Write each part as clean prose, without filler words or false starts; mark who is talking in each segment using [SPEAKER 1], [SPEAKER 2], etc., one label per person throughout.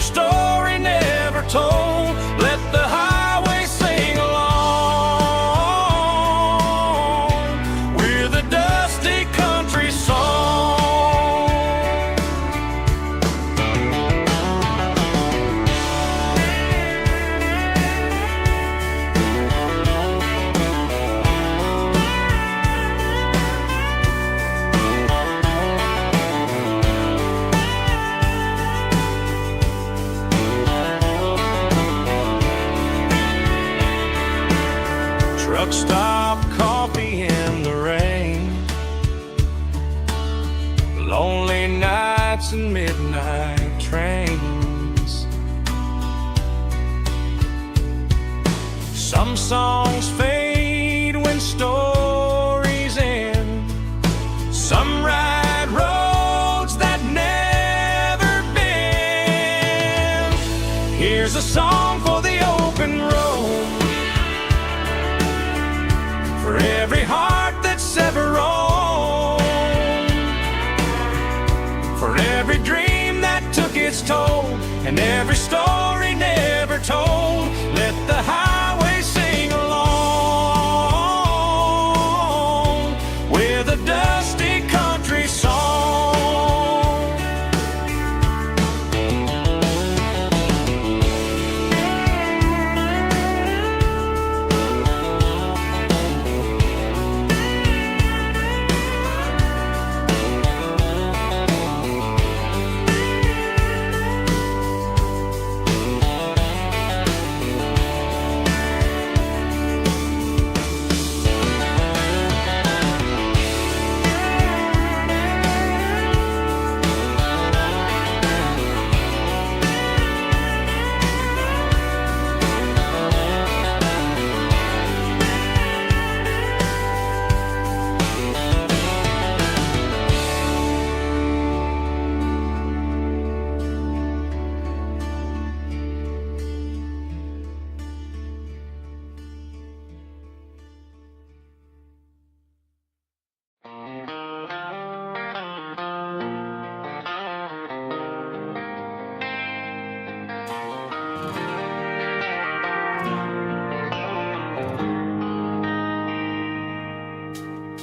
[SPEAKER 1] story never told. Let the highway sing along with a dusty country song. Truck stop, coffee in the rain, lonely nights and midnight trains. Some songs fade when stories end. Some ride roads that never bend. Here's a song for the open road, for every heart that's ever roamed, for every dream that took its toll, and every story never told. Let the highway sing along with a dusty country song.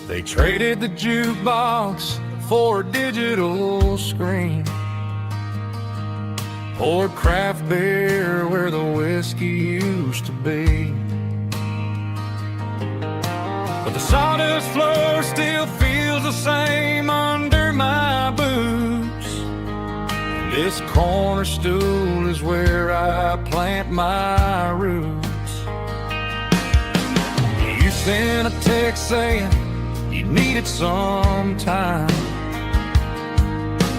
[SPEAKER 1] They traded the jukebox for a digital screen, poured craft beer where the whiskey used to be. But the sawdust floor still feels the same under my boots. This corner stool is where I plant my roots. You sent a text saying you needed some time,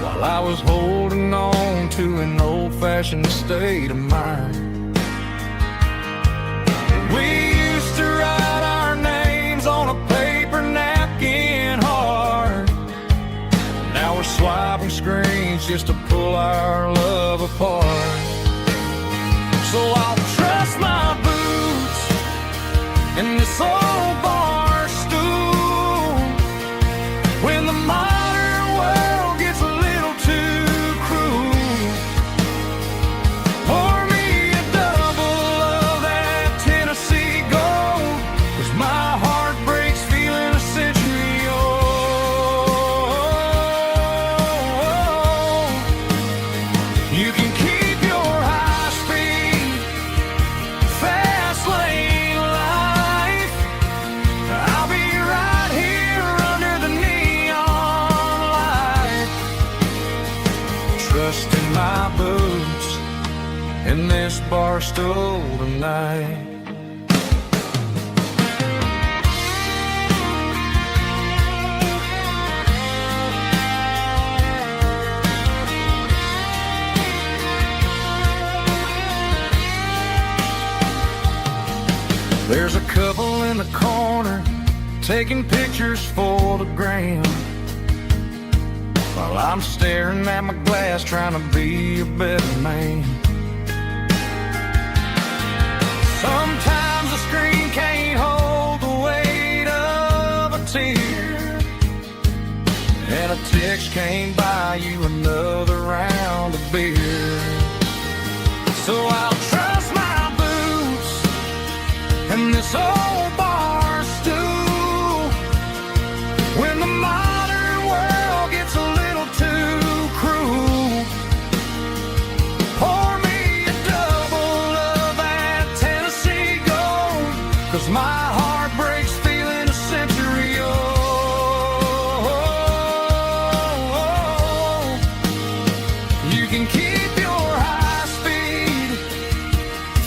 [SPEAKER 1] while I was holding on to an old-fashioned state of mind. We used to write our names on a paper napkin hard. Now we're swiping screens just to pull our love apart. So I'll trust my boots in this old bar stool when the modern world gets a little too cruel. Pour me a double of that Tennessee Gold, 'cause my heart breaks feeling a century old. You can keep your high-speed, fast lane life. I'll be right here under the neon light, trusting my boots in this bar stool tonight. There's a couple in the corner taking pictures for the gram, while I'm staring at my glass trying to be a better man. Sometimes the screen can't hold the weight of a tear, and a text can't buy you another round of beer. So I'll trust my boots and this old bar stool. When the modern world gets a little too cruel, pour me a double of that Tennessee Gold, 'cause my heart breaks feeling a century old. You can keep your high-speed,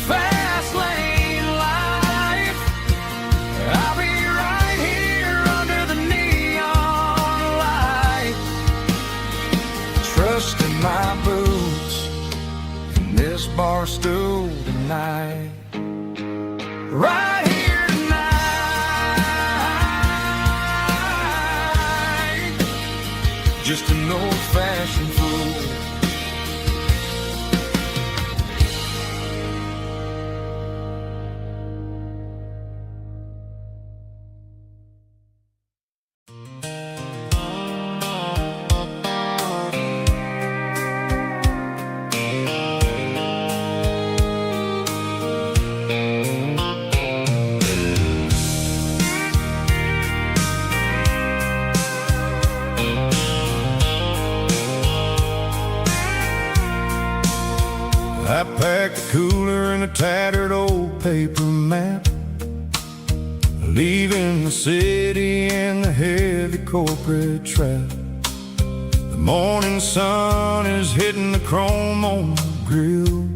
[SPEAKER 1] fast lane life. I'll be right here under the neon light, trusting my boots in this bar stool tonight. Right here tonight, just an old-fashioned fool. I packed a cooler and a tattered old paper map, leaving the city and the heavy corporate trap. The morning sun is hitting the chrome on the grill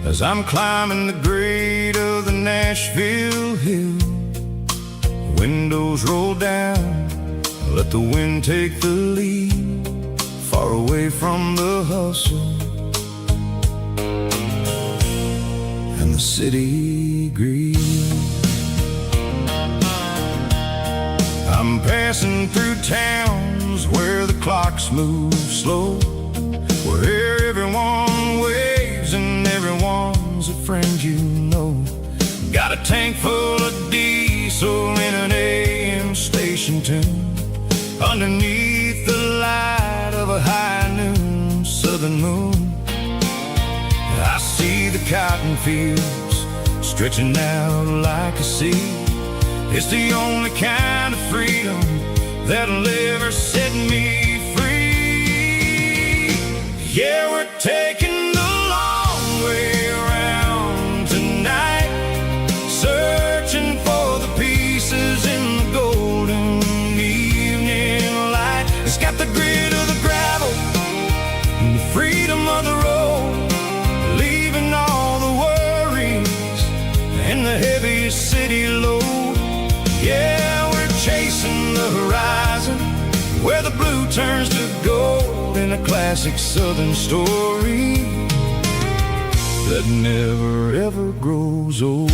[SPEAKER 1] as I'm climbing the grade of the Nashville hill. Windows roll down, let the wind take the lead, far away from the hustle and the city greed. I'm passing through towns where the clocks move slow, where everyone waves and everyone's a friend you know. Got a tank full of diesel in an AM station tune, underneath the light of a high noon southern moon. I see the cotton fields stretching out like a sea. It's the only kind of freedom that'll ever set me free. Yeah, we're taking the long way around tonight, searching for the pieces in the golden evening light. It's got the grit of the gravel and the freedom of the road, leaving all the worries and the heavy city load. Yeah, we're chasing the horizon where the blue turns to gold, in a classic southern story that never ever grows old.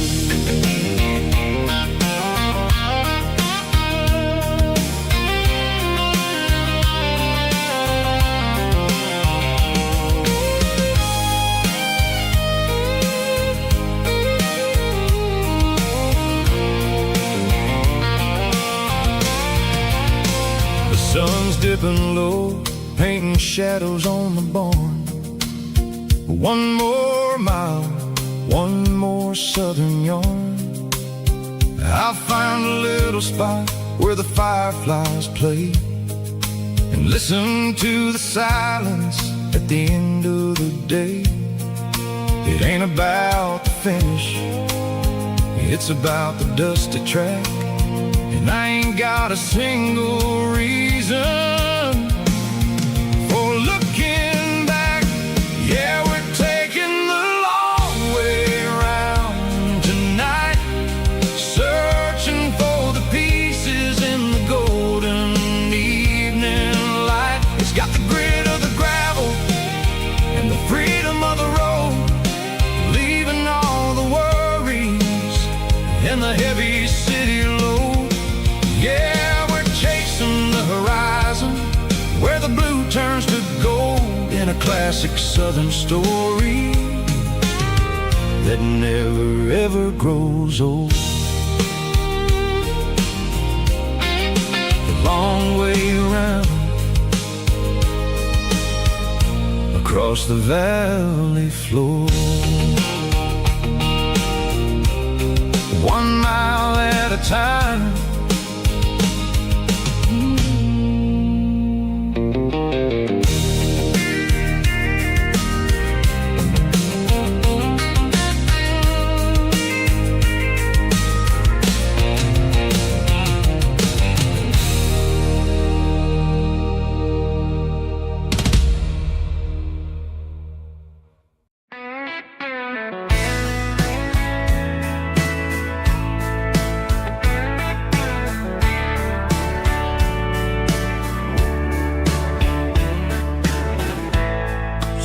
[SPEAKER 1] Sun's dipping low, painting shadows on the barn. One more mile, one more southern yarn. I'll find a little spot where the fireflies play and listen to the silence at the end of the day. It ain't about the finish, it's about the dusty track. And I ain't got a single reason for looking back. Yeah, we're taking the long way around tonight, searching for the pieces in the golden evening light. It's got the grit of the gravel and the freedom of the road, leaving all the worries and the heavy city load. Yeah, we're chasing the horizon where the blue turns to gold, in a classic southern story that never ever grows old. The long way around across across the valley floor. 1 mile at a time.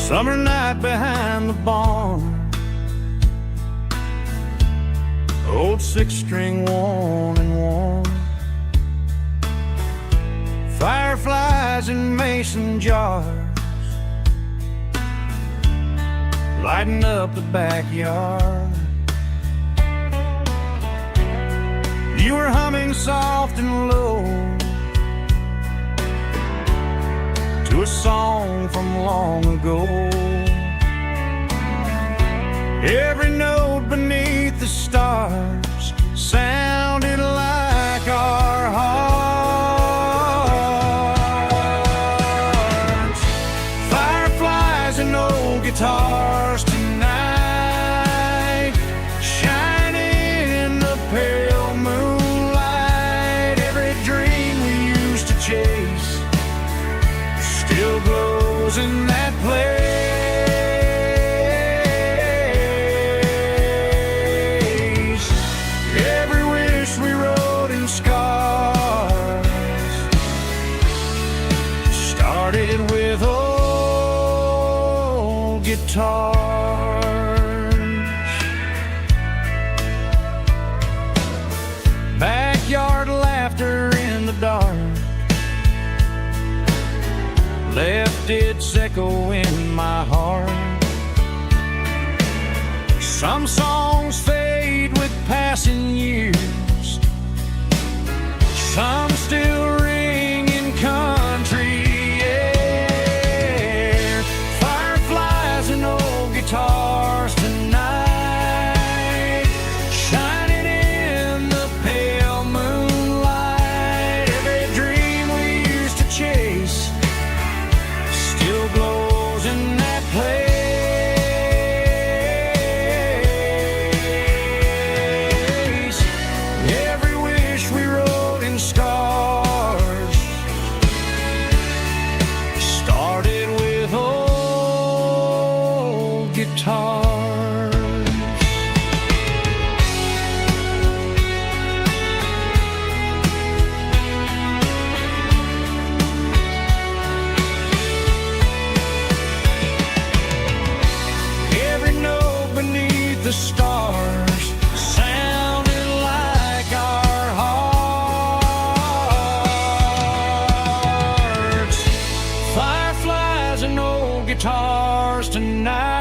[SPEAKER 1] Summer night behind the barn, old 6-string worn and worn, fireflies in mason jars lighting up the backyard. You were humming soft and low to a song from long ago. Every note beneath the stars sounded like our hearts. Fireflies and old guitars tonight, shining in the pale moonlight. Every dream we used to chase still glows in that place. Every wish we wrote in scars started with old guitars. Backyard laughter in the dark left its echo in my heart. Some songs fade with passing years, some still ring in country air. Fireflies and old guitars tonight, shining in the pale moonlight. Every dream we used to chase still glows in that place. Every wish we wrote in scars started with old guitars. Every note beneath the stars sounded like our hearts. Fireflies and old guitars tonight,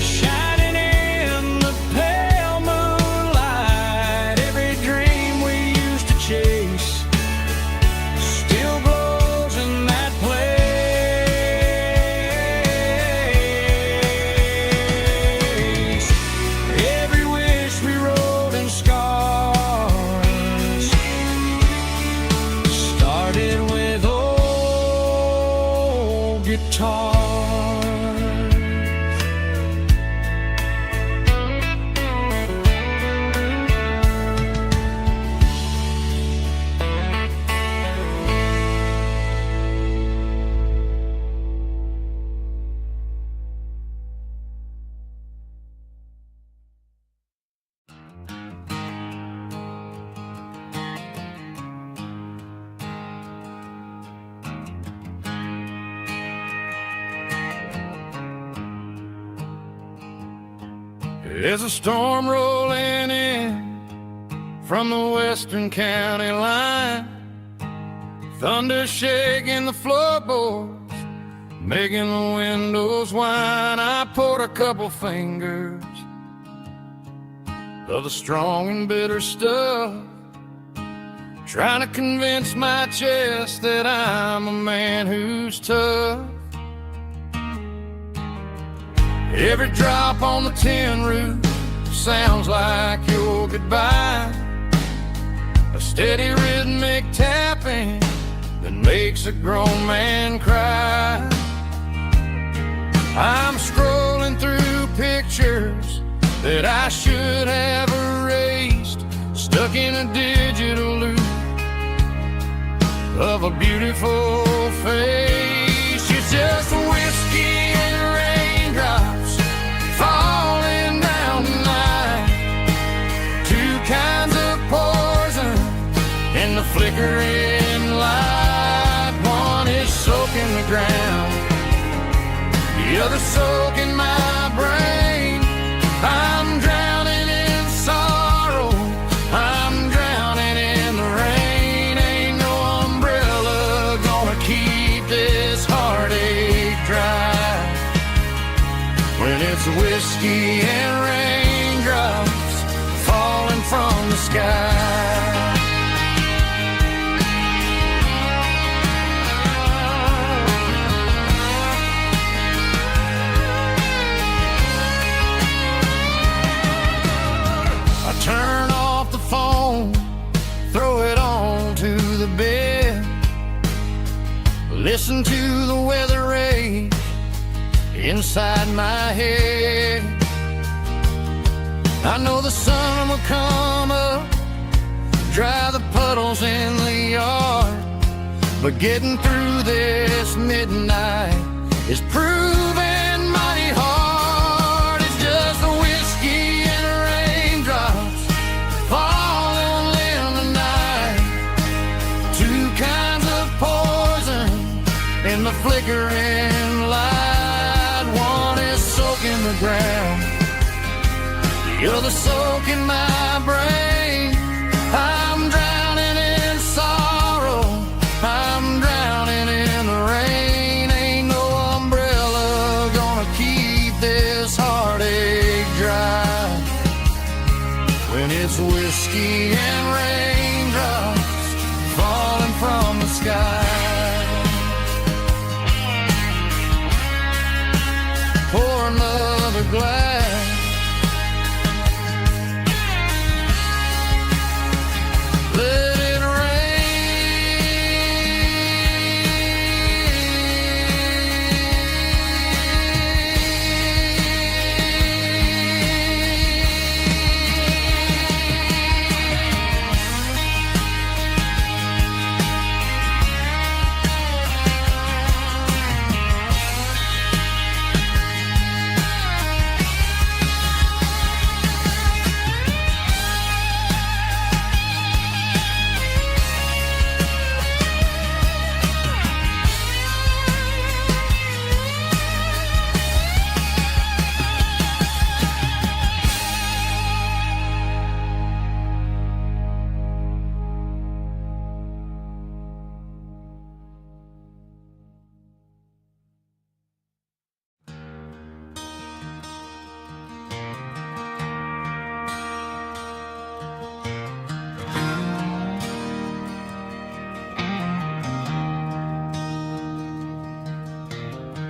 [SPEAKER 1] shining in the pale moonlight. Every dream we used to chase still glows in that place. Every wish we wrote in scars started with old guitars. There's a storm rolling in from the western county line, thunder shaking the floorboards, making the windows whine. I poured a couple fingers of the strong and bitter stuff, trying to convince my chest that I'm a man who's tough. Every drop on the tin roof sounds like your goodbye. A steady rhythmic tapping that makes a grown man cry. I'm scrolling through pictures that I should have erased, stuck in a digital loop of a beautiful face. It's just whiskey and raindrops falling down tonight. Two kinds of poison in the flickering light. One is soaking the ground, the other soaking my brain. I'm drowning in sorrow, I'm drowning in the rain. Ain't no umbrella gonna keep this heartache dry when it's whiskey and raindrops falling from the sky. Turn off the phone, throw it on to the bed, listen to the weather rage inside my head. I know the sun will come up, dry the puddles in the yard, but getting through this midnight is proving mighty hard. It's just a whiskey and raindrops falling in the night. Two kinds of poison in the flickering light. One is soaking the ground, the other soaking my brain. I'm drowning in sorrow, I'm drowning in the rain. Ain't no umbrella gonna keep this heartache dry when it's whiskey and raindrops falling from the sky. Pour another glass, let it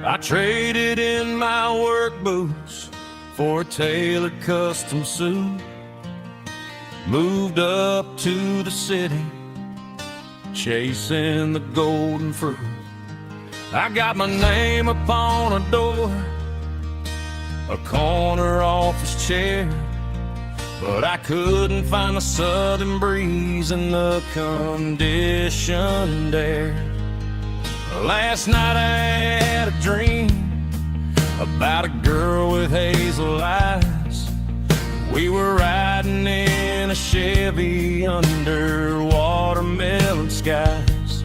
[SPEAKER 1] I traded in my work boots for a tailored custom suit. Moved up to the city, chasing the golden fruit. I got my name upon a door, a corner office chair, but I couldn't find the southern breeze in the conditioned air. Last night I had a dream about a girl with hazel eyes. We were riding in a Chevy under watermelon skies.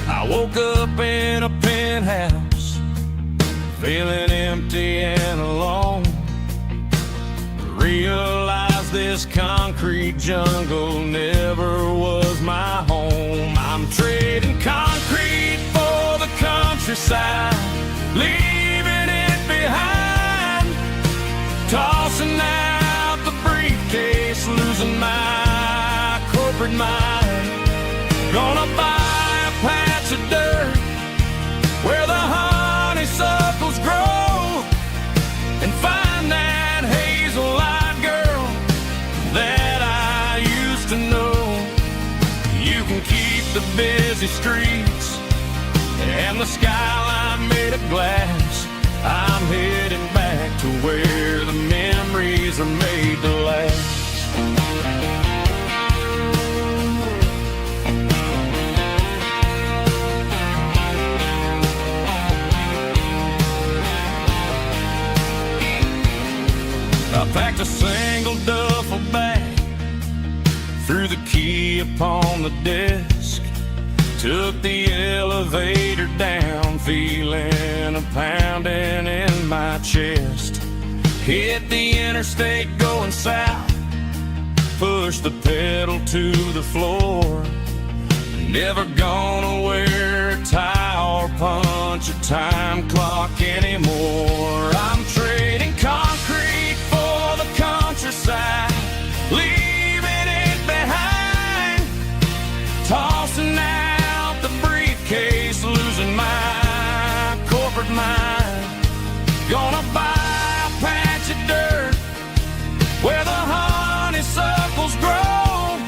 [SPEAKER 1] I woke up in a penthouse, feeling empty and alone. Realized this concrete jungle never was my home. I'm trading concrete for the countryside, leaving it behind, tossing out the briefcase, losing my corporate mind. Gonna buy a patch of dirt where the honeysuckles grow and the busy streets and the skyline made of glass. I'm heading back to where the memories are made to last. I packed a single duffel bag, threw the key upon the desk, took the elevator down, feeling a pounding in my chest. Hit the interstate going south, pushed the pedal to the floor. Never gonna wear a tie or punch a time clock anymore. I'm trading concrete for the countryside, leaving it behind, tossing out the briefcase, losing my corporate mind. Gonna buy a patch of dirt where the honeysuckles grow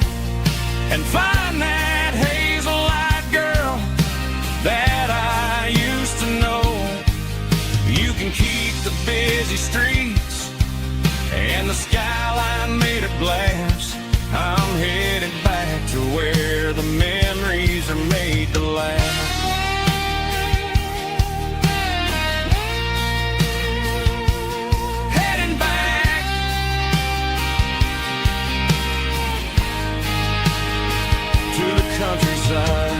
[SPEAKER 1] and find that hazel-eyed girl that I used to know. You can keep the busy streets and the skyline made of glass. I'm headed back to where the memories are made to last. Heading back to the countryside.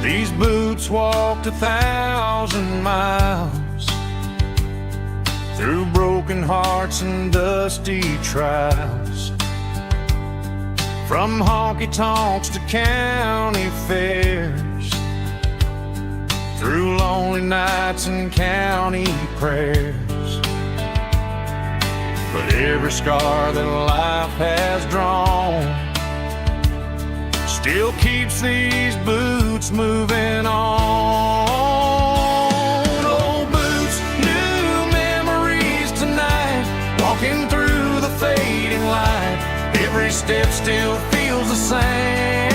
[SPEAKER 1] These boots walked 1,000 miles through broken hearts and dusty trials, from honky-tonks to county fairs, through lonely nights and county prayers. But every scar that life has drawn still keeps these boots moving on. Old boots, new memories tonight, walking through the fading light. Every step still feels the same.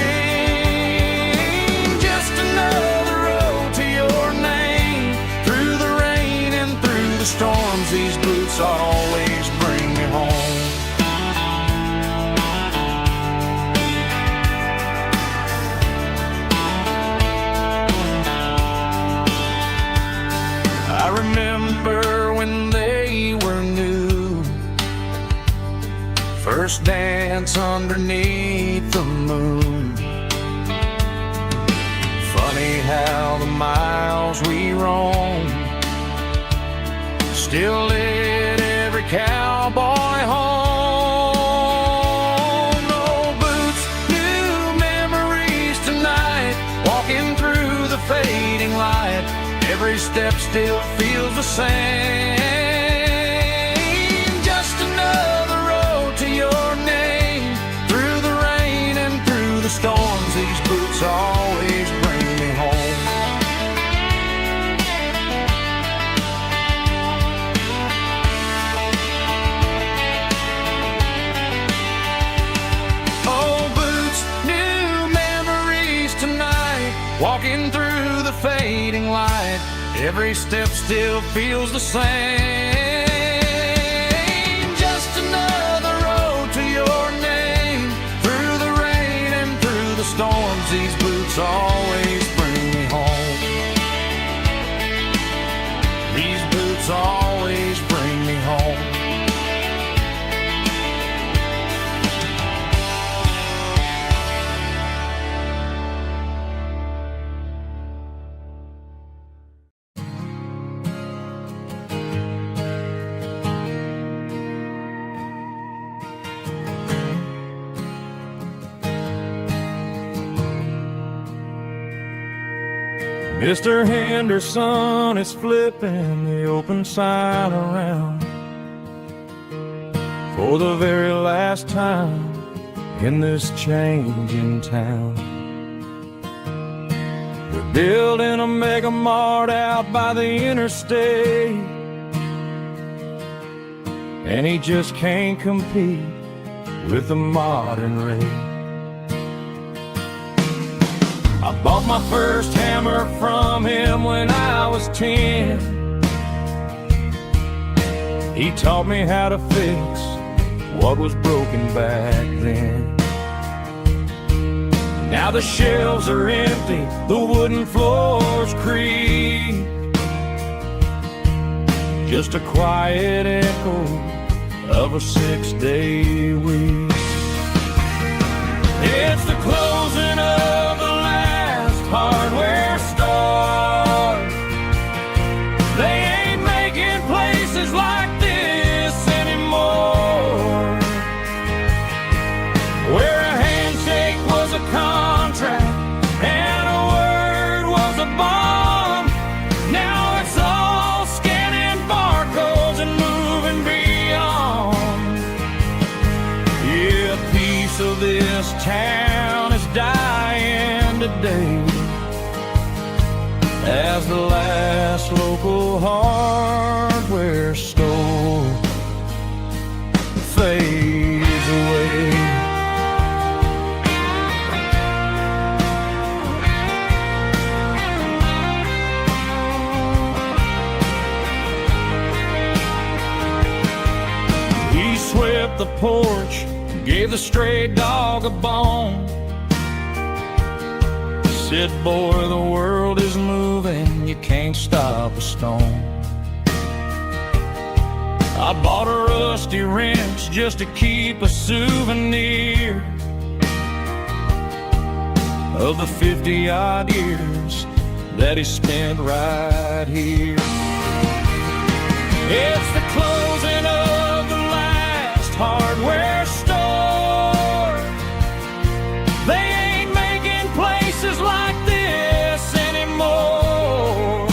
[SPEAKER 1] Just another road to your name. Through the rain and through the storms, these boots always bring me home. I remember when they were new, first dance underneath the moon. Funny how the miles we roam still lit every cowboy home. Old boots, new memories tonight, walking through the fading light. Every step still feels the same. Just another road to your name. Through the rain and through the storms, these boots always bring me home. Old boots, new memories tonight, walking through the fading light. Every step still feels the same. Just another road to your name. Through the rain and through the storms, these boots always bring me home. These boots always bring me home. Mr. Henderson is flipping the open sign around for the very last time in this changing town. They're building a mega mart out by the interstate, and he just can't compete with the modern rate. I bought my first hammer from him when I was 10. He taught me how to fix what was broken back then. Now the shelves are empty, the wooden floors creak, just a quiet echo of a 6-day week. It's the closing of the last hardware store. They ain't making places like this anymore, where a handshake was a contract and a word was a bond. Now it's all scanning barcodes and moving beyond. Yeah, a piece of this town is dying today as the last local hardware store fades away. He swept the porch, gave the stray dog a bone, said, boy, the world is moving, you can't stop a stone. I bought a rusty wrench just to keep a souvenir of the 50-odd years that he spent right here. It's the closing of the last hardware store. They ain't making places like this anymore,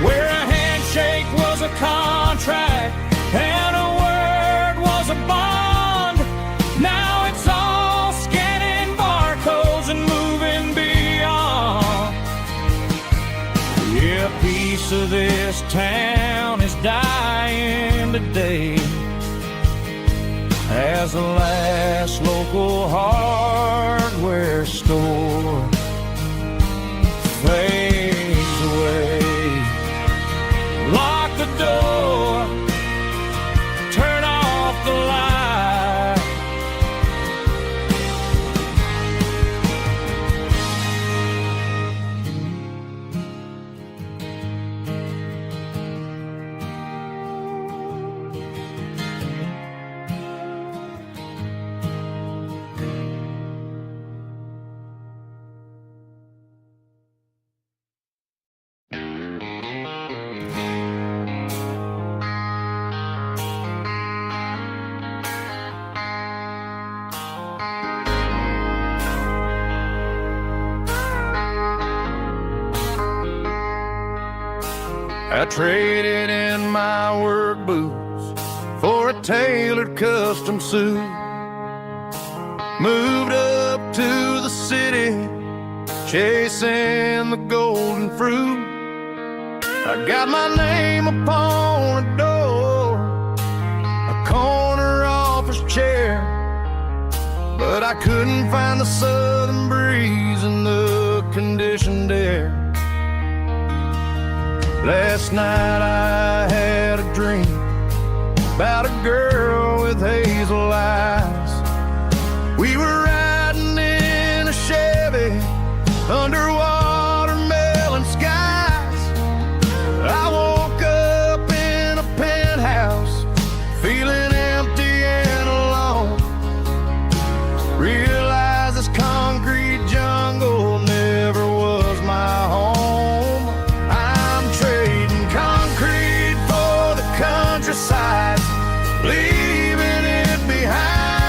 [SPEAKER 1] where a handshake was a contract and a word was a bond. Now it's all scanning barcodes and moving beyond. Yeah, a piece of this town is dying today as the last local hardware store fades away. Lock the door, turn off the light. I traded in my work boots for a tailored custom suit. Moved up to the city, chasing the golden fruit. I got my name upon a door, a corner office chair, but I couldn't find the southern breeze in the conditioned air. Last night I had a dream about a girl with hazel eyes. We were riding in a Chevy under watermelon skies. I woke up in a penthouse feeling empty and alone. Realized this concrete jungle never was my home. Countryside, leaving it behind.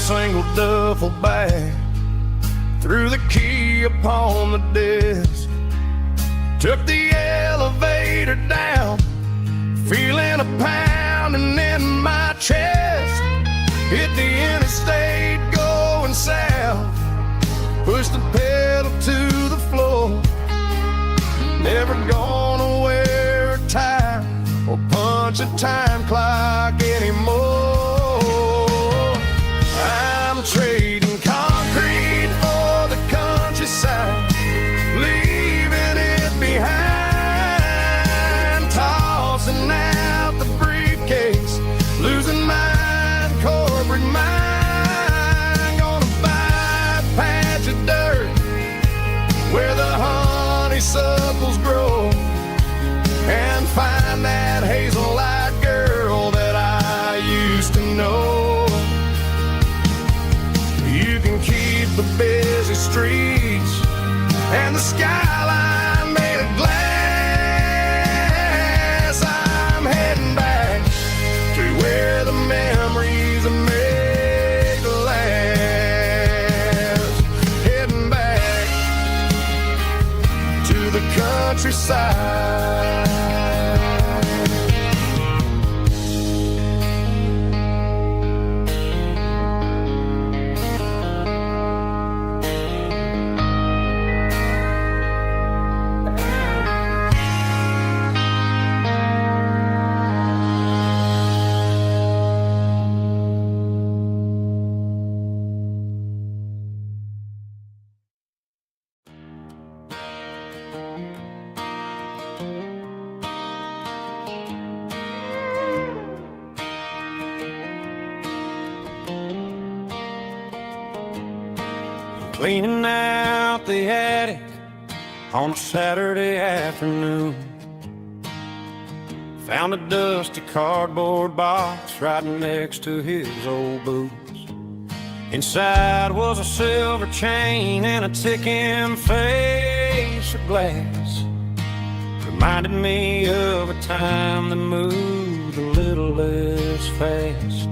[SPEAKER 1] single duffel bag, threw the key upon the desk, took the elevator down, feeling a pounding in my chest. Hit the interstate going south, pushed the pedal to the floor. Never gonna wear a tie or punch a time clock anymore. I'm trading concrete for the countryside, leaving it behind, tossing out the briefcase, losing my corporate mind. Gonna buy a patch of dirt where the honeysuckles grow, and find that hazel-eyed girl that I used to know. You can keep the busy streets and the skyline made of glass. I'm heading back to where the memories are made to last. Heading back to the countryside. Cleaning out the attic on a Saturday afternoon, found a dusty cardboard box right next to his old boots. Inside was a silver chain and a ticking face of glass. Reminded me of a time that moved a little less fast.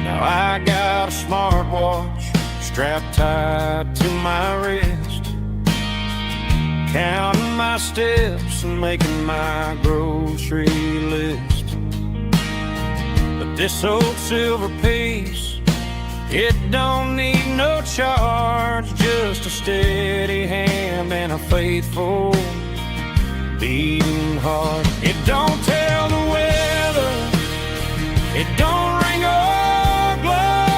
[SPEAKER 1] Now I got a smartwatch strapped tight to my wrist, counting my steps and making my grocery list. But this old silver piece, it don't need no charge, just a steady hand and a faithful beating heart. It don't tell the weather, it don't ring or glow,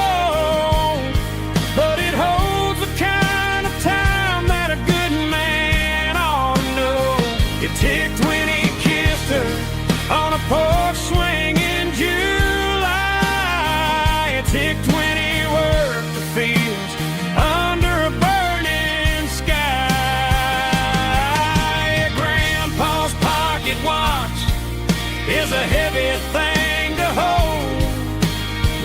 [SPEAKER 1] but it holds the kind of time that a good man ought to know. It ticked when he kissed her on a porch swing in July. It ticked when he worked the fields under a burning sky. Grandpa's pocket watch is a heavy thing to hold,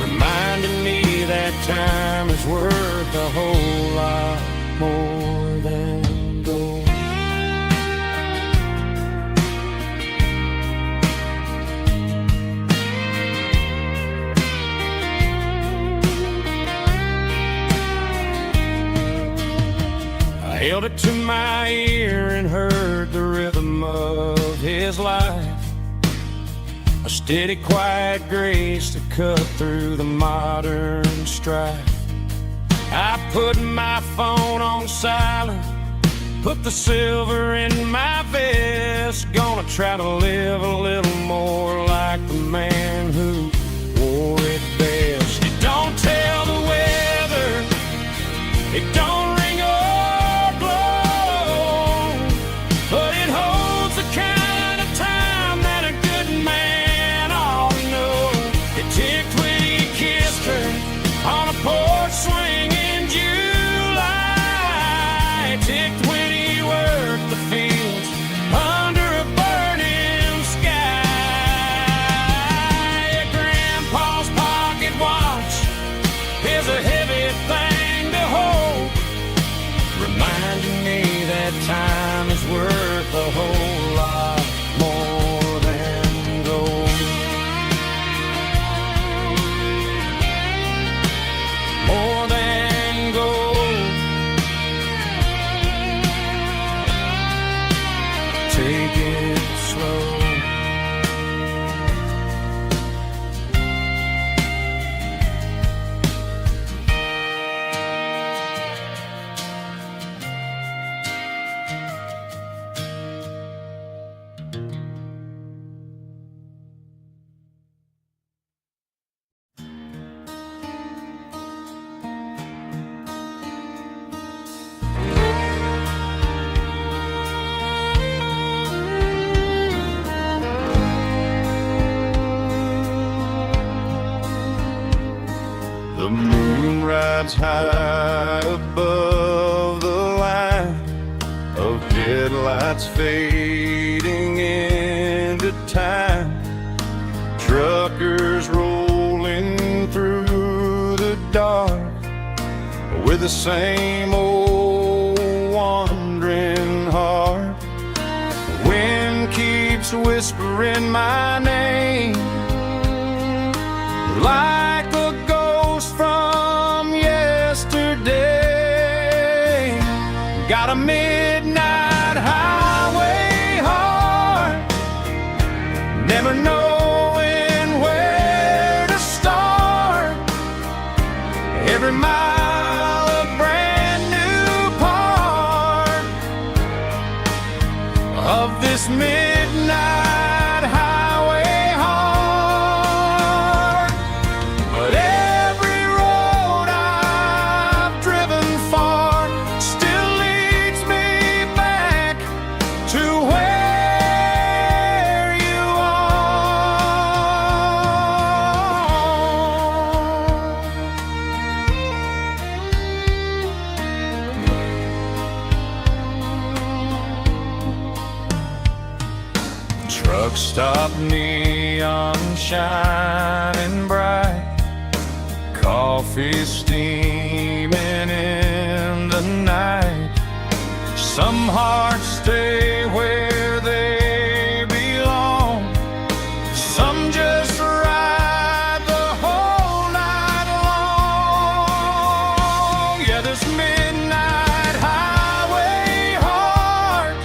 [SPEAKER 1] reminding me that time is worth a whole lot more than gold. I held it to my ear and heard the rhythm of his life, a steady, quiet grace to cut through the modern strife. I put my phone on silent, put the silver in my vest. Gonna try to live a little more like the man who wore it best. It don't tell the weather, it don't ring or blow, but it holds the kind of time that a good man ought to know. It ticked when he kissed her on a porch swing in July. It ticked when he worked the fields under a burning sky. rides high above the line of headlights fading into time. Truckers rolling through the dark with the same old wandering heart. The wind keeps whispering my name like a ghost from yesterday. Got a midnight highway heart, never knowing where to start. Every mile a brand new part of this midnight highway heart. But every road I've driven far still leads me back to where you are. Truck stop, neon shining bright, coffee steaming in the night. Some hearts stay where they belong, some just ride the whole night long. Yeah, this midnight highway heart,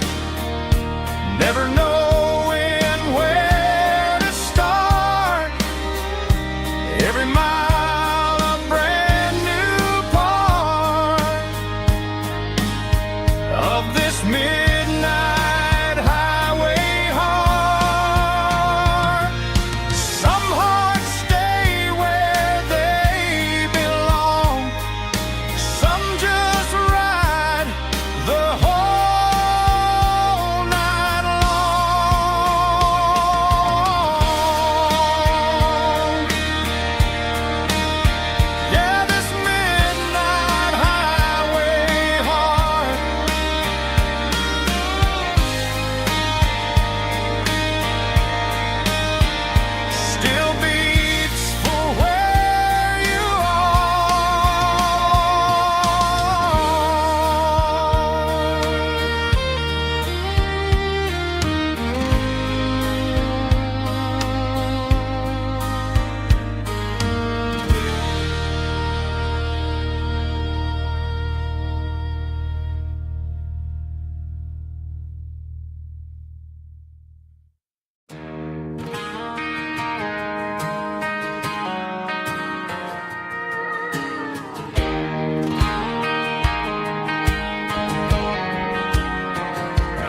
[SPEAKER 1] never knowing where to start. Every mile a brand new part of this midnight highway heart. Some hearts stay where they belong, some just ride the whole night long. Yeah, this midnight highway heart still beats for where you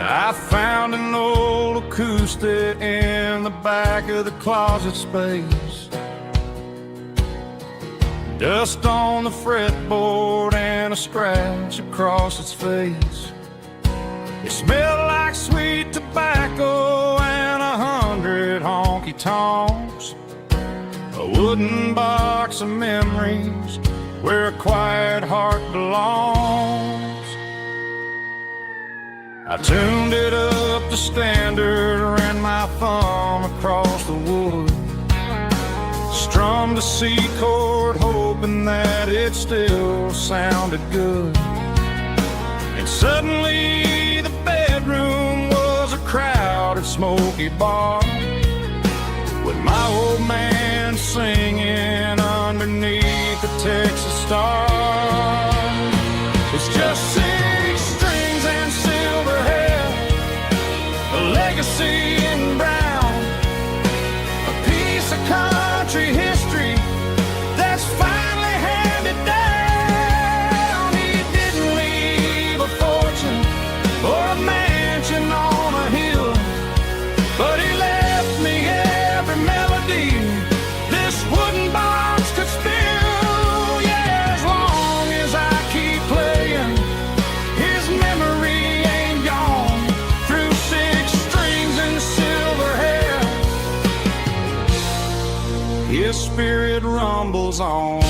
[SPEAKER 1] I found an old acoustic in the back of the closet space. Dust on the fretboard and a scratch across its face. It smelled like sweet tobacco and 100 honky-tonks. A wooden box of memories where a quiet heart belongs. I tuned it up to standard, ran my thumb across the wood, strummed a C chord hoping that it still sounded good. And suddenly the bedroom was a crowded smoky bar, with my old man singing underneath the Texas star. It's just 6 strings and silver hair, a legacy in brown, a piece of country history that's finally handed down. He didn't leave a fortune or a mansion on a hill, but he left me every melody this wooden box could spill. Yeah, as long as I keep playing, his memory ain't gone. Through 6 strings and silver hair, his spirit rumbles on.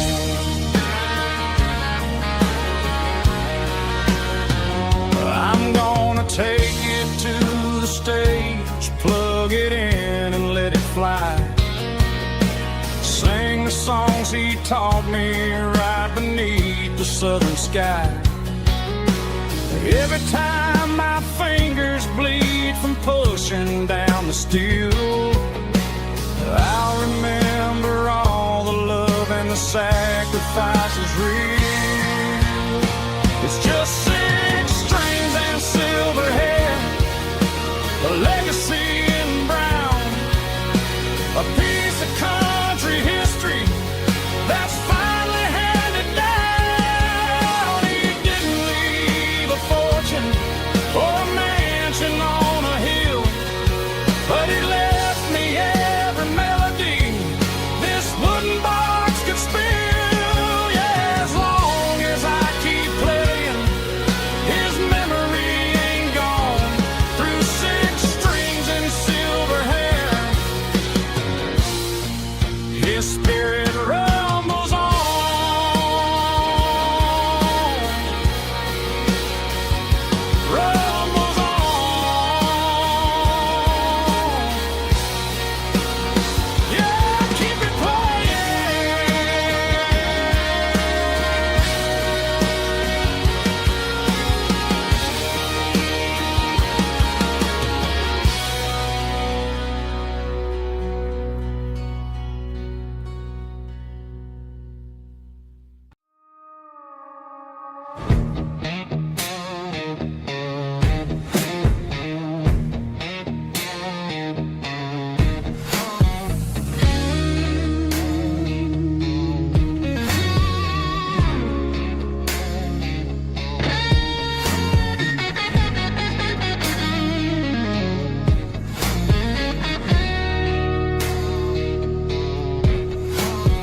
[SPEAKER 1] take it to the stage, plug it in and let it fly. Sing the songs he taught me right beneath the southern sky. Every time my fingers bleed from pushing down the steel, I'll remember all the love and the sacrifices real. It's just 6 strings and silver hair, a legacy in brown, a piece of country history that's finally handed down. He didn't leave a fortune or a mansion on a hill, but he left me every melody this wooden box could spill. Yeah, as long as I keep playing, his memory ain't gone. Through 6 strings and silver hair, his spirit rumbles on. Rumbles on. Yeah, keep it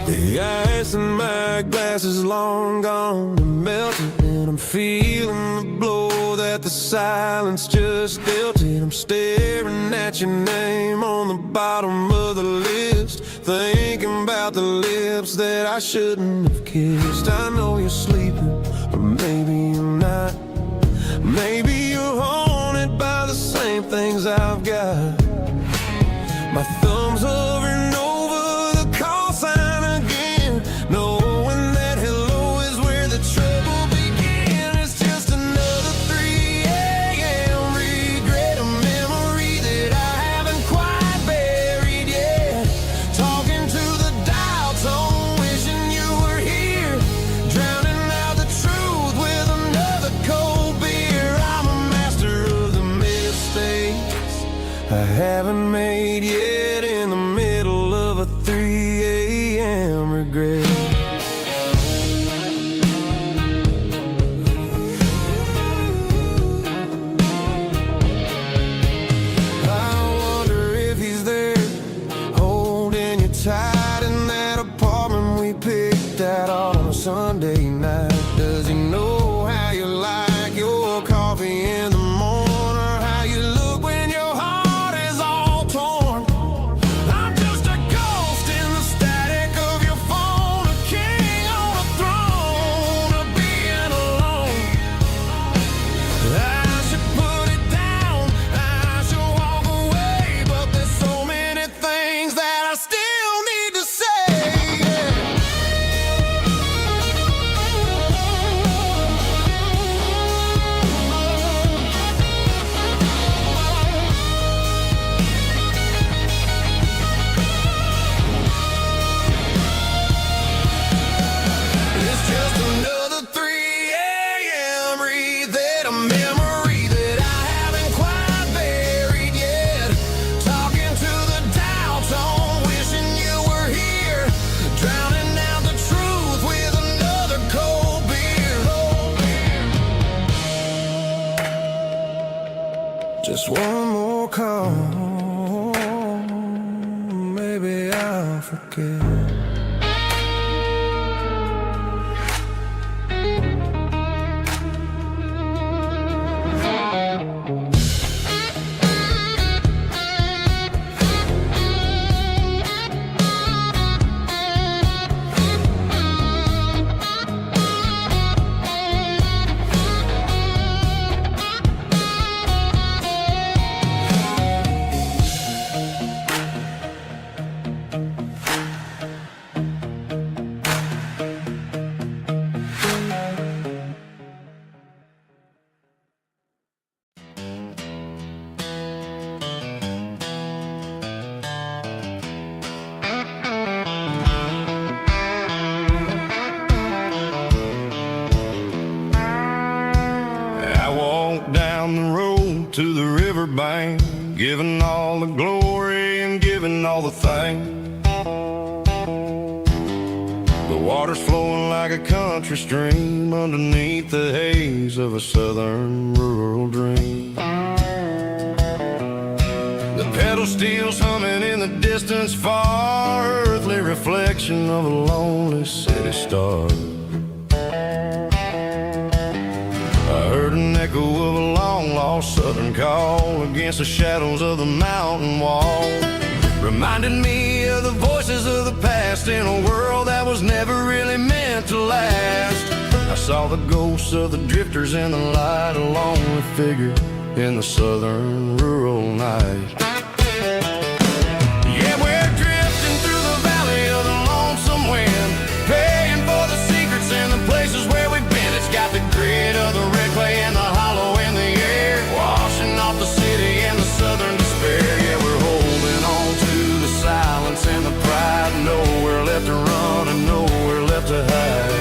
[SPEAKER 2] The ice in my glass is long gone and melted, and I'm feeling the blow that the silence just dealt it. I'm staring at your name on the bottom of the list, thinking about the lips that I shouldn't have kissed. I know you're sleeping, or maybe you're not. Maybe you're haunted by the same things I've got. My thumb's hovering over the call sign again, knowing that hello is where the trouble began. It's just another 3 a.m. regret, a memory that I haven't quite buried yet. Talking to the dial tone, wishing you were here, drowning out the truth with another cold beer. I'm a master of the mistakes I haven't made yet, in the middle of a 3 a.m. regret. I wonder if he's there, holding you tight in that apartment we picked out on a Sunday night. Does he know how you like your coffee in the morning, or how you look when your heart is all torn? I'm just a ghost in the static of your phone, a king on a throne of being alone. I should put it down, I should walk away, but there's so many things that I still need to say. It's just another 3 a.m. read, a memory that I haven't quite buried yet. Talking to the dial tone, wishing you were here, drowning out the truth with another cold beer. Just one more call, maybe I'll forget.
[SPEAKER 1] bank, giving all the glory and giving all the thanks. The water's flowing like a country stream underneath the haze of a southern rural dream. The pedal steel's humming in the distance far, earthly reflection of a lonely city star. I heard an echo of a long-lost southern call against the shadows of the mountain wall, reminded me of the voices of the past in a world that was never really meant to last. I saw the ghosts of the drifters in the light, a lonely figure in the southern rural night. Yeah, we're drifting through the valley of the lonesome wind, paying for the secrets and the places where we've been. It's got the grit of the red clay and the hollow in the air, washing off the city and the southern despair. Yeah, we're holding on to the silence and the pride, nowhere left to run and nowhere left to hide.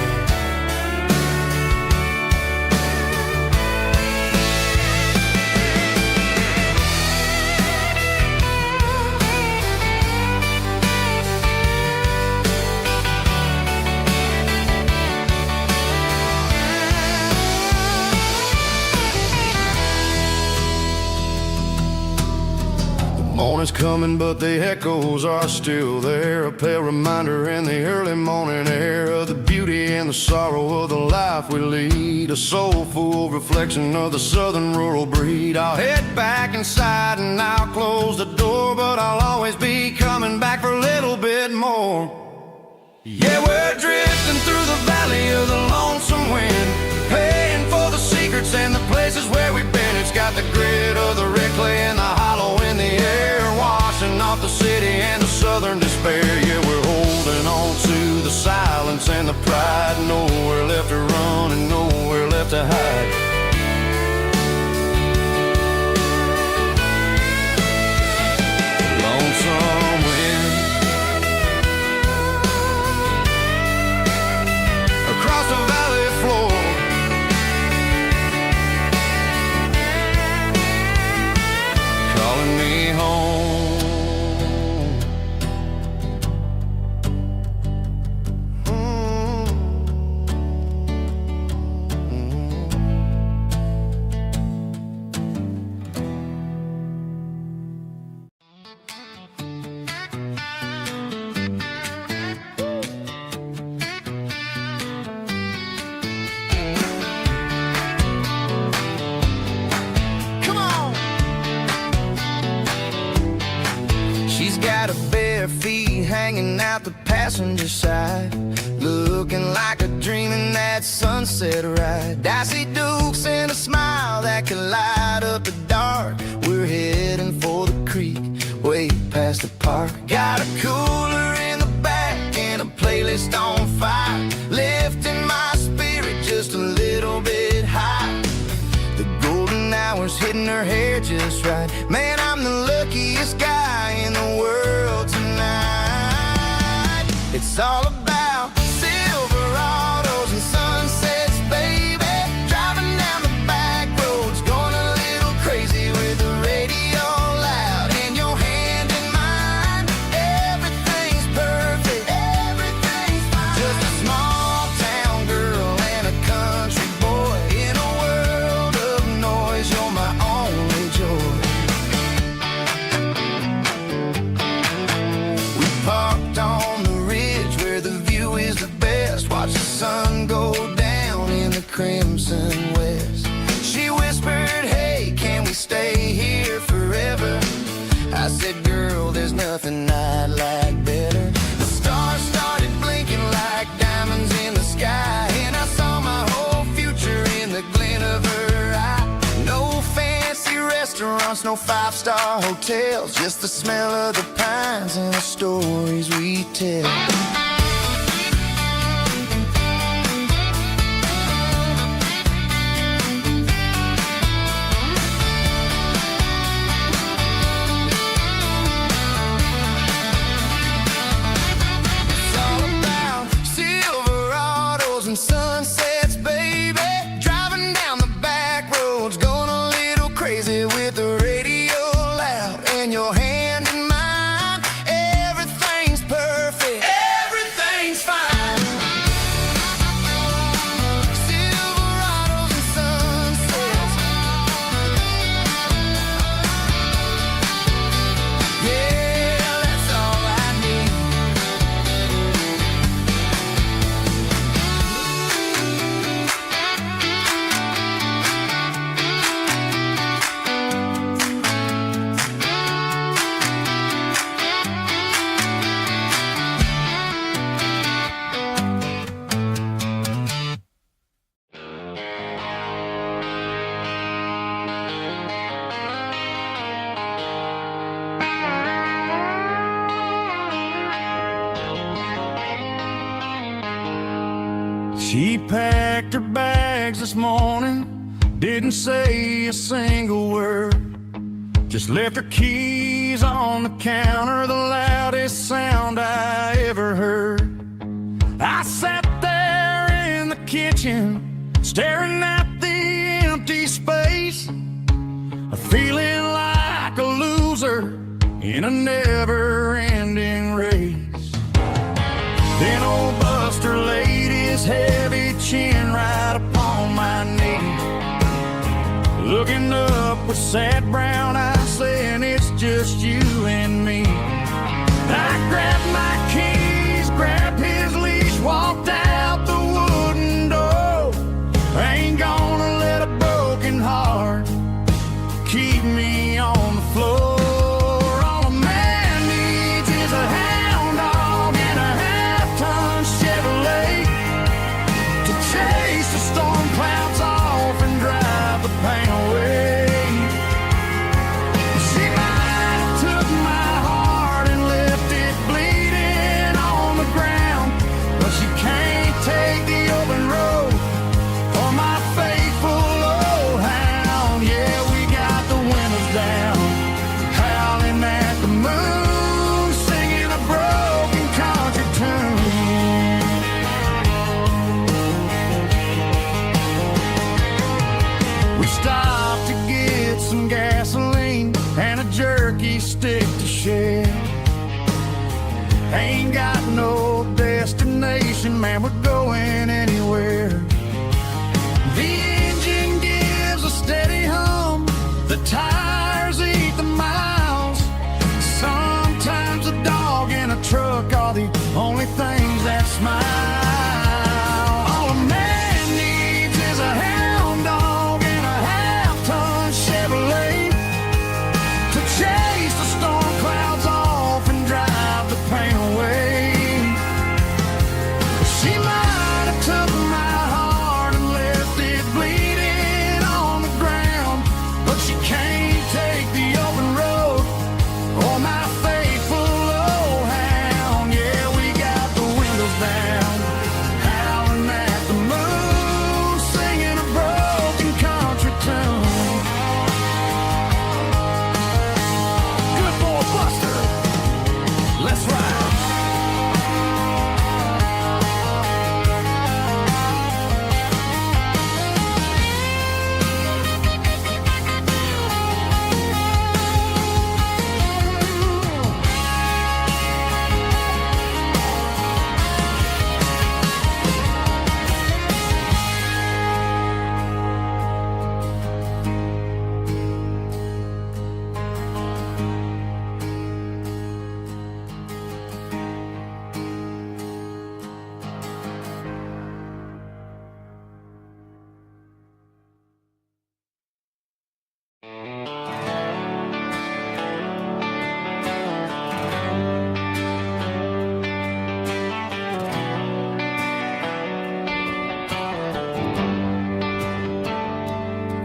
[SPEAKER 1] Morning's coming, but the echoes are still there, a pale reminder in the early morning air of the beauty and the sorrow of the life we lead, a soulful reflection of the southern rural breed. I'll head back inside and I'll close the door, but I'll always be coming back for a little bit more. Yeah, we're drifting through the valley of the lonesome wind, paying for the secrets and the places where we've been. It's got the grit of the red clay and the hollow in the air, washing off the city and the southern despair. Yeah, we're holding on to the silence and the pride, nowhere left to run and nowhere left to hide. Lonesome wind across the valley floor, calling me home. She's got her bare feet hanging out the passenger side, looking like a dream in that sunset ride. I see Dukes and a smile that can light up the dark. We're heading for the creek, way past the park. Got a cooler in the back and a playlist on fire, lifting my spirit just a little bit high. The golden hours hitting her hair just right. Man, I'm the luckiest guy in the world tonight. It's all about Silverados and sunsets, baby. Driving down the back roads, going a little crazy with the radio loud and your hand in mine. Everything's perfect, everything's fine. Just a small town girl and a country boy in a world of noise. You're my only joy. We parked on the ridge where the view is the best. Watch the sun go down in the crimson west. She whispered, hey, can we stay here forever? I said, girl, there's nothing I'd like better. The stars started blinking like diamonds in the sky, and I saw my whole future in the glint of her eye. No fancy restaurants, no five-star hotels, just the smell of the pines and the stories we tell. It's all about Silverados and sunsets, baby. Driving down the back roads, going a little crazy with the radio She packed her bags this morning, didn't say a single word, just left her keys on the counter, the loudest sound I ever heard. I sat there in the kitchen, staring at the empty space, feeling like a loser in a never-ending race. Then old Buster laid his heavy chin right upon my knee, looking up with sad brown eyes, saying it's just you and me. I grabbed my keys, grabbed his leash, walked out the wooden door. I ain't gonna let a broken heart keep me on the floor. All a man needs is a hound dog and a half-ton Chevrolet to chase the storm clouds off and drive the pain away. She might have took my heart and left it bleeding on the ground, but she can't take the open road for my faithful old hound. Yeah, we got the windows down, howling at the moon, singing a broken country tune. We stopped to get some gasoline and a jerky stick to share. Ain't got no destination, man, we're going anywhere. The engine gives a steady hum, the tires eat the miles. Sometimes a dog and a truck are the only things that smile. All a man needs is a hound dog and a half-ton Chevrolet to chase the storm clouds off and drive the pain away. She might have took my heart and left it bleeding on the ground, but she can't take the open road or my faithful old hound. Yeah, we got the windows down, howling at the moon, singing a broken country tune. Good boy, Buster, let's ride.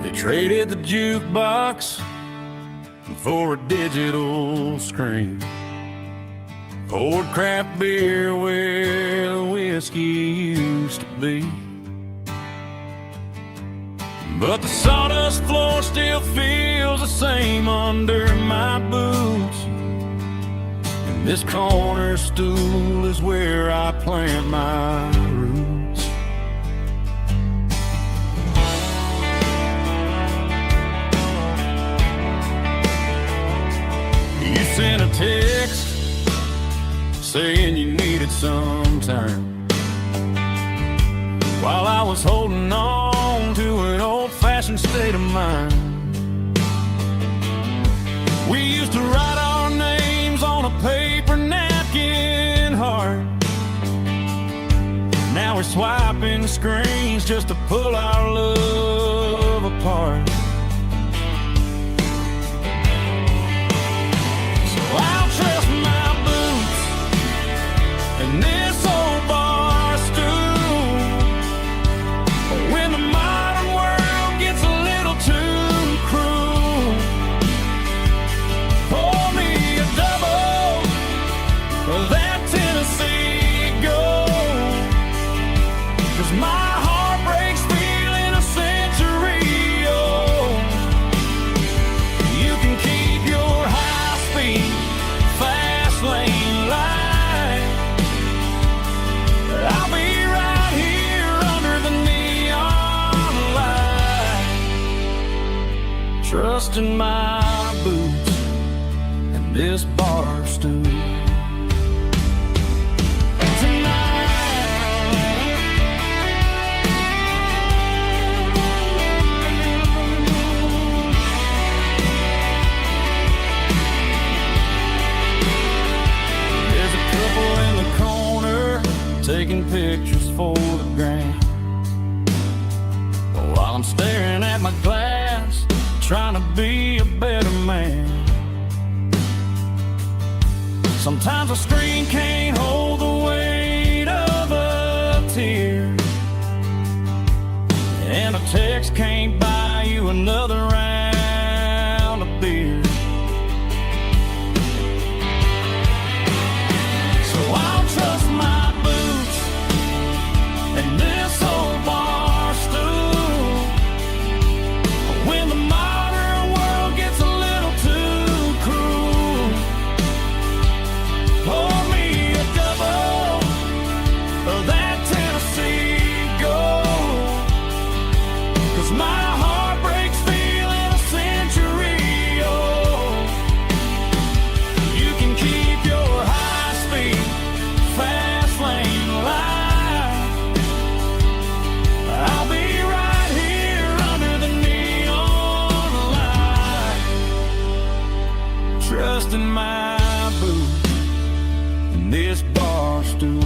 [SPEAKER 1] They traded the jukebox for a digital screen, poured craft beer where the whiskey used to be. But the sawdust floor still feels the same under my boots, and this corner stool is where I plant my roots. You sent a text saying you needed some time, while I was holding on to an old-fashioned state of mind. We used to write our names on a paper napkin heart. Now we're swiping screens just to pull our love apart. So I'll trust my boots and this old bar stool when the modern world gets a little too cruel. Pour me a double of that Tennessee Gold, 'cause 'cause my heart breaks feeling a century old. You can keep your high-speed, fast lane light. I'll be right here under the neon light, trusting my boots and this bar stool. Taking pictures for the gram, while I'm staring at my glass, trying to be a better man. Sometimes a screen can't hold the weight of a tear, and a text can't buy you another round of beer. So I'll trust my and this old bar stool when the modern world gets a little too cruel. Pour me a double of that Tennessee Gold, 'cause my heart breaks feeling a century old. You can keep your high-speed, fast lane light. I'll be right here under the neon light, trusting my boots and this bar stool.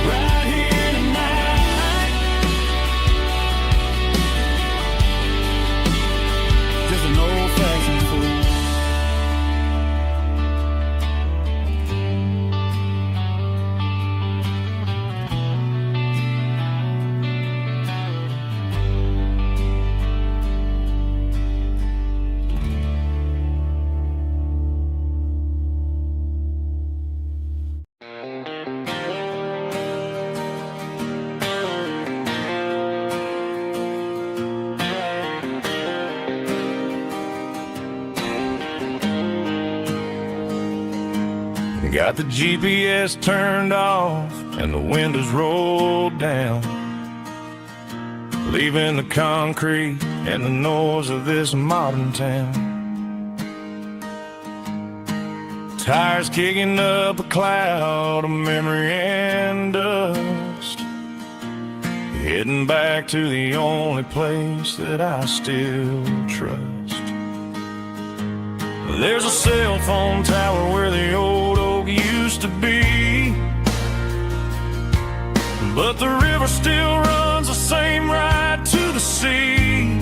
[SPEAKER 1] Right here tonight, just an old-fashioned fool. Got the GPS turned off and the windows rolled down, leaving the concrete and the noise of this modern town. Tires kicking up a cloud of memory and dust, heading back to the only place that I still trust. There's a cell phone tower where the old oak used to be, but the river still runs the same right to the sea.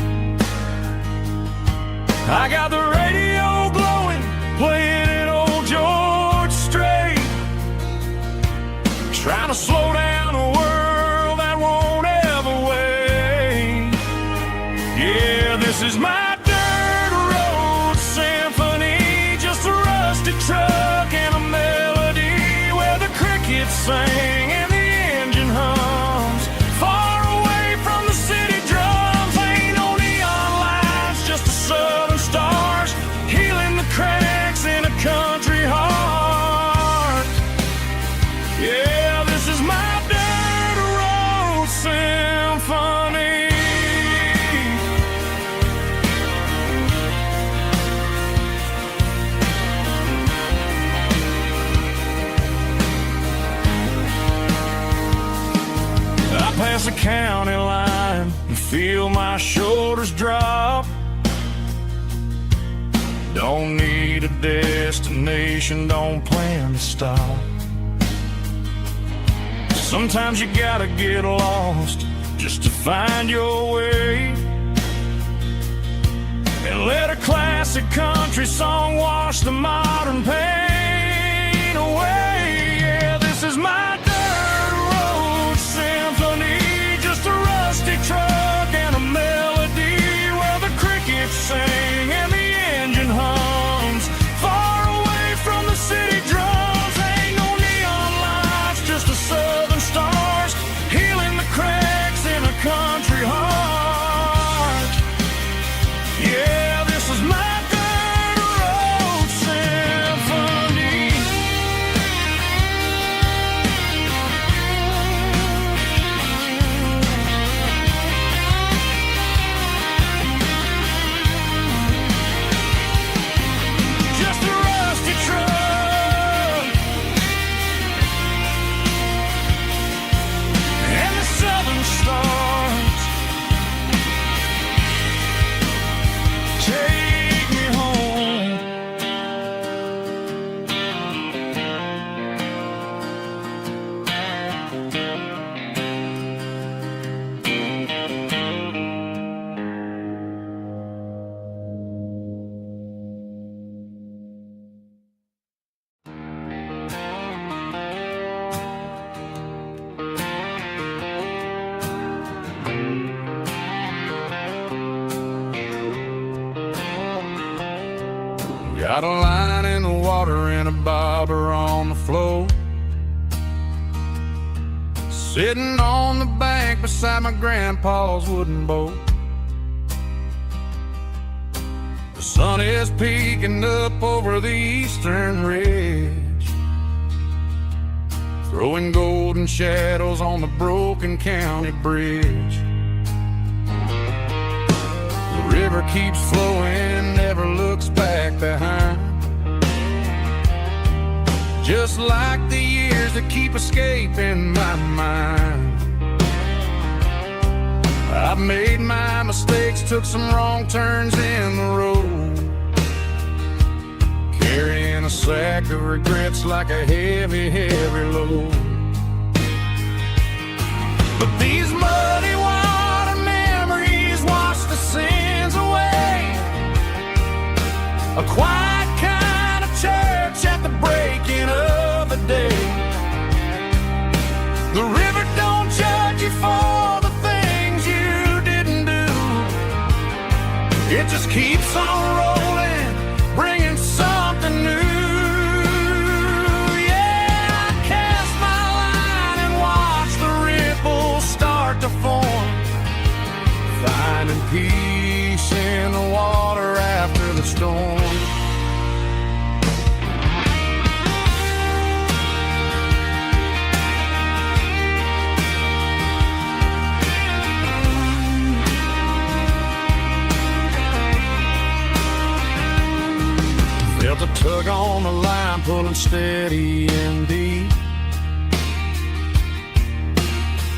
[SPEAKER 1] I got the radio blowing, playing it old George Strait, trying to slow down a world that won't ever wait. Yeah, this is my truck and a melody where the crickets sing and the engine hums, far away from the city drums. Ain't no neon lights, just the southern stars healing the cracks in a country heart. Yeah, this is my dirt road symphony. Past the county line and feel my shoulders drop. Don't need a destination, don't plan to stop. Sometimes you gotta get lost just to find your way, and let a classic country song wash the modern pain away. Yeah, this is my dirt road symphony, just a rusty truck and a melody where the crickets sing and the engine hums, Got a line in the water and a bobber on the floor. Sitting on the bank beside my grandpa's wooden boat. The sun is peeking up over the eastern ridge, throwing golden shadows on the broken county bridge. The river keeps flowing, never looks back behind, just like the years that keep escaping my mind. I've made my mistakes, took some wrong turns in the road, carrying a sack of regrets like a heavy, heavy load. But these muddy water memories wash the sins away. A quiet kind of church at the breaking of the day. The river don't judge you for the things you didn't do. It just keeps on rolling, bringing something new. Yeah, I cast my line and watch the ripples start to form, finding peace in the water after the storm. Felt a tug on the line, pulling steady and deep.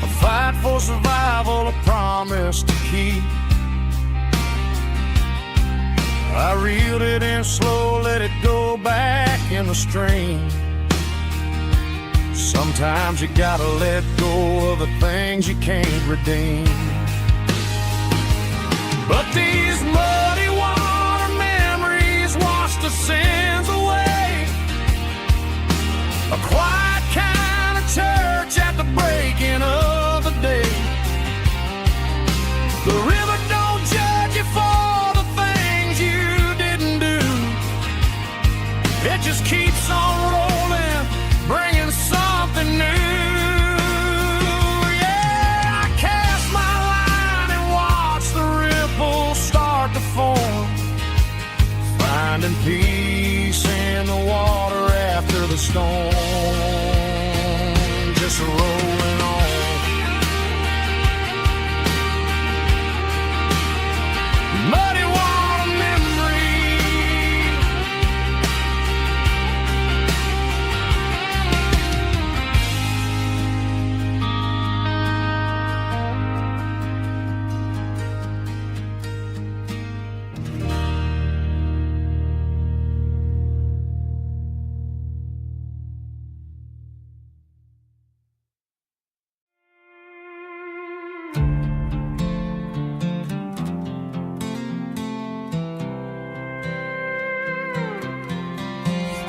[SPEAKER 1] A fight for survival, a promise to keep. I reeled it in slow, let it go back in the stream. Sometimes you gotta let go of the things you can't redeem. But these muddy water memories wash the sins away. A quiet kind of church at the breaking of the day. The river don't judge you for the things you didn't do. It just keeps on rolling, bringing something new. Yeah, I cast my line and watch the ripples start to form, finding peace in the water after the storm. Just rolling on. Muddy water memory.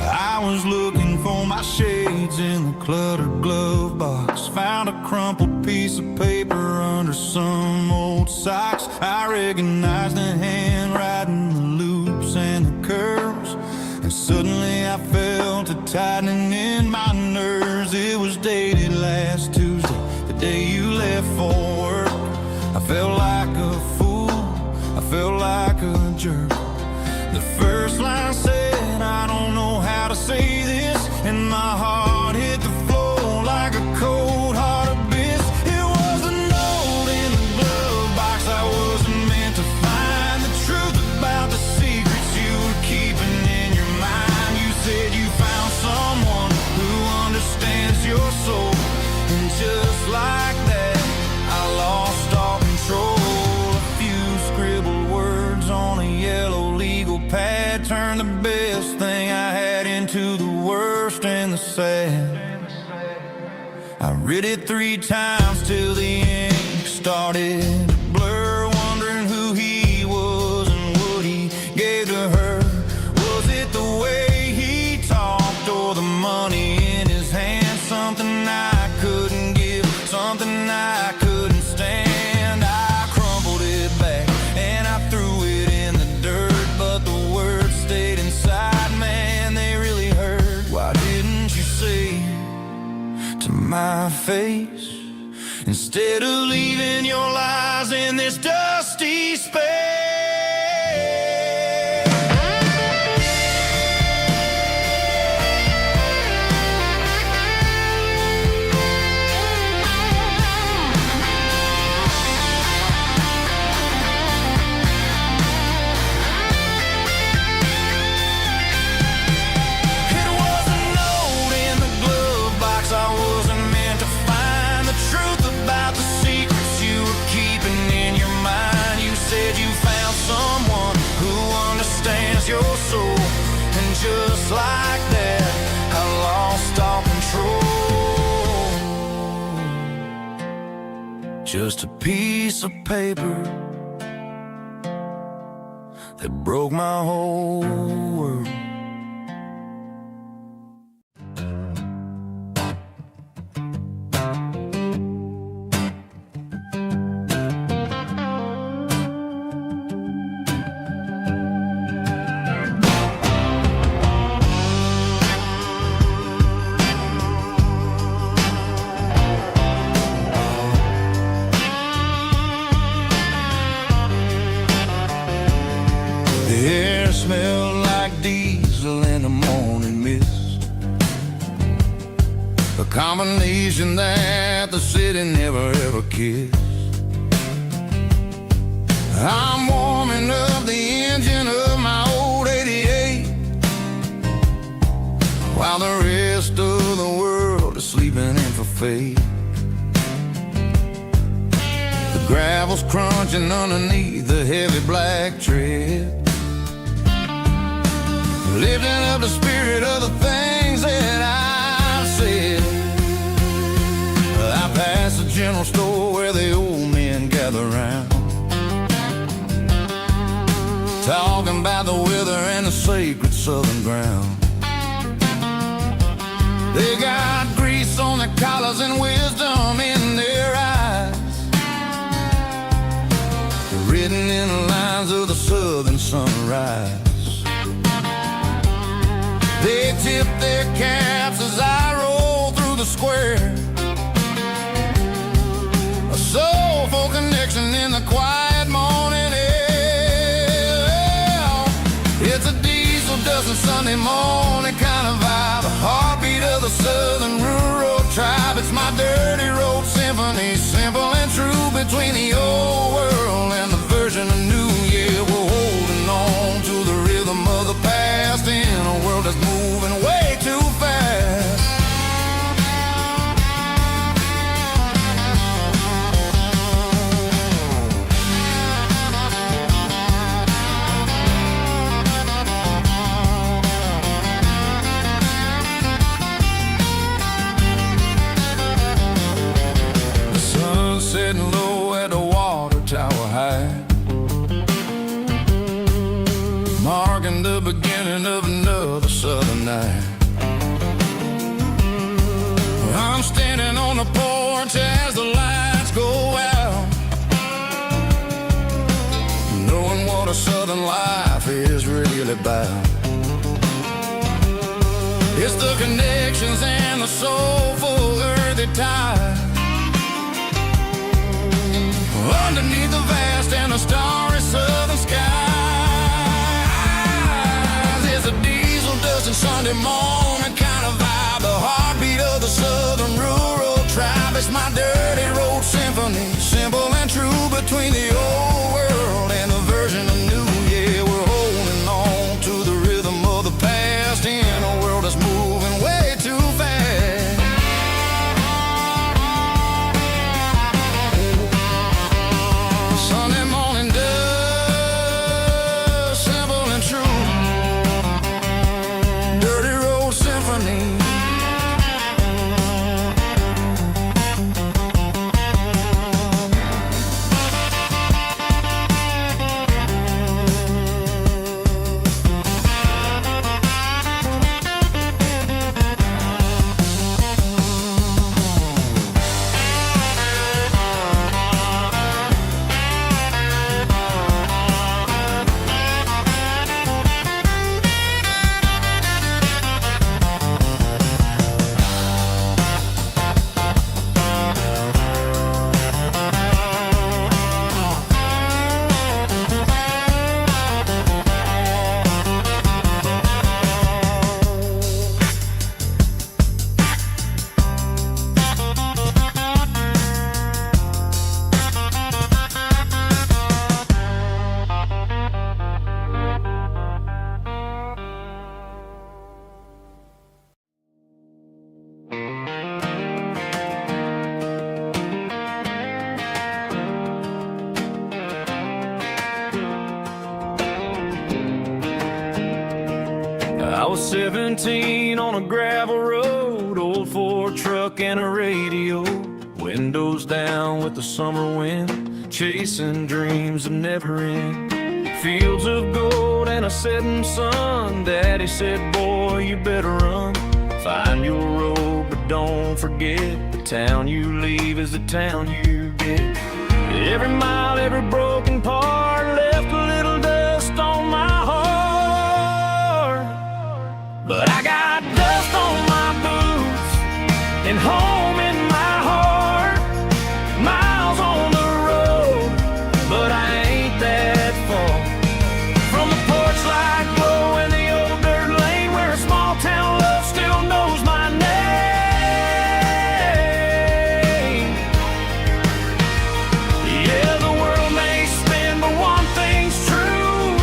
[SPEAKER 3] I was looking for my shades in the cluttered glove box. Found a crumpled piece of paper under some old socks. I recognized the handwriting, the loops and the curves, and suddenly I felt a tightening in my nerves. It was dated last Tuesday, the day you left for work. I felt like a fool, I felt like a jerk. The first line said, I don't know how to say this, and my heart hit the floor like a cold heart abyss. It was a note in the glove box. I wasn't meant to find the truth about the secrets you were keeping in your mind. You said you found someone who understands your soul, and just like that, I lost all control. A few scribbled words on a yellow legal pad turned the best thing I had into the worst and the sad. I read it 3 times till the ink started to blur, wondering who he was and what he gave to her. Was it the way he talked or the money in his hand? Something I couldn't give, something I couldn't stand. I crumpled it back and I threw it in the dirt, but the words stayed inside. my face, instead of leaving your lies in this dusty space. Your soul, and just like that, I lost all control. Just a piece of paper that broke my whole world. The air smelled like diesel in the morning mist, a combination that the city never ever kissed. I'm warming up the engine of my old 88, while the rest of the world is sleeping in for fate. The gravel's crunching underneath the heavy black tread, lifting up the spirit of the things that I've said. I passed the general store where the old men gather round, talking about the weather and the sacred southern ground. They got grease on their collars and wisdom in their eyes, written in the lines of the southern sunrise. They tip their caps as I roll through the square, a soulful connection in the quiet morning air. It's a diesel dusting Sunday morning kind of vibe, a heartbeat of the southern rural tribe. It's my dirty road symphony, simple and true, between the old world and the version of new. Yeah, we're holding on to the rhythm of the past in a world that's moving way too fast. The sun's setting low at the water tower high, marking the beginning of another southern night. I'm standing on the porch as the lights go out, knowing what a southern life is really about. It's the connections and the soulful earthy tide, underneath the vast and the starry southern skies. It's a diesel dusting Sunday morning kind of vibe, the heartbeat of the southern rural tribe. It's my dirty road symphony, simple and true, between the old world and the version of new. Yeah, we're holding on to the rhythm of the past in a world that's moving way too fast. Sunday morning dust, simple and true, dirty road symphony.
[SPEAKER 1] was 17 on a gravel road, old Ford truck and a radio, windows down with the summer wind, chasing dreams of never end. Fields of gold and a setting sun. Daddy said, boy, you better run. Find your road, but don't forget, the town you leave is the town you get. Every mile, every broken part left a little dust on my heart. But I got dust on my boots and home in my heart. Miles on the road, but I ain't that far from the porch light glow and the old dirt lane where a small town love still knows my name. Yeah, the world may spin, but one thing's true.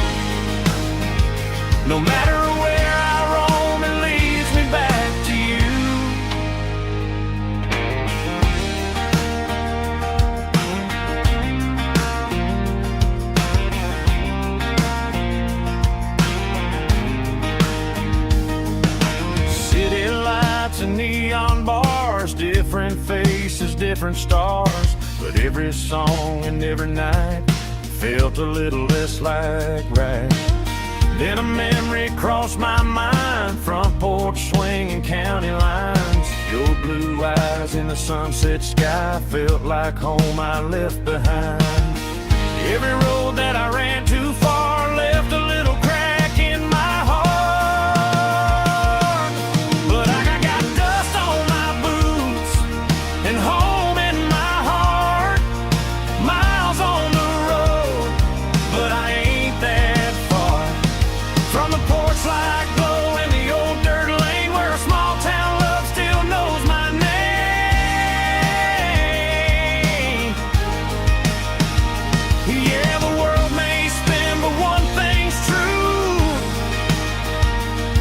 [SPEAKER 1] No matter where I roam, it leads me back to you. City lights and neon bars, different faces, different stars, but every song and every night felt a little less like right. Then a memory crossed my mind, front porch swinging county lines. Your blue eyes in the sunset sky felt like home I left behind. Every road that I ran too far left a little crack in my heart. But I got dust on my boots and home in my heart. Miles on the road, but I ain't that far from the porch light glow and the old dirt lane where a small town love still knows my name. Yeah, the world may spin, but one thing's true.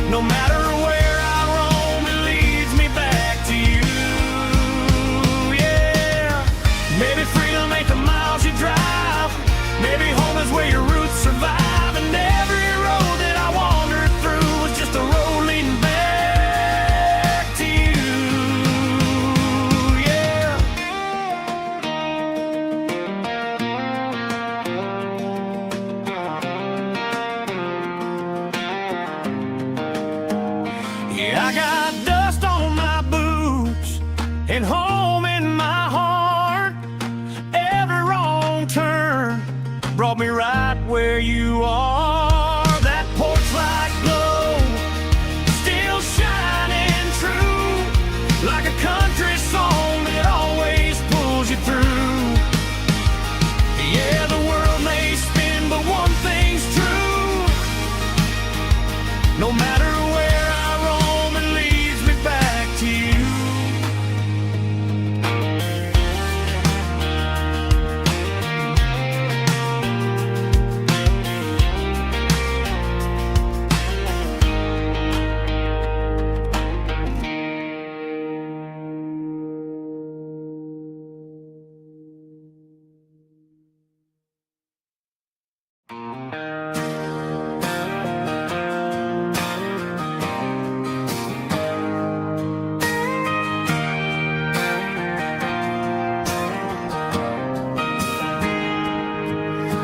[SPEAKER 1] No matter where I roam, it leads me back to you. Yeah, maybe freedom ain't the miles you drive. Maybe home is where your roots survive. And every road that I wandered through was just a road leading back to you. Yeah. Yeah, I got dust on my boots and home in my heart. Every wrong turn brought me right where you are. That porch light glow still shining true, like a country song that always pulls you through. Yeah, the world may spin, but one thing's true. No matter where I roam, it leads me back to you.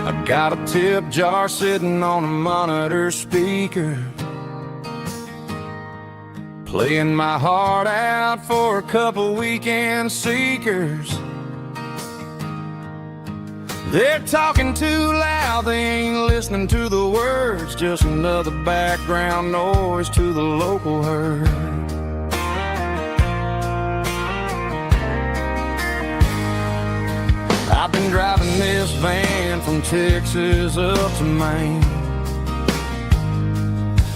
[SPEAKER 1] I got a tip jar sitting on a monitor speaker, playing my heart out for a couple weekend seekers. They're talking too loud, they ain't listening to the words, just another background noise to the local herd. I've been driving this van from Texas up to Maine,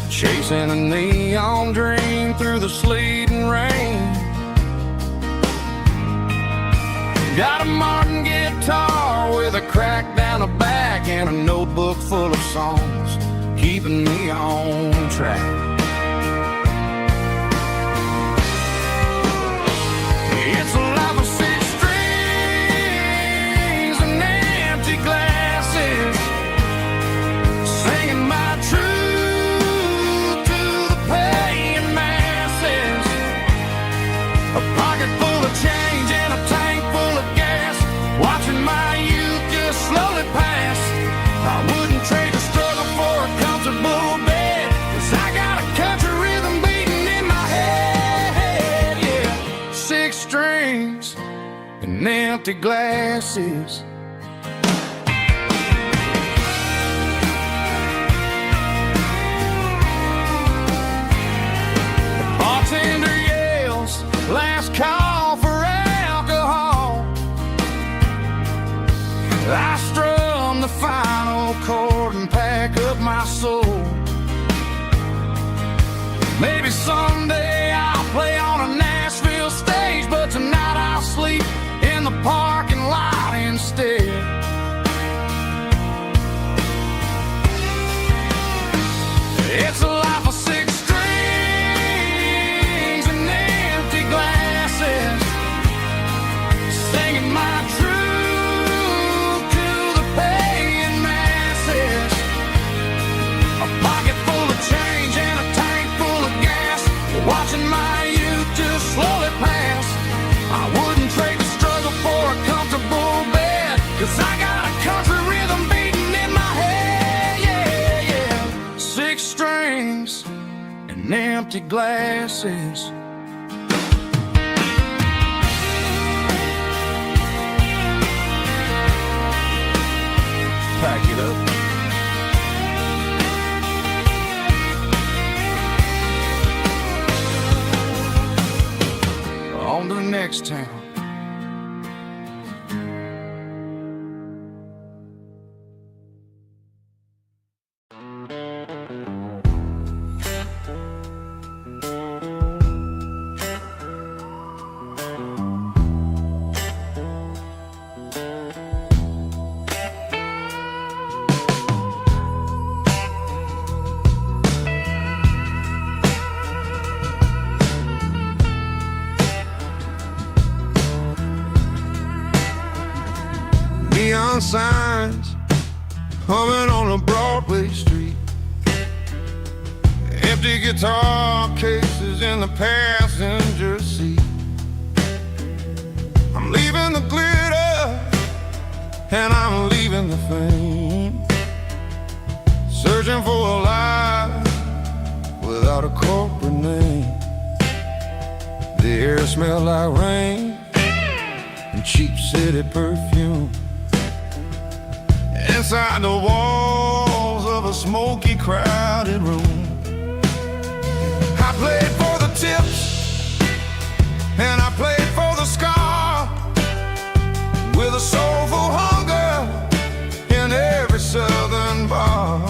[SPEAKER 1] chasing a neon dream through the sleet and rain. Got a Martin guitar with a crack down the back and a notebook full of songs, keeping me on track. It's a life of six strings and empty glasses, singing my truth to the empty glasses. The bartender yells, last call for alcohol. I strum the final chord and pack up my soul. Maybe someday I'll play on a Nashville stage, but tonight I'll sleep in the parking lot instead. It's a life of 6 strings and empty glasses, singing my truth to the paying masses. A pocket full of change and a tank full of gas, watching my youth just slowly pass. I wouldn't trade the struggle for a comfortable bed, 'cause I got a country rhythm beating in my head. Yeah, yeah. 6 strings and empty glasses. Pack it up. On to the next town.
[SPEAKER 2] Neon signs humming on a Broadway street, empty guitar cases in the passenger seat. I'm leaving the glitter and I'm leaving the fame, searching for a life without a corporate name. The air smells like rain and cheap city perfume. Inside the walls of a smoky, crowded room, I played for the tips and I played for the scar, with a soulful hunger in every southern bar.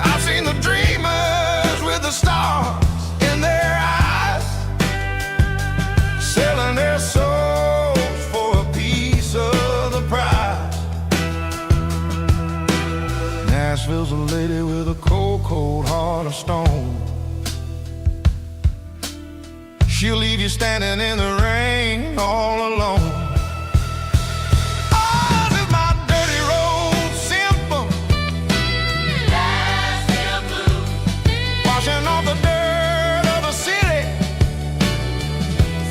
[SPEAKER 2] I've seen the dreamers with the stars in their eyes, selling their souls for a piece of the prize. Nashville's a lady with a cold, cold heart of stone. She'll leave you standing in the rain all alone. Oh, this is my dirty road symphony, Nashville blues, washing off the dirt of the city,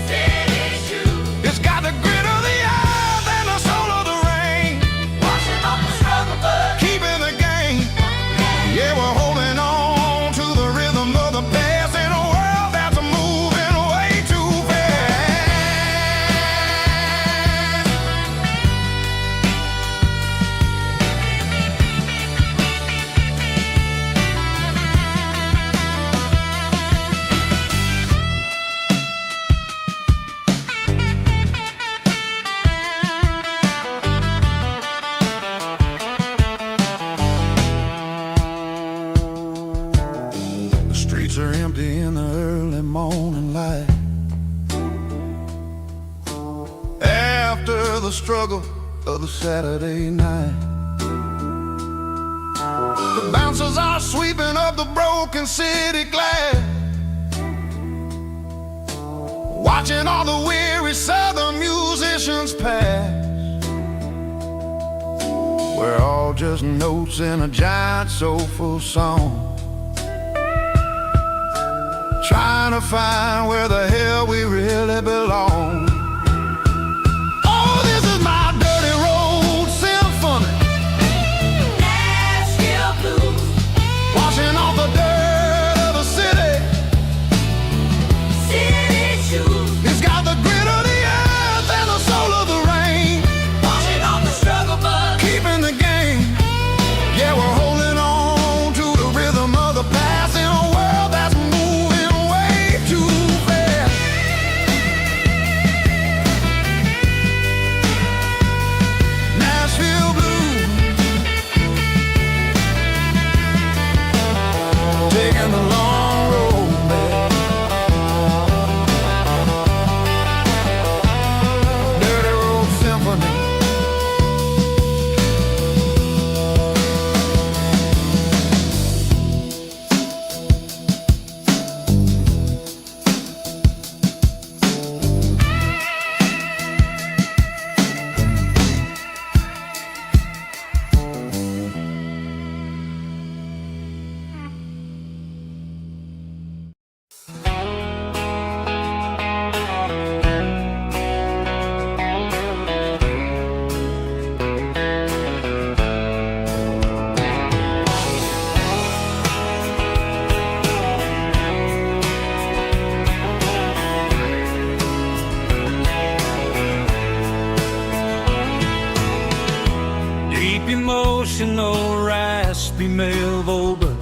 [SPEAKER 2] city shoes. It's got the grit of the earth and the soul of the rain, washing off the struggle, but keeping the game. Yeah, we're holding on to the rhythm of the past in a world that's moving way too fast. The streets are empty in the early morning light, after the struggle of the Saturday night. The bouncers are sweeping up the broken city glass, watching all the weary southern musicians pass. We're all just notes in a giant soulful song, trying to find where the hell we really belong. Oh, this is my dirty road symphony, Nashville blues, washing off the dirt of the city, city shoes. It's got the grit of the earth and the
[SPEAKER 1] no raspy male vocal.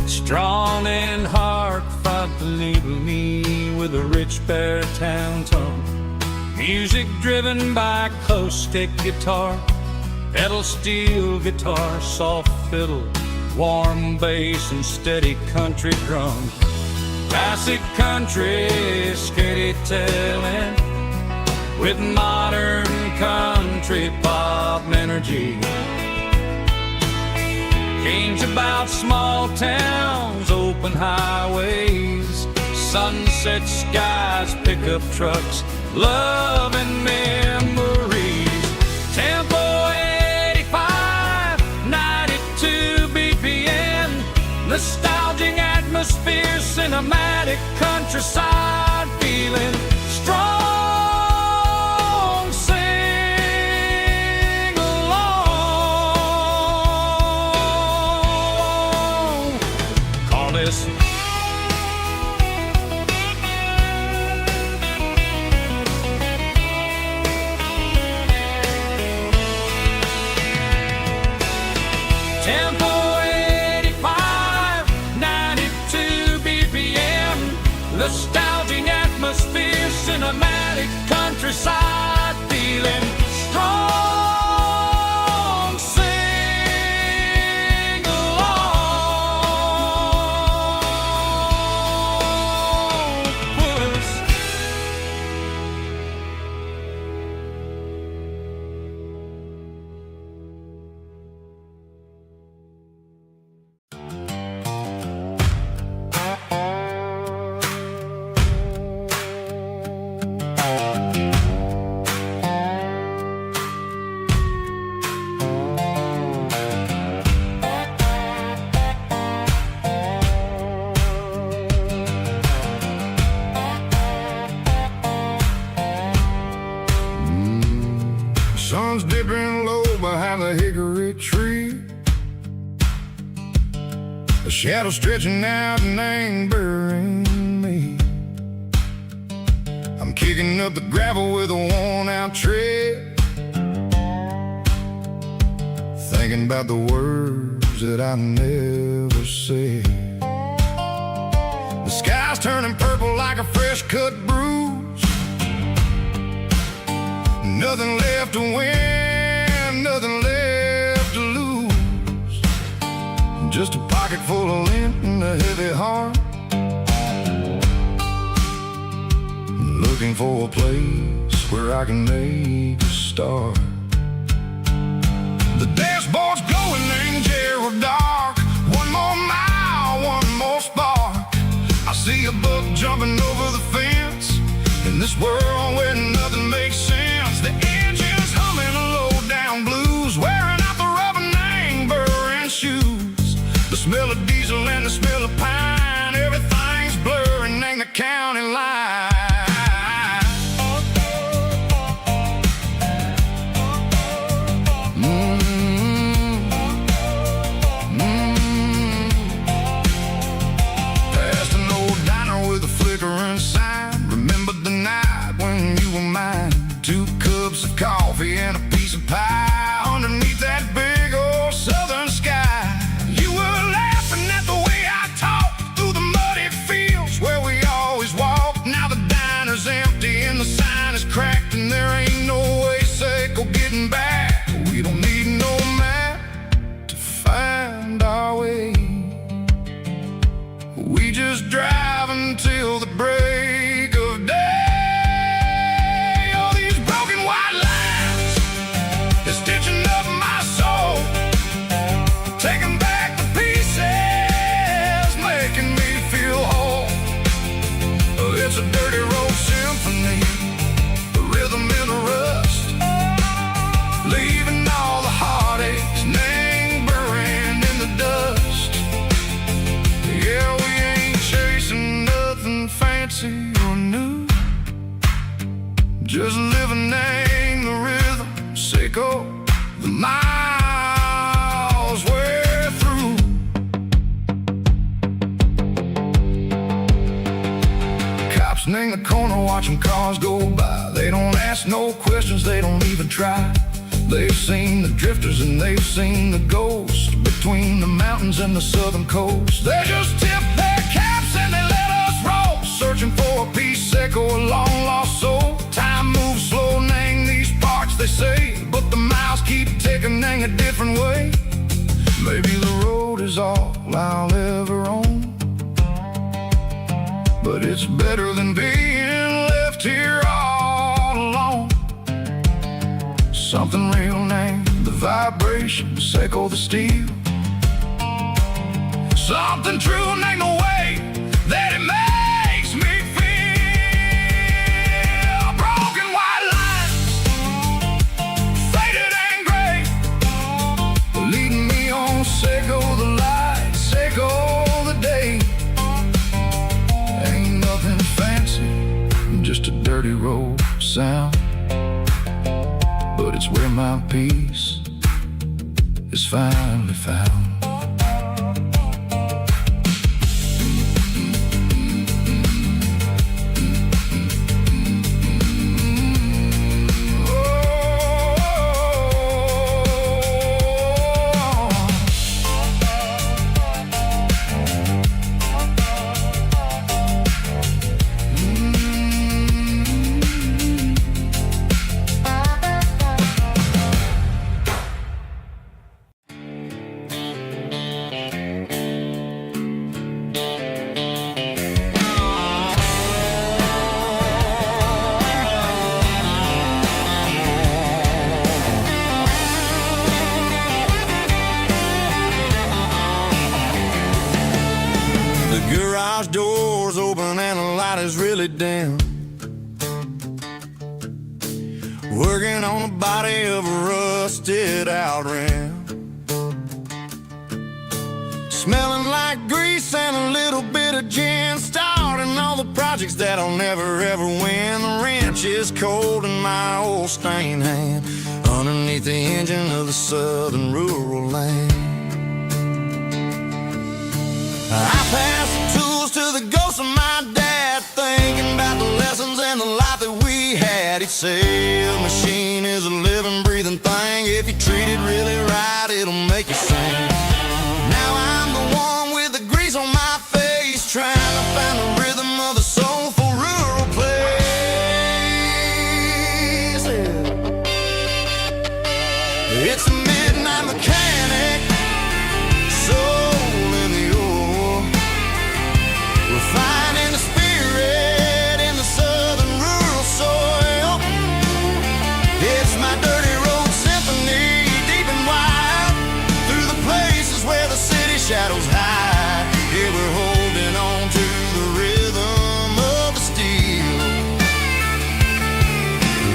[SPEAKER 1] Strong in heart, fought to label me with a rich baritone tone. Music driven by acoustic guitar, pedal steel guitar, soft fiddle, warm bass and steady country drums. Classic country storytelling with modern country pop energy. Games about small towns, open highways, sunset skies, pickup trucks, love and memories. Tempo 85, 92 BPM, nostalgic atmosphere, cinematic countryside feeling. Strong, sing along. Call this Tempo 85, 92 BPM, nostalgic atmosphere, cinematic countryside feeling. Strong, sing along. Puss.
[SPEAKER 3] Sun's dipping low behind the hickory tree. A shadow stretching out and angering me. I'm kicking up the gravel with a worn-out tread, thinking about the words that I never said. The sky's turning purple like a fresh-cut bruise. Nothing left to win, nothing left to lose. Just a pocket full of lint and a heavy heart, looking for a place where I can make a start. The dashboard's glowing angel dark. One more mile, one more spark. I see a buck jumping over the fence in this world where nothing makes sense. The engine's humming low-down blues, wearing out the rubber-name burring shoes. The smell of diesel and the smell of pine, everything's blurring, ain't the county line. Past an old diner with a flickering sign. Remember the night when you were mine. 2 cups of coffee and a piece of pie underneath that big old southern sky. You were laughing at the way I talked through the muddy fields where we always walked. Now the diner's empty and the sign is cracked, and there ain't no way safe of getting back. We don't need no map to find our way. We just drive until the break of day. Stitching up my soul, taking back the pieces, making me feel whole. It's a dirty road symphony, the rhythm in the rust, leaving all the heartaches lingering in the dust. Yeah, we ain't chasing nothing fancy or new, just living in the rhythm, sicko. The miles we're through. Cops in the corner watching cars go by. They don't ask no questions, they don't even try.
[SPEAKER 1] They've seen the drifters and they've seen the ghosts between the mountains and the southern coast. They just tip their caps and they let us roll, searching for a piece sick or a long lost soul. Time moves slow, nang these parts they say, but the miles keep ticking, nang a different way. Maybe the road is all I'll ever own, but it's better than being left here all alone. Something real named the vibrations echo the steel. Something true named the way that it makes me feel. Broken white lines, faded and gray, leading me on, Seco the light, Seco the day. Ain't nothing fancy, just a dirty road sound, but it's where my peace is finally found.
[SPEAKER 2] The garage door's open and the light is really dim. Working on the body of a rusted out rim. Smelling like grease and a little bit of gin. Starting all the projects that I'll never ever win. The wrench is cold in my old stained hand underneath the engine of the southern rural land. I pass the tools to the ghost of my dad, thinking about the lessons and the life that we had. He'd say a machine is a living, breathing thing. If you treat it really right, it'll make you sing. Now I'm the one with the grease on my face, trying to find the rhythm of a soulful rural place. It's a midnight mechanic, soul in the ore, refining the spirit in the southern rural soil. It's my dirty road symphony, deep and wide, through the places where the city shadows hide. Yeah, we're holding on to the rhythm of the steel,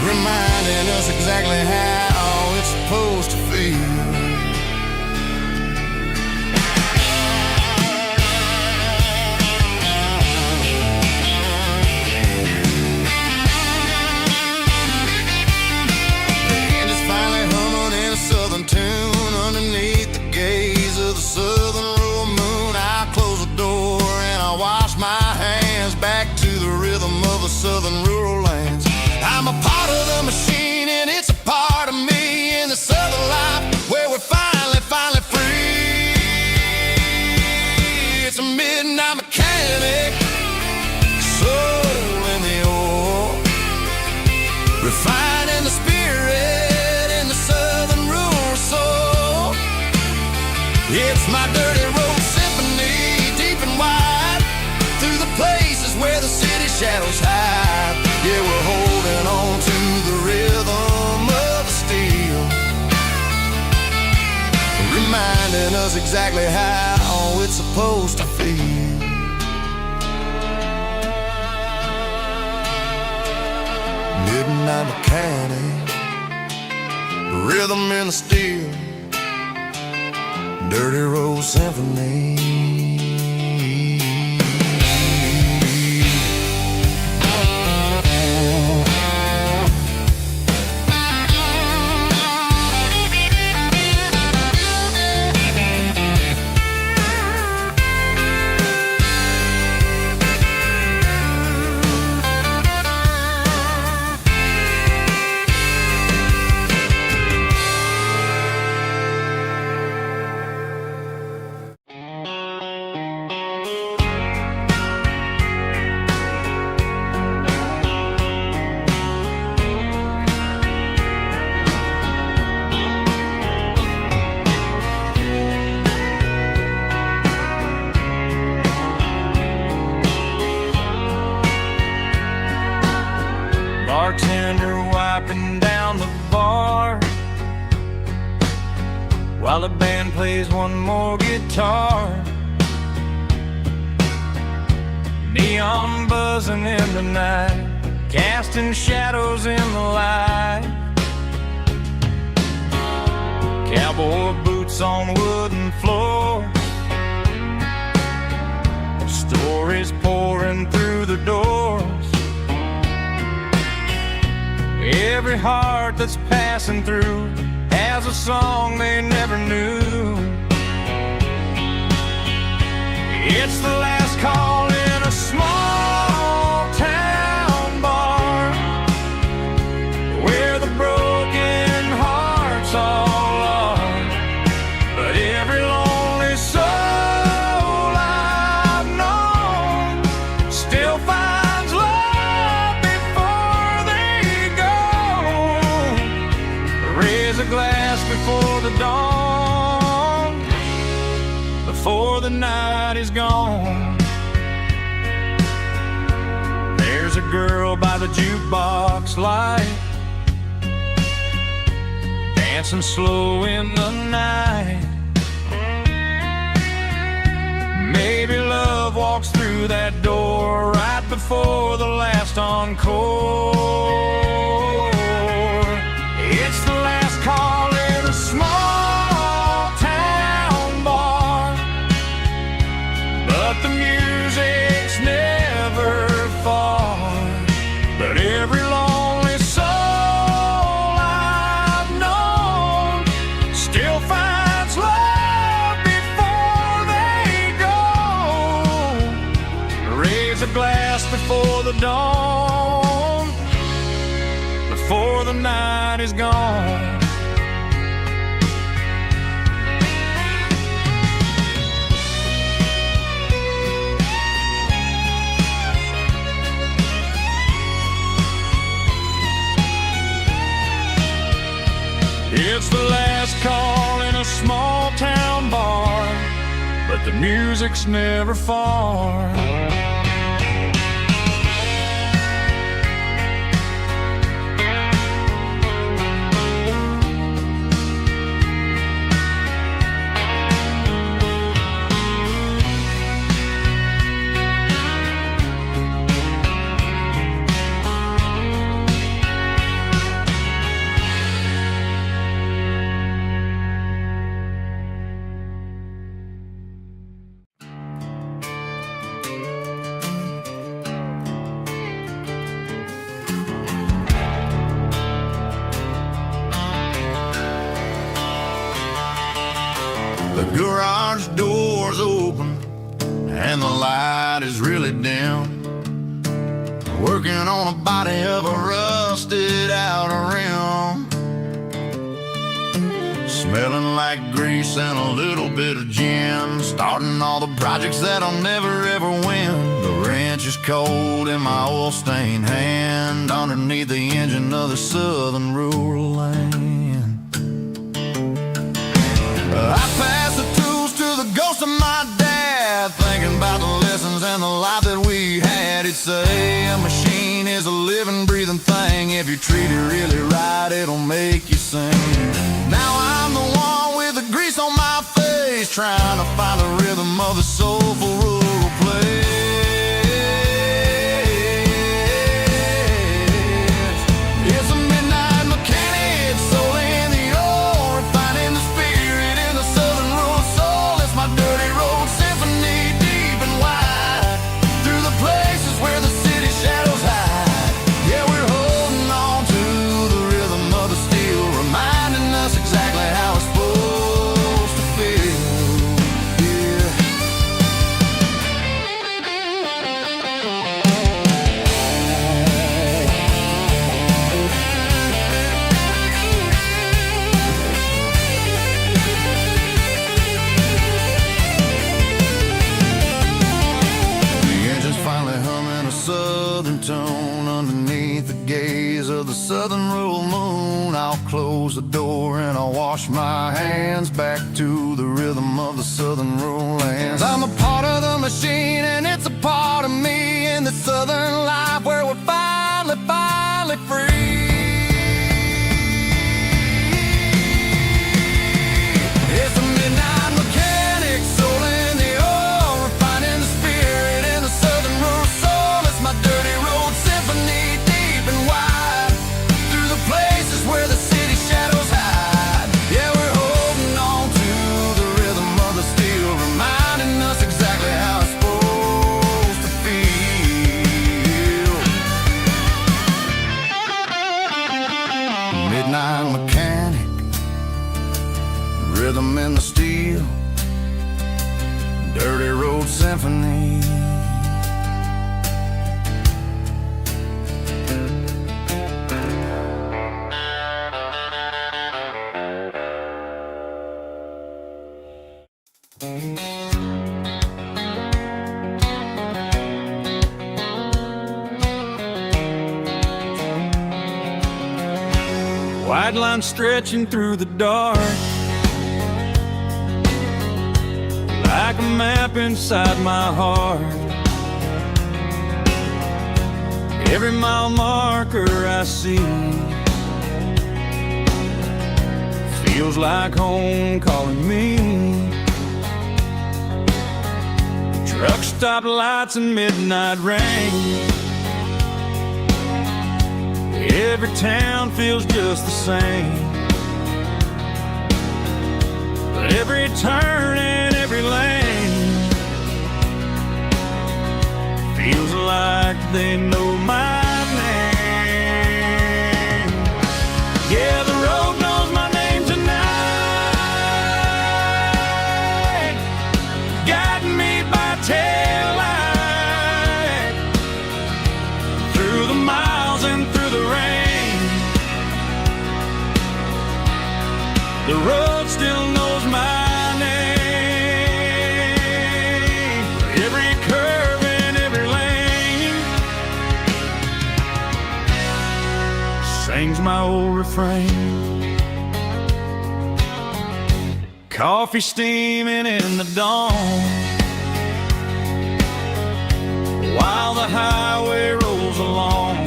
[SPEAKER 2] reminding us exactly how it's supposed to feel. Tune underneath the gaze of the southern rural moon. I close the door and I wash my hands back to the rhythm of the southern rural lands. I'm a part of the machine and it's a part of me in the southern life where we're finally free. It's a midnight mechanic, soul in the ore, refining the spirit in the southern rural soul. It's my dirty road symphony, deep and wide, through the places where the city shadows hide. Yeah, we're holding on to the rhythm of the steel, reminding us exactly how it's supposed to feel. Midnight mechanic, rhythm in the steel, dirty road symphony.
[SPEAKER 1] plays one more guitar. Neon buzzing in the night, casting shadows in the light. Cowboy boots on wooden floors, stories pouring through the doors. Every heart that's passing through has a song they never knew. It's the last call in a small town bar, where the broken hearts all are. But every lonely soul I've known still finds love before they go. Raise a glass before the dawn, before the night is gone. There's a girl by the jukebox light, dancing slow in the night. Maybe love walks through that door right before the last encore. It's the last call in a small town bar, but the music's never far. But every lonely soul I've known still finds love before they go. Raise a glass before the dawn, before the night is gone. It's the last call in a small town bar, but the music's never far.
[SPEAKER 3] The garage door's open and the light is really dim. Working on a body of a rusted out rim, smelling like grease and a little bit of gin. Starting all the projects that I'll never ever win. The wrench is cold in my oil-stained hand, underneath the engine of the southern rural land. I pass the tools to the ghost of my dad, thinking about the lessons and the life that we had. He'd say a machine is a living, breathing thing. If you treat it really right, it'll make you sing. Now I'm the one with the grease on my face, trying to find the rhythm of the soulful rural place. It's a midnight mechanic, soul in the ore, refining the spirit in the southern rural soul. It's my dirty road symphony, deep and wide, through the places where the city shadows hide. Yeah, we're holding on to the rhythm of the steel, reminding us exactly how it's supposed to feel. Yeah. The engine's finally humming a southern tone underneath the gaze of the southern rural moon. I'll close the door and I'll wash my hands, back to the rhythm of the southern rural lands. I'm a part of the machine and it's a part of me, in the southern life where we're finally free. It's a midnight dirty road symphony.
[SPEAKER 1] White line stretching through the dark, like a map inside my heart. Every mile marker I see feels like home calling me. Truck stop lights and midnight rain, every town feels just the same. But every turn and every lane feels like they know my name. Yeah, the road knows my name tonight, guiding me by taillight through the miles and through the rain. The road still knows my name. Every curve and every lane sings my old refrain. Coffee steaming in the dawn, while the highway rolls along.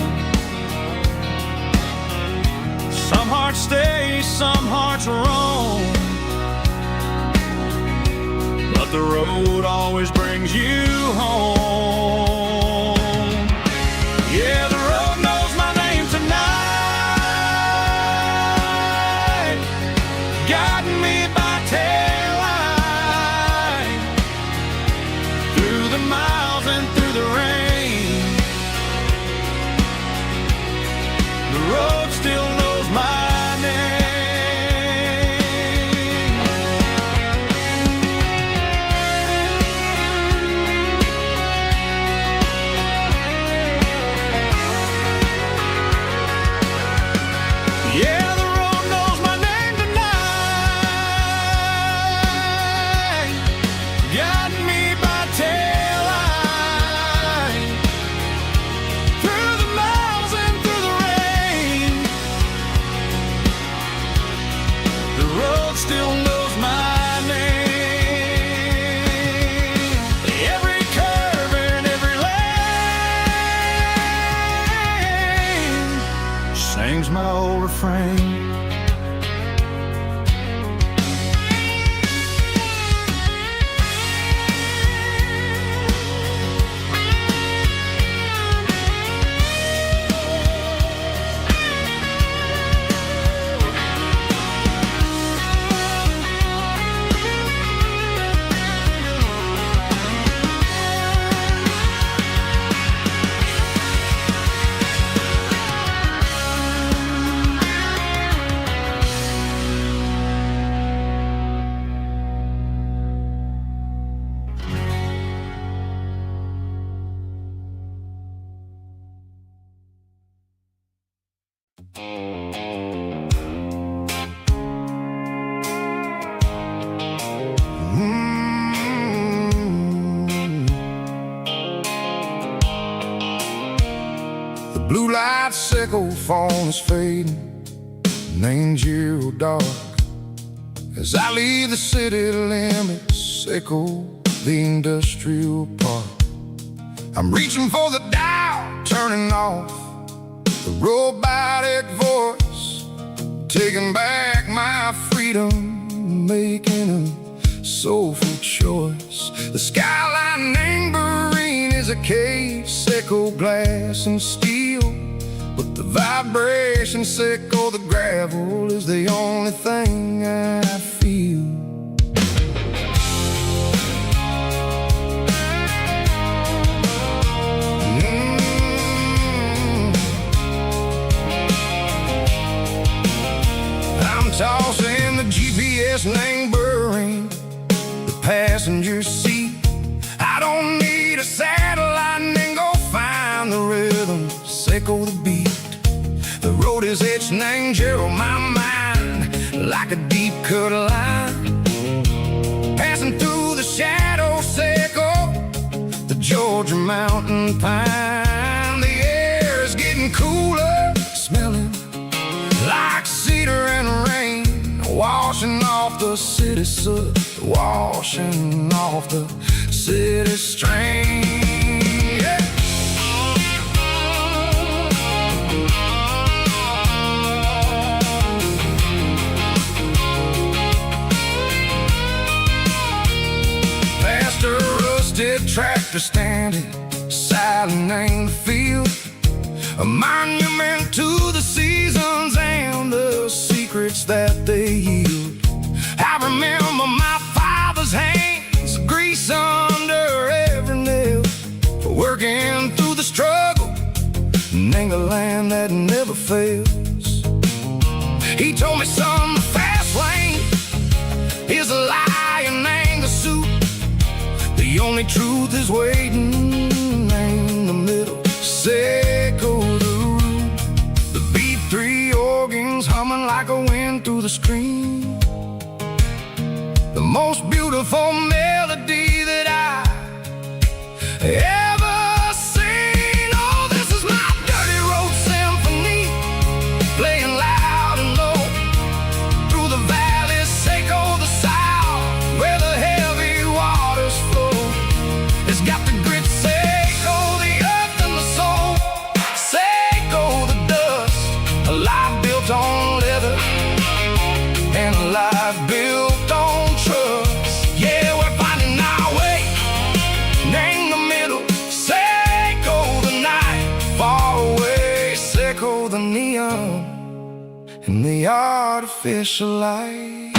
[SPEAKER 1] Some hearts stay, some hearts roam, but the road always brings you home. Yeah, the road knows my name tonight, guiding me by taillight through the miles and through the rain. The road still knows my name. Yeah, the road knows my name tonight, guiding me by taillight through the miles and through the rain. The road still knows my name. Every curve and every lane sings my old refrain.
[SPEAKER 3] The blue light sickle phone is fading, named zero dark. As I leave the city limits, sickle the industrial park. I'm reaching for the dial, turning off the robotic voice, taking back my freedom, making a soulful choice. The skyline named Marine is a cave, sickle glass and steel, but the vibration sickle, the gravel is the only thing I feel. I'm tossing the GPS named Burring, the passenger seat,
[SPEAKER 1] First name Gerald, my mind like a deep cut line, passing through the shadow circle, the Georgia mountain pine. The air is getting cooler, smelling like cedar and rain, washing off the city soot, washing off the city strain. Yeah. Past a rusted tractor standing silent in the field, a monument to the seasons and the secrets that they yield. I remember my father's hands, grease under every nail, working through the struggle, and the land that never fails. He told me, son, the fast lane is a lie and the suit. The only truth is waiting in the middle. Seco the root, the B3 organs humming like a wind through the screen. The most beautiful melody that I ever seen. Oh, this is my dirty road symphony, playing loud and low through the valleys, Seco the south, where the heavy waters flow. It's got the grit, Seco the earth and the soul, Seco the dust, a life built on leather and a life built on trust. Yeah, we're finding our way in the middle. Seco the night, far away, Seco the neon and the artificial light.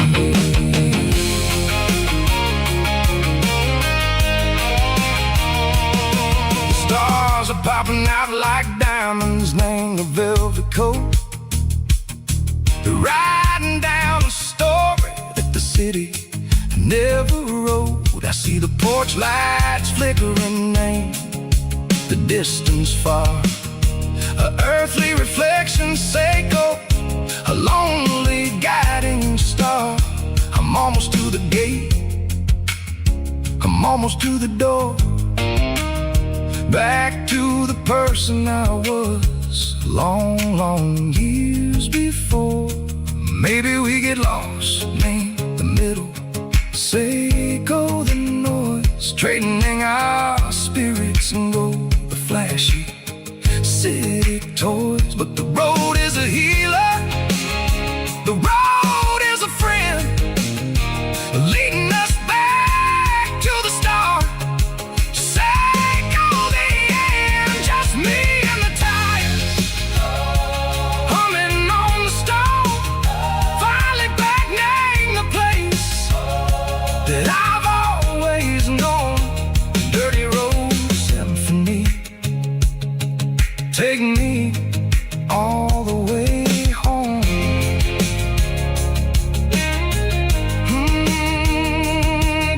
[SPEAKER 1] The stars are popping out like diamonds, named the velvet coat. They're riding down a story that the city never wrote. I see the porch lights flickering in the distance far, a earthly reflection, Seco, a lonely guiding star. I'm almost to the gate, I'm almost to the door, back to the person I was long, long years before. Maybe we get lost in the middle, Seco the noise, trading our spirits and go the flashy city toys. But the road is a healer, the road is a friend, leading us back to the start. Seco the end, just me and the tires, humming on the stove, finally back name the place that I've always known. Dirty road symphony, take me all the way home.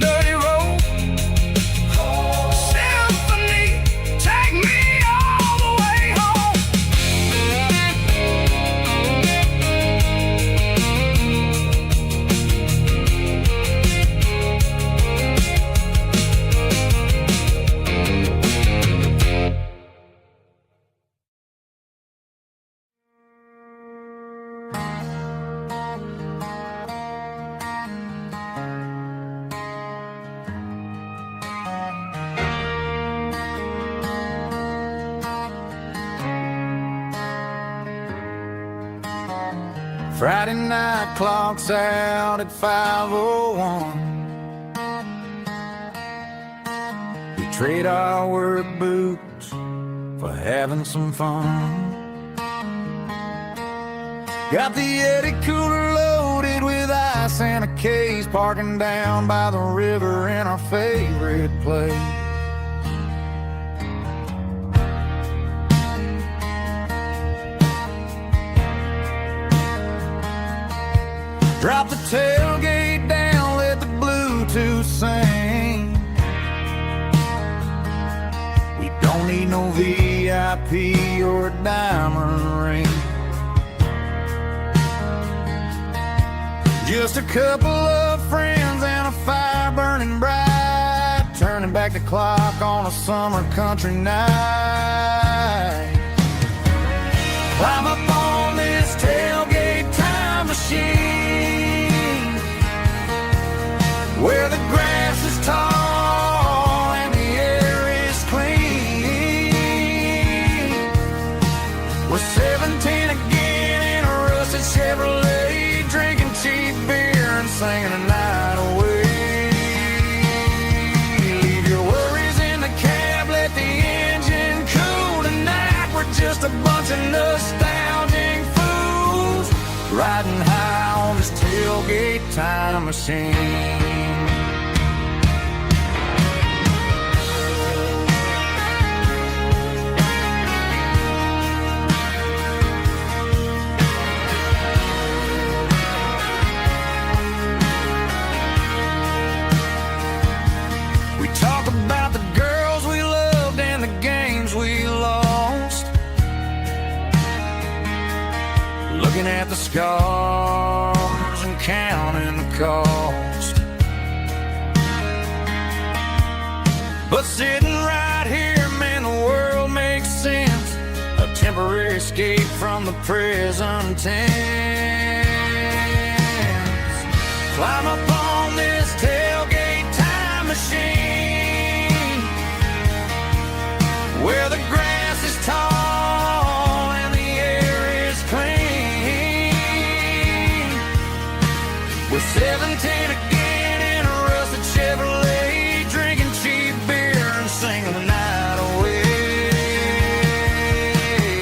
[SPEAKER 1] Dirty road symphony, take me all the way home. Friday night clocks out at 5:01. We trade our work boots for having some fun. Got the Yeti cooler loaded with ice and a case, parking down by the river in our favorite place. Drop the tailgate down, let the Bluetooth sing. We don't need no VIP or a diamond ring. Just a couple of friends and a fire burning bright, turning back the clock on a summer country night. Climb up on this tailgate time machine, where the grass is tall and the air is clean. We're 17 again in a rusted Chevrolet, drinking cheap beer and singing the night away. Leave your worries in the cab, let the engine cool tonight. We're just a bunch of nostalgic fools, riding high on this tailgate time machine. Talk about the girls we loved and the games we lost, looking at the scars and counting the cost. But sitting right here, man, the world makes sense, a temporary escape from the present tense. Climb up on this tailgate time machine, where the grass is tall and the air is clean. We're 17 again in a rusted Chevrolet, drinking cheap beer and singing the night away.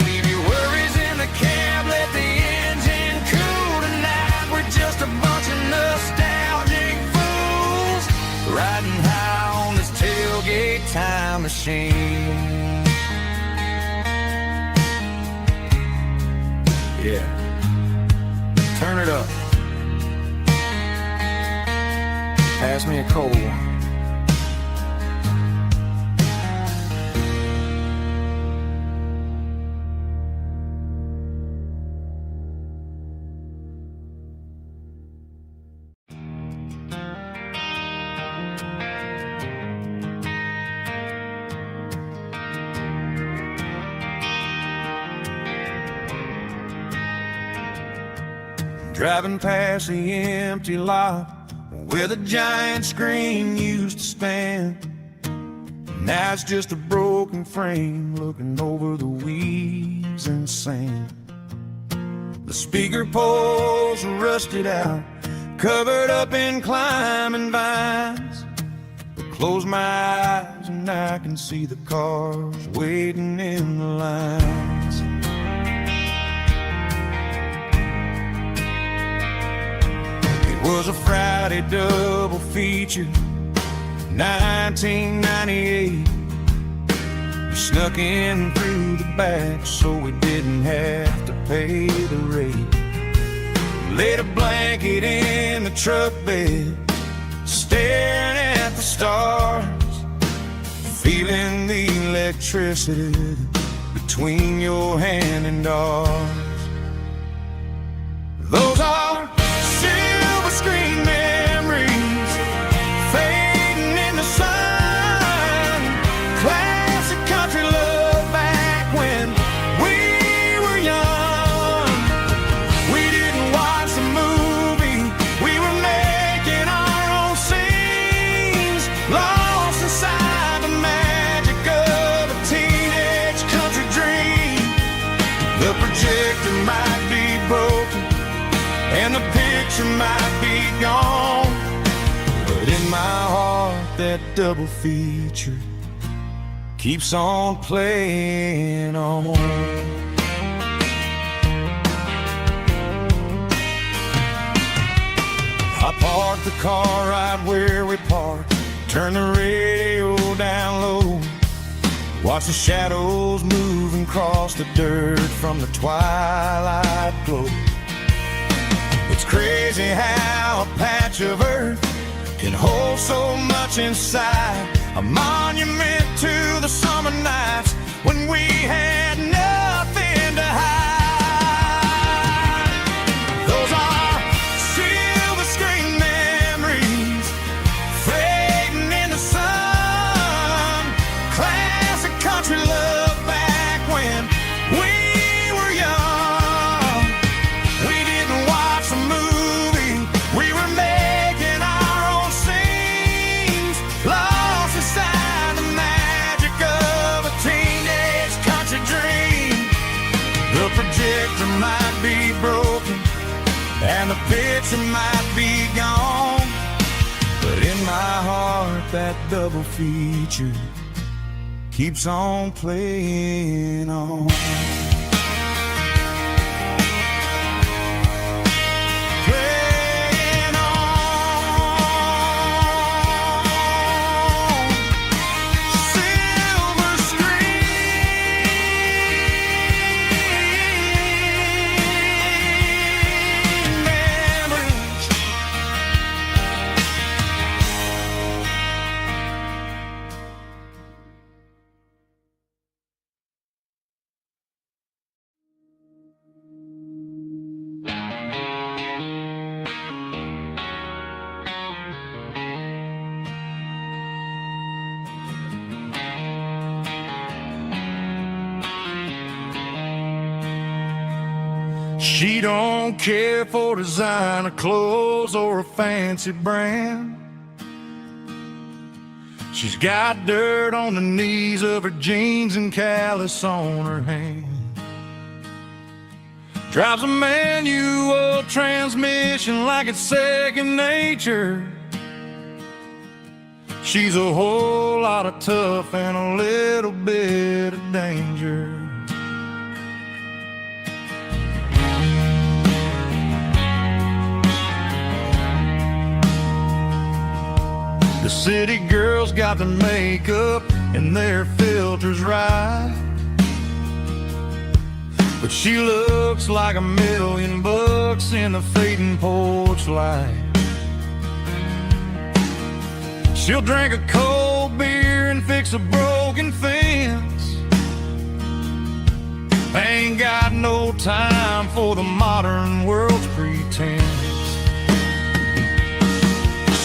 [SPEAKER 1] Leave your worries in the cab, let the engine cool tonight. We're just a bunch of nostalgic fools, riding high on this tailgate time machine. Yeah, turn it up. Pass me a cold one. Driving past the empty lot where the giant screen used to stand. Now it's just a broken frame looking over the weeds and sand. The speaker poles are rusted out, covered up in climbing vines. But close my eyes and I can see the cars waiting in the lines. It was a Friday double feature, 1998. We snuck in through the back so we didn't have to pay the rate. Laid a blanket in the truck bed, staring at the stars, feeling the electricity between your hand and ours. Those are silver screen memories fading in the sun. Classic country love back when we were young. We didn't watch the movie, we were making our own scenes, lost inside the magic of a teenage country dream. The projector might be broken and the picture might be gone, but in my heart that double feature keeps on playing on. I parked the car right where we parked, turned the radio down low, watch the shadows moving across the dirt from the twilight glow. It's crazy how a patch of earth can hold so much inside, a monument to the summer nights when we had nothing to hide. Those are silver
[SPEAKER 3] picture might be gone, but in my heart that double feature keeps on playing on. She don't care for designer clothes or a fancy brand. She's got dirt on the knees of her jeans and callus on her hand. Drives a manual transmission like it's second nature. She's a whole lot of tough and a little bit of danger. The city girls got their makeup and their filters right, but she looks like $1,000,000 in the fading porch light. She'll drink a cold beer and fix a broken fence. Ain't got no time for the modern world's pretense.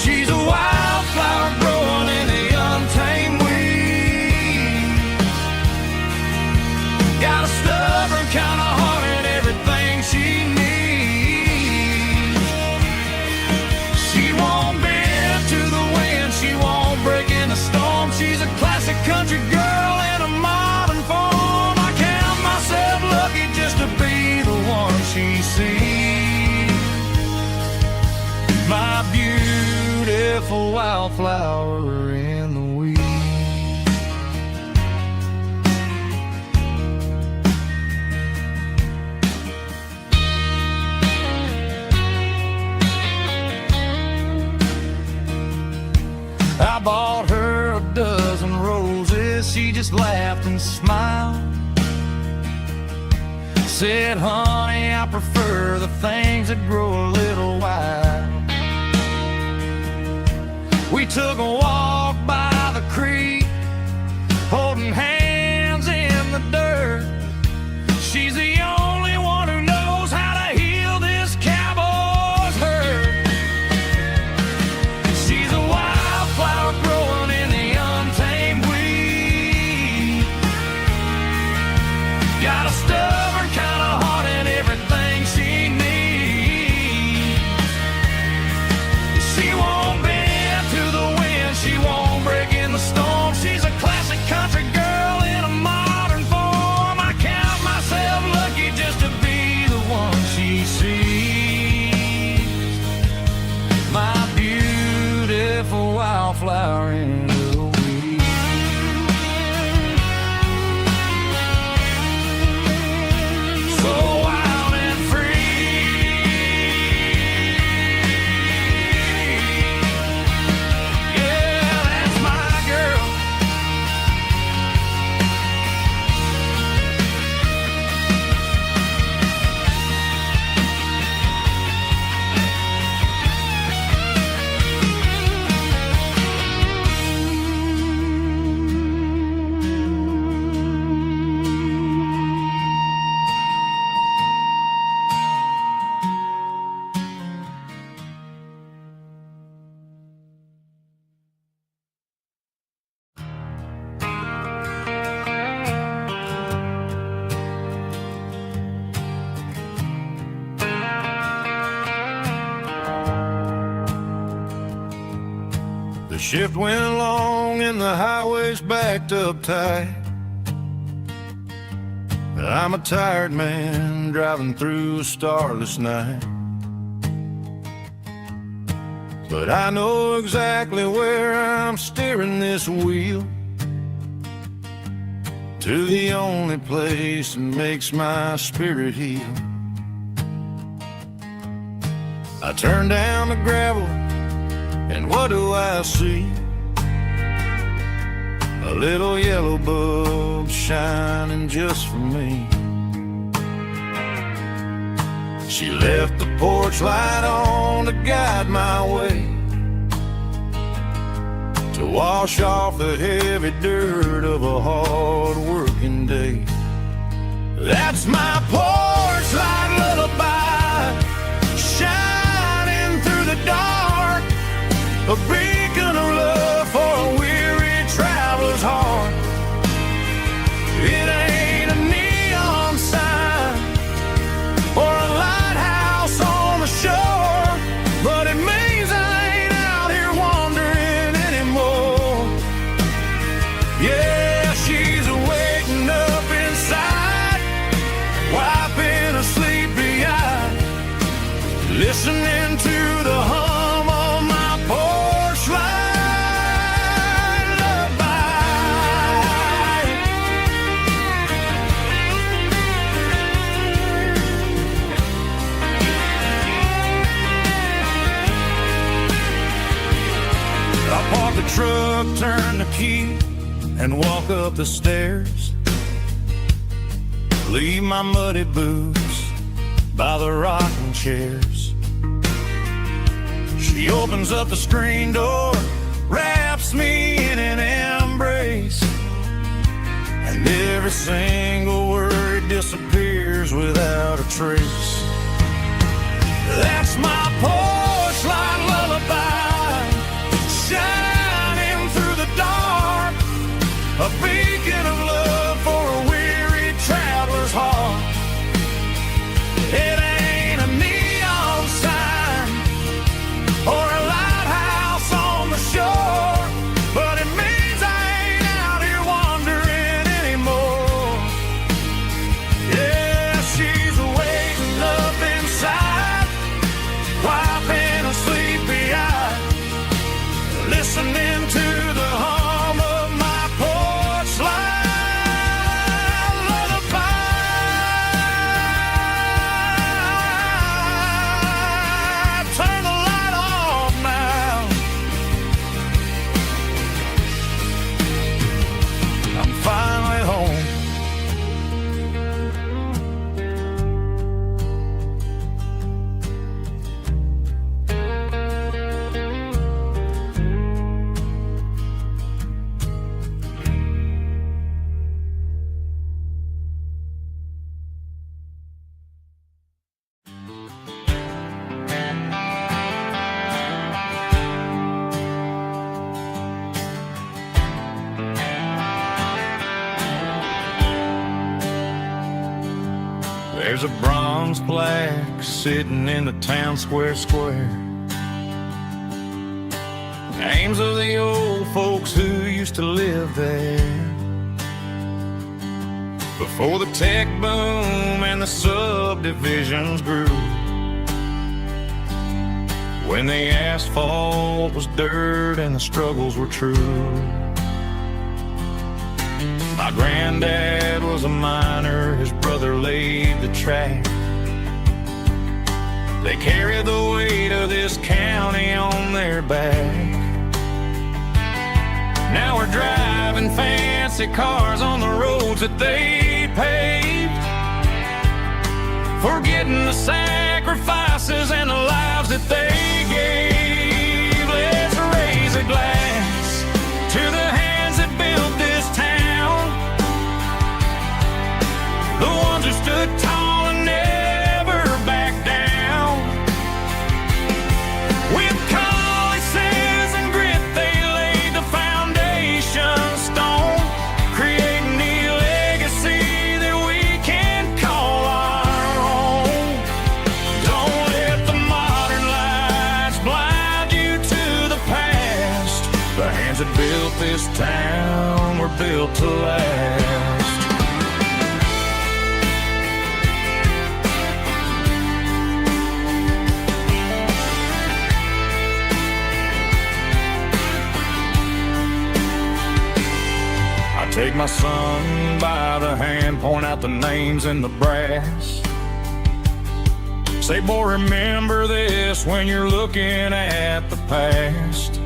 [SPEAKER 3] She's a wildflower growing in the untamed weed. Got a stubborn kind of heart and everything she needs. She won't bend to the wind, she won't break in the storm. She's a classic country girl in a modern form. I count myself lucky just to be the one she sees. My beautiful wildflower in the weeds. I bought her a dozen roses, she just laughed and smiled. Said, honey, I prefer the things that grow a little wild. We took a walk by the creek, holding hands in the dirt. She's the only one who knows how to heal this cowboy's hurt. She's a wildflower growing in the untamed weed. Got a stubborn kind of heart and everything she needs. She won't bend to the wind, she won't break in the storm. She's a classic country girl in a modern form. I count myself lucky just to be the one she sees. My beautiful wildflower in the weeds. So wild and free. Yeah, that's my girl. The shift went long and the highway's backed up tight. I'm a tired man driving through a starless night. but I know exactly where I'm steering this wheel, to the only place that makes my spirit heal. I turn down the gravel, and what do I see? A little yellow bulb shining just for me. She left the porch light on to guide my way, to wash off the heavy dirt of a hard-working day. That's my porch light lullaby, shining through the dark, a beacon of love for a weary traveler's heart. It ain't a neon sign or a lighthouse on the shore, but it means I ain't out here wandering anymore. Yeah, she's waking up inside, wiping a sleepy eye, listening to the hum of my porch light lullaby. I park the truck, turn the key, and walk up the stairs. Leave my muddy boots by the rocking chairs. She opens up the screen door, wraps me in an embrace, and every single word disappears without a trace. That's my porch light lullaby, shining through the dark, a beacon of love for a weary traveler's heart. It ain't a neon sign or a lighthouse on the shore, but it means I ain't out here wandering anymore. Yeah, she's waking up inside, wiping a sleepy eye, listening to the hum of my porch light lullaby. Turn the light off now. I'm finally home. There's a bronze plaque sitting in the town square. Names of the old folks who used to live there before the tech boom and the subdivisions grew, when the asphalt was dirt and the struggles were true. My granddad was a miner, his brother laid the track. They carried the weight of this county on their back. Now we're driving fancy cars on the roads that they paved, forgetting the sacrifices and the lives that they gave. Let's raise a glass to the hands that built this town, the ones who stood tall and never backed down. With calluses and grit, they laid the foundation stone, creating a legacy that we can call our own. Don't let the modern lights blind you to the past. The hands that built this town were built to last.
[SPEAKER 1] Take my son by the hand, point out the names in the brass. Say, boy, remember this when you're looking at the past.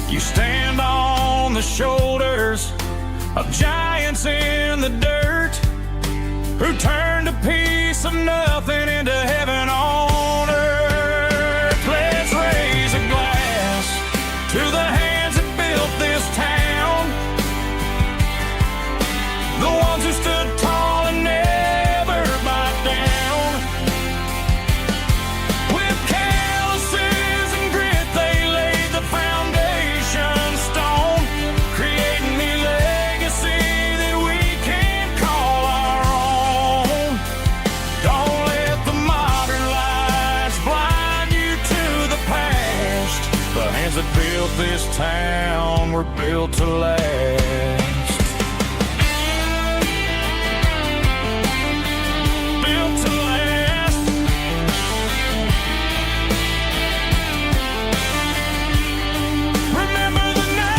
[SPEAKER 1] You stand on the shoulders of giants in the dirt, who turned a piece of nothing into heaven on earth. Let's raise a glass to the hands that built this town, the ones who stood tall and never bowed down. With calluses and grit they laid the foundation stone, creating a legacy that we can call our own. Don't let the modern lights blind you to the past. The hands that built this town were built to last. Built to last. Remember the name.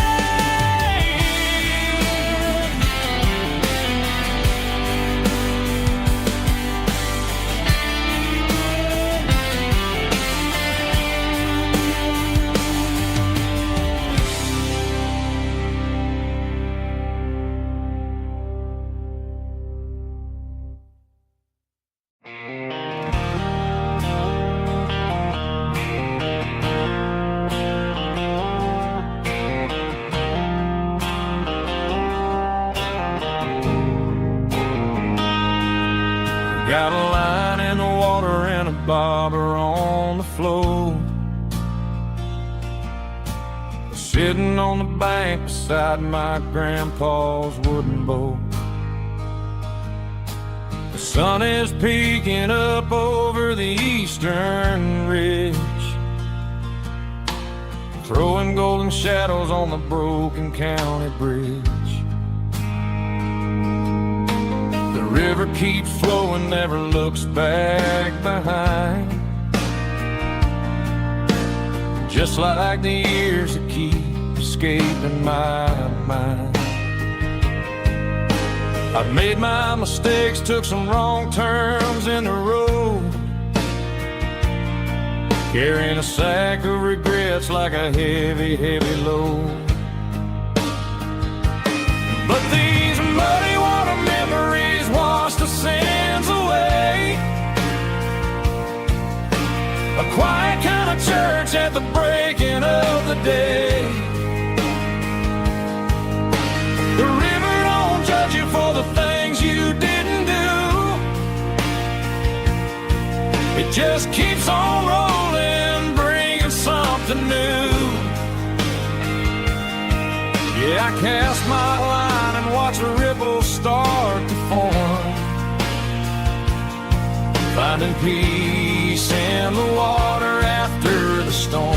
[SPEAKER 1] Got a line in the water and a bobber on the floor, sitting on the bank beside my grandpa's wooden boat. The sun is peeking up over the eastern ridge, throwing golden shadows on the broken county bridge. The river keeps flowing, never looks back behind, just like the years that keep escaping my mind. I've made my mistakes, took some wrong turns in the road, carrying a sack of regrets like a heavy, heavy load. But these muddy water memories wash the sins away. A quiet kind of church at the breaking of the day. The river don't judge you for the things you didn't do. It just keeps on rolling, bringing something new. Yeah, I cast my line and watch a ripple start to form, finding peace in the water after the storm.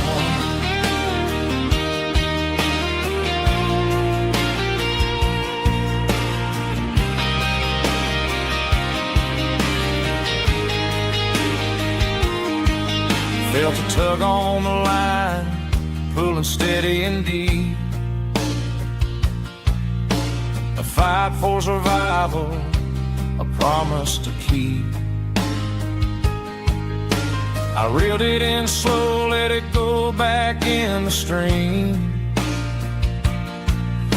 [SPEAKER 1] Felt a tug on the line, pulling steady and deep. A fight for survival, a promise to keep. I reeled it in slow, let it go back in the stream.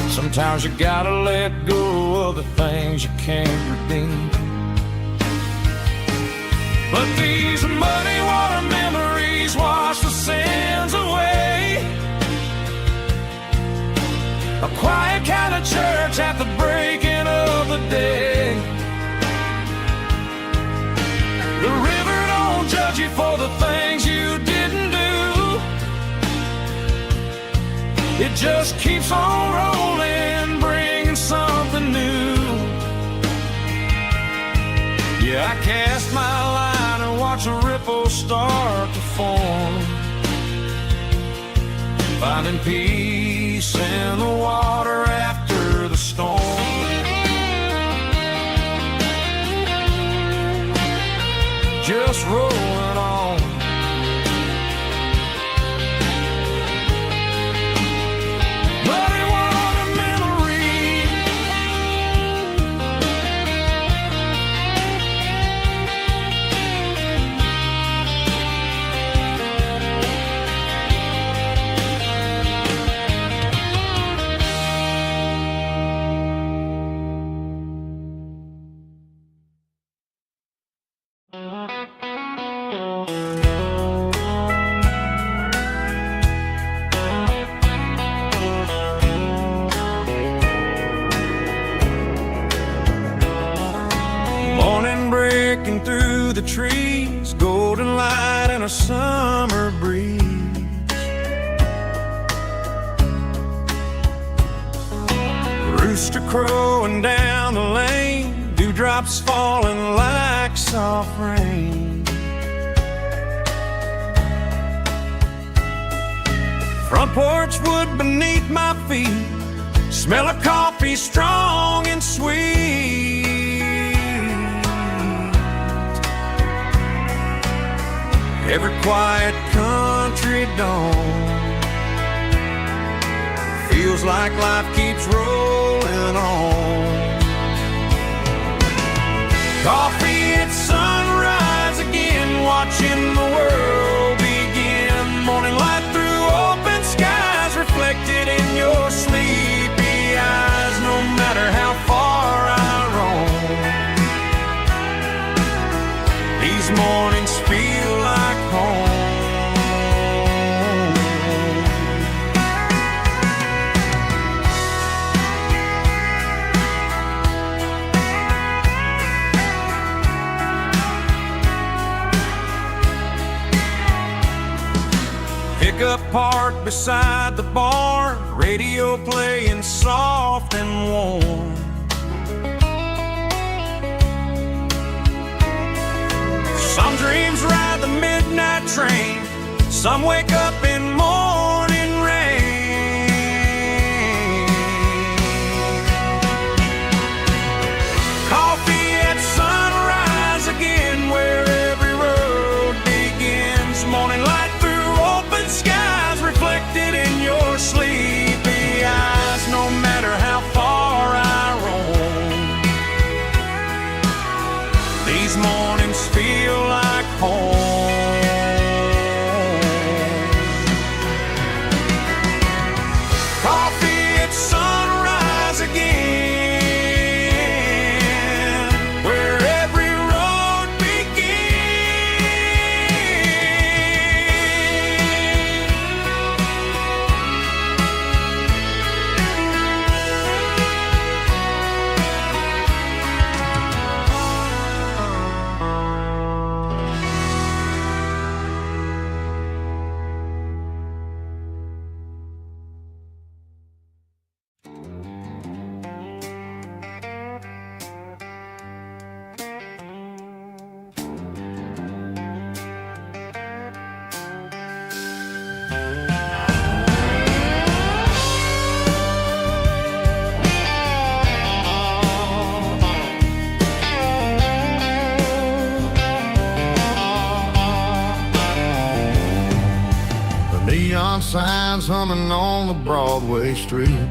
[SPEAKER 1] Sometimes you gotta let go of the things you can't redeem. But these muddy water memories wash the sins away. A quiet kind of church at the breaking of the day. The river don't judge you for the things you didn't do. It just keeps on rolling, bringing something new. Yeah, I cast my line and watch a ripple start to form, finding peace in the water after the storm. Just rolling on. Muddy water
[SPEAKER 2] the trees, golden light and a summer breeze. Rooster crowing down the lane, dewdrops falling like soft rain. Front porch wood beneath my feet, smell of coffee strong and sweet. Every quiet country dawn feels like life keeps rolling on. Coffee at sunrise again, watching the world begin. Morning light through open skies, reflected in your sleepy eyes. No matter how far I roam, these mornings feel like home. Pickup parked beside the barn, radio playing soft and warm. Some dreams ride the midnight train, some wake up in morning rain. Coffee at sunrise again, where every road begins. Morning light skies reflected in your sleepy eyes. No matter how far I roam, these mornings feel like home. Coffee at sunrise again, where every road
[SPEAKER 3] neon signs humming on the Broadway street.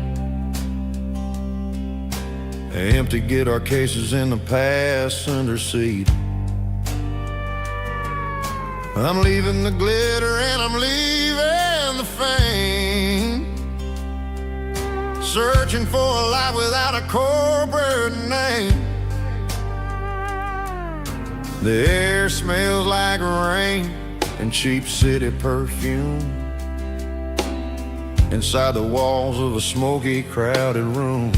[SPEAKER 3] Empty guitar cases in the passenger seat. I'm leaving the glitter and I'm leaving the fame, searching for a life without a corporate name. The air smells like rain and cheap city perfume inside the walls of a smoky, crowded room.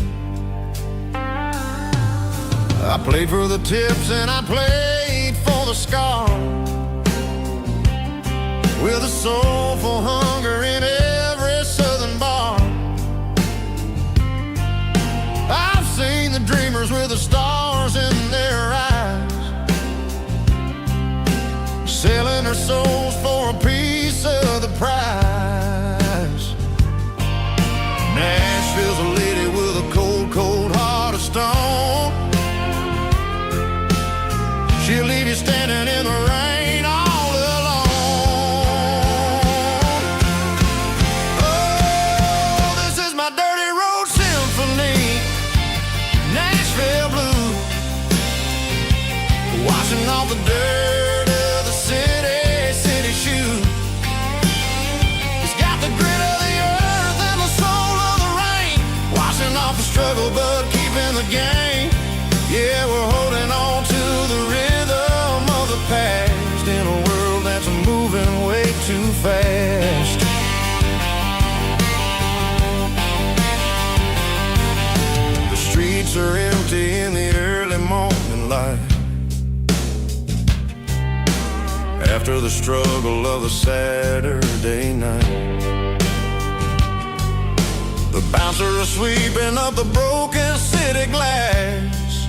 [SPEAKER 3] I played for the tips and I played for the scars, with a soulful hunger in every southern bar. I've seen the dreamers with the stars in their eyes, selling their souls for a piece of the prize. Nashville's a lady with a cold, cold heart of stone. She'll leave you standing in the rain all alone. Oh, this is my dirty road symphony, Nashville blues, washing off the dirt of the city shoes. It's got the grit of the earth and the soul of the rain, washing off the struggle but keeping the game. Yeah, we're holding on to the rhythm of the past in a world that's moving way too fast. The streets are empty in the early morning light.
[SPEAKER 2] after the struggle of a Saturday night. The bouncer is sweeping up the broken city glass,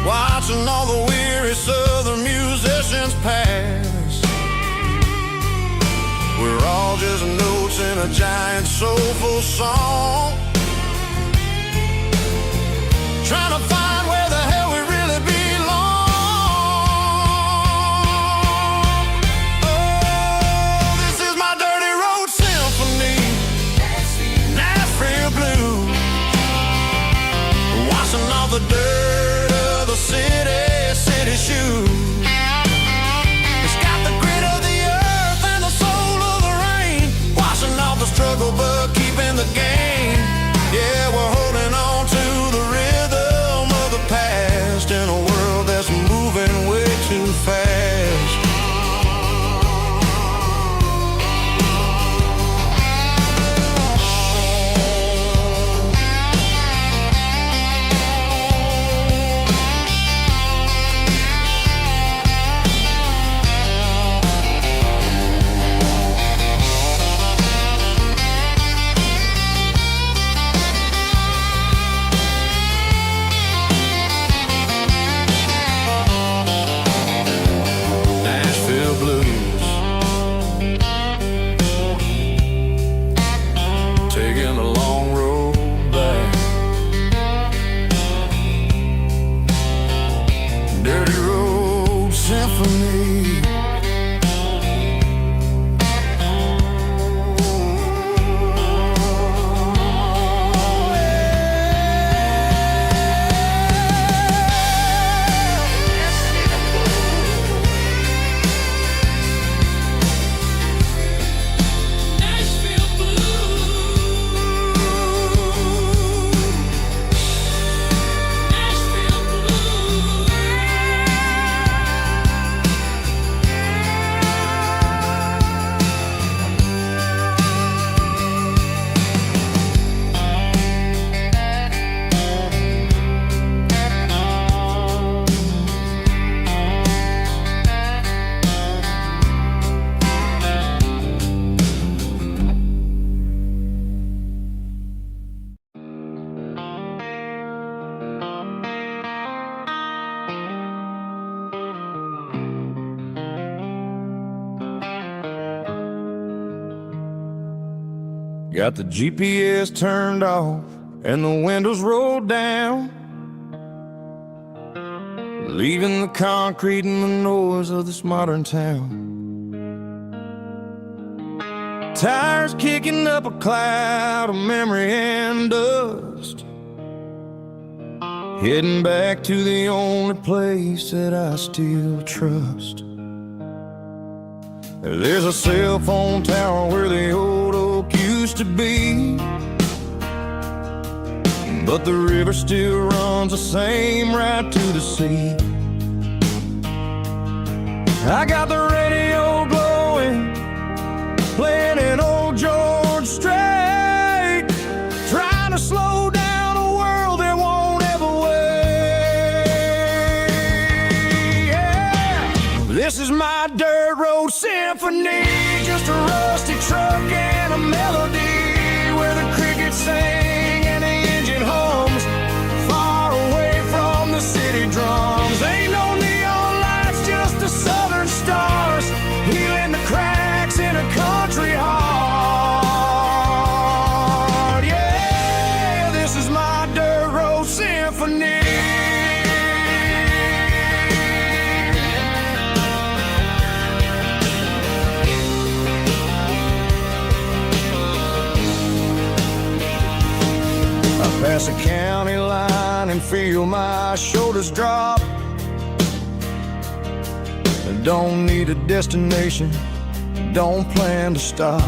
[SPEAKER 2] watching all the weary southern musicians pass. We're all just notes in a giant soulful song, trying to find where the hell we really belong. Oh, this is my dirty road symphony, Nashville blues, washing off the dirt of the city shoes. It's got the grit of the earth and the soul of the rain, washing off the struggle but keeping the game. Yeah, we're holding on to the rhythm of the past in a world that's moving way too fast. Taking a long road back, dirty road symphony. Got the GPS turned off and the windows rolled down, leaving the concrete and the noise of this modern town. Tires kicking up a cloud of memory and dust, heading back to the only place that I still trust. There's a cell phone tower where the old oak used to be, but the river still runs the same right to the sea. I got the radio glowing, playing an old George Strait, trying to slow down a world that won't ever wait. Yeah. This is my dirt road symphony, just a rusty truck and a melody where the crickets sing and the engine hums, far away from the city drums. Ain't no neon lights, just the southern stars, healing the cracks in a country heart. Yeah, this is my dirt road symphony. Pass a county line and feel my shoulders drop. Don't need a destination, don't plan to stop.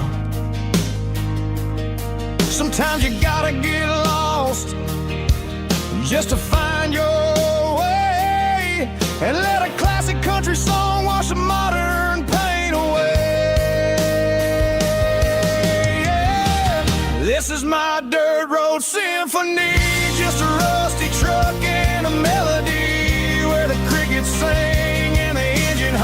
[SPEAKER 2] Sometimes you gotta get lost just to find your way, and let a classic country song wash a modern pain away. Yeah. This is my dirt road symphony, just a rusty truck and a melody where the crickets sing and the engine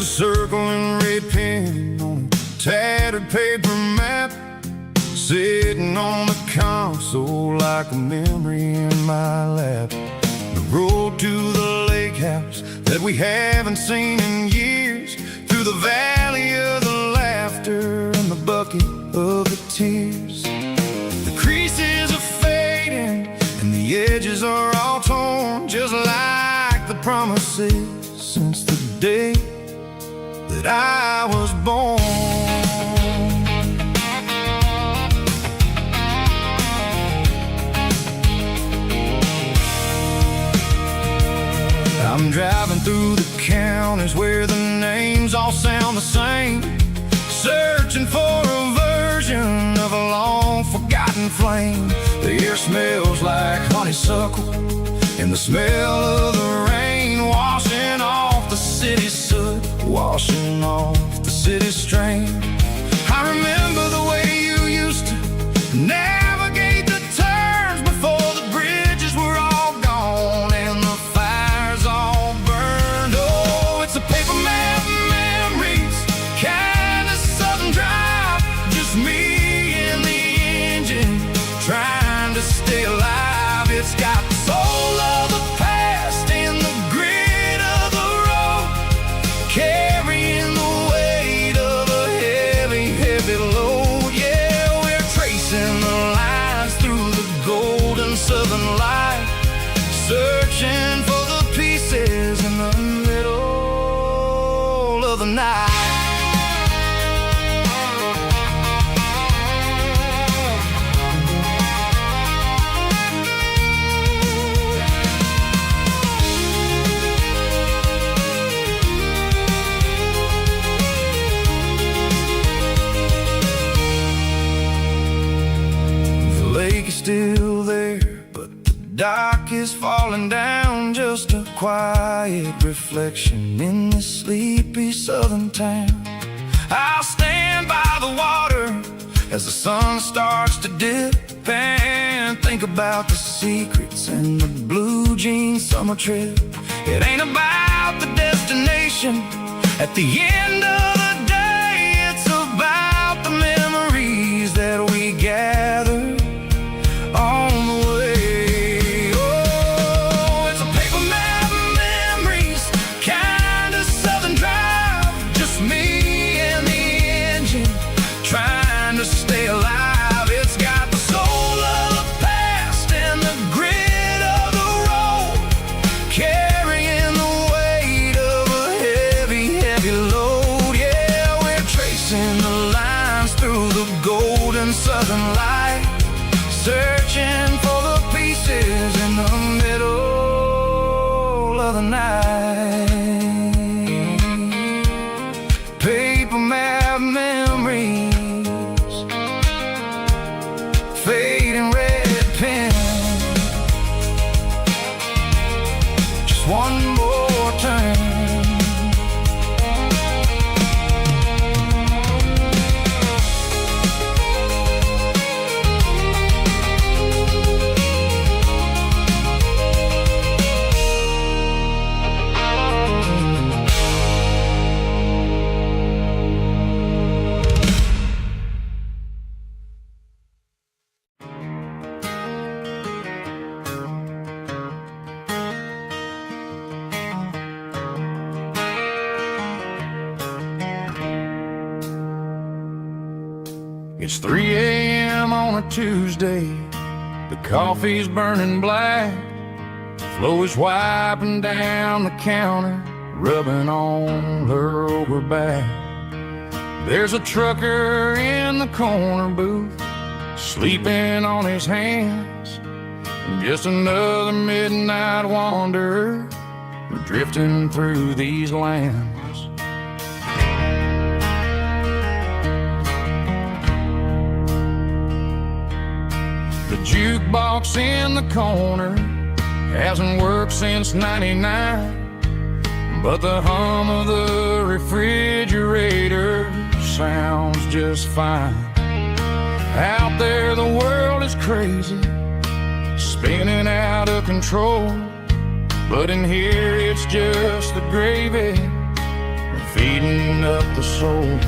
[SPEAKER 3] a circle and red pen on a tattered paper map, sitting on the console like a memory in my lap. The road to the lake house that we haven't seen in years, through the valley of the laughter and the bucket of the tears. The creases are fading and the edges are all torn, just like the promises since the day that I was born. I'm driving through the counties where the names all sound the same, searching for a version of a long-forgotten flame. The air smells like honeysuckle, and the smell of the rain washing off the city's soot, washing off the city's strain. I remember the way you used to navigate the turns before the bridges were all gone and the fires all burned. Oh, it's a paper map memories, kind of southern drive, just me and the engine trying to stay alive. It's got the soul of the past and the grit of the road, carrying the weight of a heavy, heavy load. Yeah, we're tracing the lines through the golden southern light, searching for the pieces in the middle of the night. The lake is still there, but the dock is falling down, just a quiet reflection in this sleepy southern town. I'll stand by the water as the sun starts to dip and think about the secrets and the blue jean summer trip. It ain't about the destination at the end of the day, it's about the memories that we gather on the way. Oh, it's a paper map memories, kind of southern drive, just me and the engine trying to stay alive. It's got the soul of the past and the grit of the road, carrying the weight of a heavy, heavy load. Yeah, we're tracing the lines through the golden southern light, searching for the pieces in the middle of the night. Paper map memories, fading red pen, just one more turn. It's 3 a.m. on a Tuesday, the coffee's burning black, Flo is wiping down the counter, rubbing on her over back. There's a trucker in the corner booth, sleeping on his hands, and just another midnight wanderer, drifting through these lands. The jukebox in the corner hasn't worked since '99, but the hum of the refrigerator sounds just fine. Out there the world is crazy, spinning out of control, but in here it's just the gravy
[SPEAKER 1] feeding up the soul.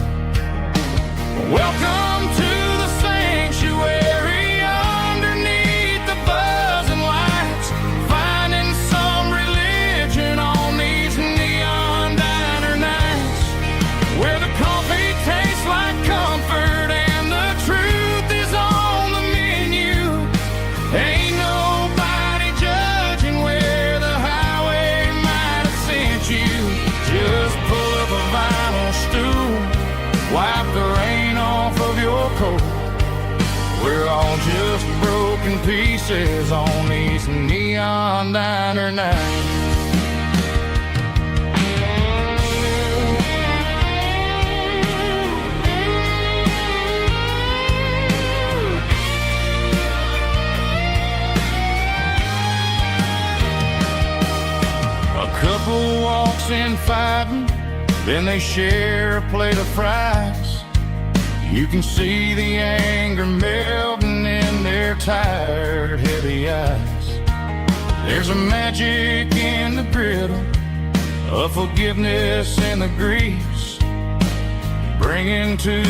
[SPEAKER 1] Welcome to the sanctuary underneath the buzzing lights, finding some religion on these neon diner nights, where the coffee tastes like comfort and the truth is on the menu. Ain't nobody judging where the highway might have sent you. Just pull up a vinyl stool, wipe the rain off of your coat. We're all just broken pieces on these neon diner nights. A couple walks in fighting, then they share a plate of fries. You can see the anger melting in their tired, heavy eyes. There's a magic in the griddle, a forgiveness in the grease, bringing to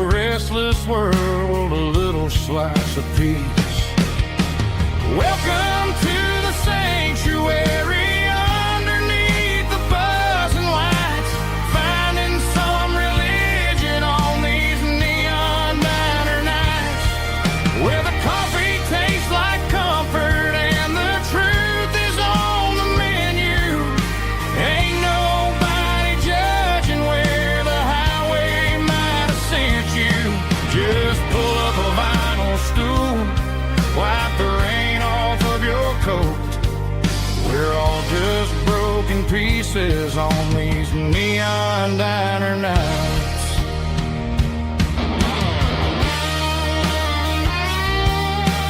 [SPEAKER 1] a restless world a little slice of peace. Welcome to the sanctuary underneath the buzzing lights, finding some religion on these neon diner nights, where the coffee tastes like comfort and the truth is on the menu. Ain't nobody judging where the highway might have sent you. Just pull up a vinyl stool, wipe the rain off of your coat. We're all just broken pieces on these neon diner nights.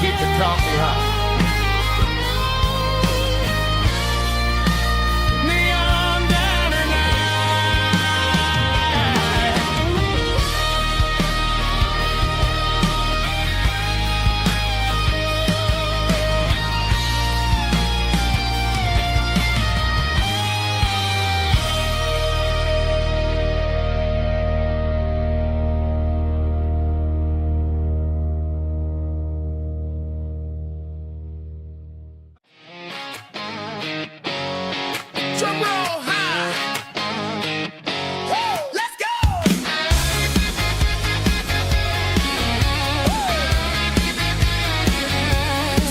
[SPEAKER 1] Keep the coffee hot. Neon diner drum roll high. Woo, let's go.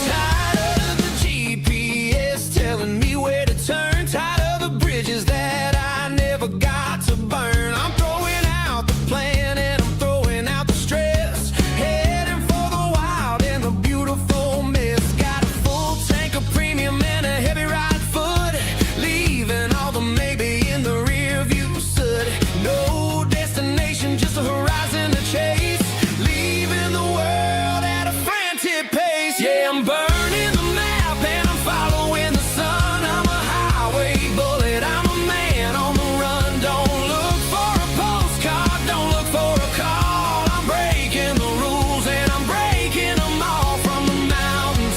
[SPEAKER 1] Tired of the GPS telling me where to turn, tired of the bridges that I never got to burn. I'm throwing out the plan and I'm throwing out the stress, heading for the wild and the beautiful mess. Got a full tank of premium and a heavy right foot, leaving all the maybe in the rear view soot. No destination, just a horizon to chase, leaving the world at a frantic pace. Yeah, I'm burning the map and I'm following the sun. I'm a highway bullet, I'm a man on the run. Don't look for a postcard, don't look for a call. I'm breaking the rules and I'm breaking them all. From the mountains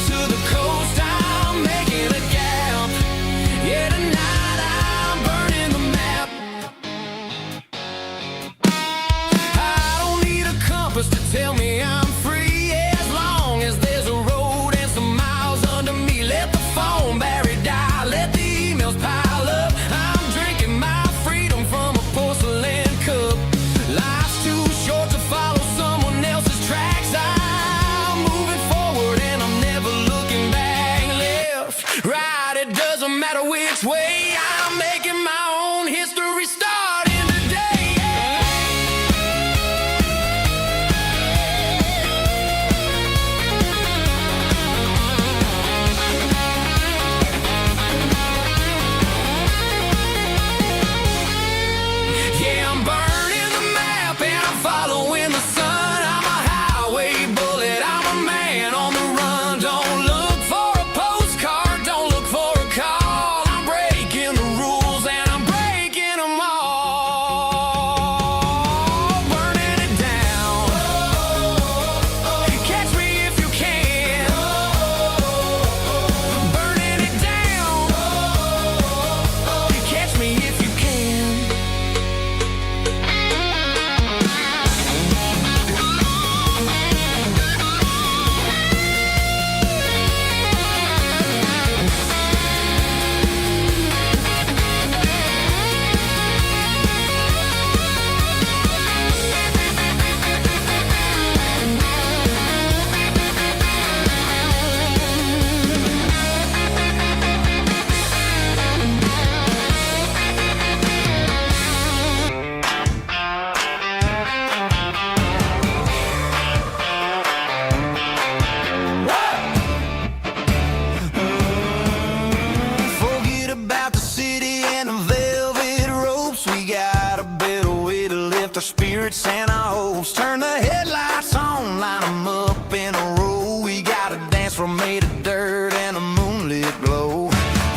[SPEAKER 1] to the coast, I'm making a gap. Yeah, tonight I'm burning the map. I don't need a compass to tell me I'm free, as long as there's a road and some miles under me. Let the phone battery die, let the emails pile up. I'm drinking my freedom from a porcelain cup. Life's too short to follow someone else's tracks. I'm moving forward and I'm never looking back. Left, right, it doesn't matter which way. I'm making my own history starting today. Yeah, I'm burning the map and I'm following the sun. I'm a highway bullet, I'm a man on the run. Don't look for a postcard, don't look for a call. I'm breaking
[SPEAKER 3] secret Santa hopes. Turn the headlights on, line them up in a row. We got a dance floor made of dirt and a moonlit glow.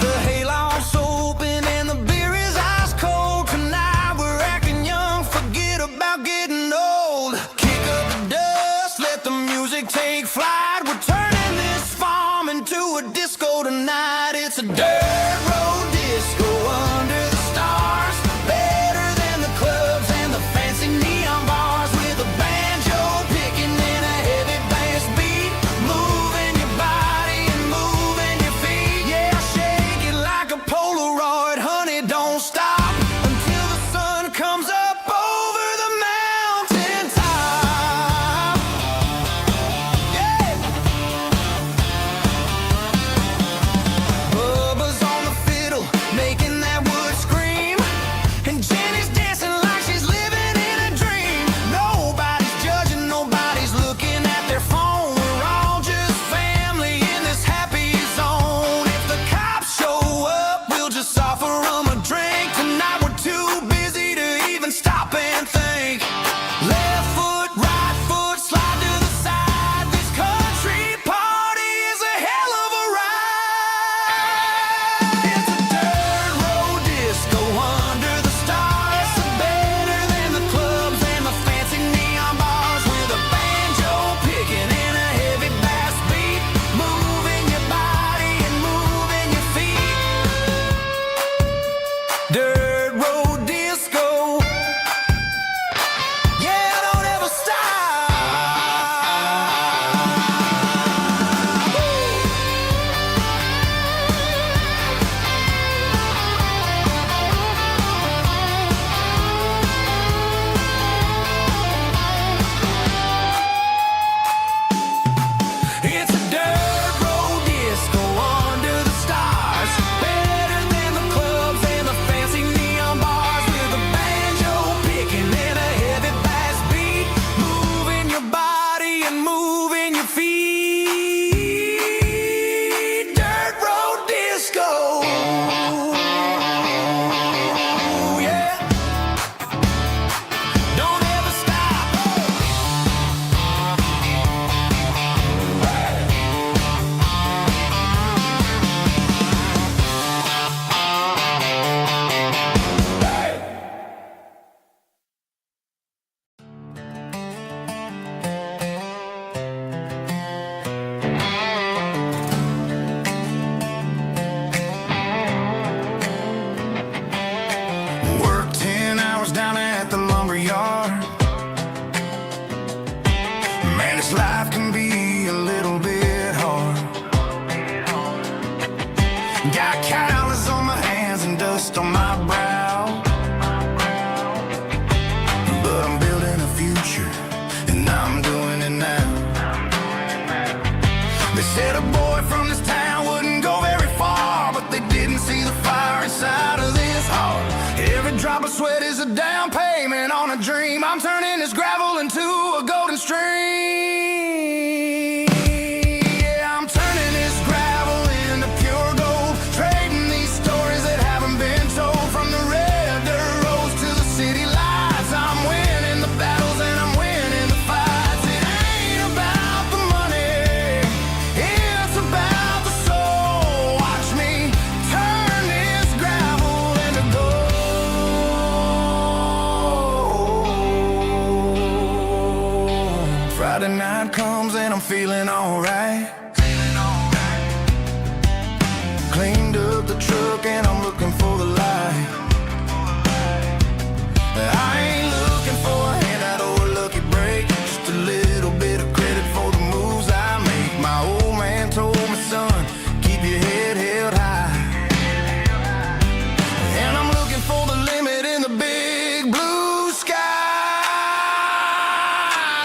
[SPEAKER 3] The hayloft's open and the beer is ice cold. Tonight we're acting young, forget about getting old. Kick up the dust, let the music take flight. We're turning this farm into a disco tonight. It's a dirt road disco under the stars. Better than the clubs and the fancy neon bars. With a banjo picking and a heavy bass beat. Moving your body and moving your feet. Yeah, shake it like a Polaroid, honey, don't stop until the sun comes up over the mountain top. Yeah. Bubba's on the fiddle, making that wood scream. And Jenny's dancing like she's living in a dream. Nobody's judging, nobody's looking at their phone. We're all just family in this happy zone. If the cops show up, we'll just offer them a drink. Tonight we're too busy to even stop and think. Left foot, right foot, slide to the side. This country party is a hell of a ride. It's a dirt road disco under the stars. Better than the clubs and the fancy neon bars. With a banjo picking and a heavy bass beat. Moving your body and moving your feet. Dirt road disco. Yeah, don't ever stop. It's a dirt road disco under the stars. Better than the clubs and the fancy neon bars. With a banjo picking and a heavy bass beat. Moving your body and moving your feet. Dirt road disco. Yeah. Don't ever stop. Work 10 hours down at the lumber yard. Man, this life can be a little bit hard. Got calluses on my hands and dust on my brow. But I'm building a future, and I'm doing it now. They said a boy from this town wouldn't go very far, but they didn't see the fire inside of this heart. Every drop of sweat is a down payment on a dream. I'm turning this gravel into a golden stream. Yeah, I'm turning this gravel into pure gold. Trading these stories that haven't been told. From the red dirt roads to the city lights. I'm winning the battles and I'm winning the fights. It ain't about the money, it's about the soul. Watch me turn this gravel into gold. Friday night comes and I'm feeling alright. Cleaned up the truck and I'm looking for the light. I ain't looking for a handout or a lucky break. Just a little bit of credit for the moves I make. My old man told me, son, keep your head held high. And I'm looking for the limit in the big blue sky.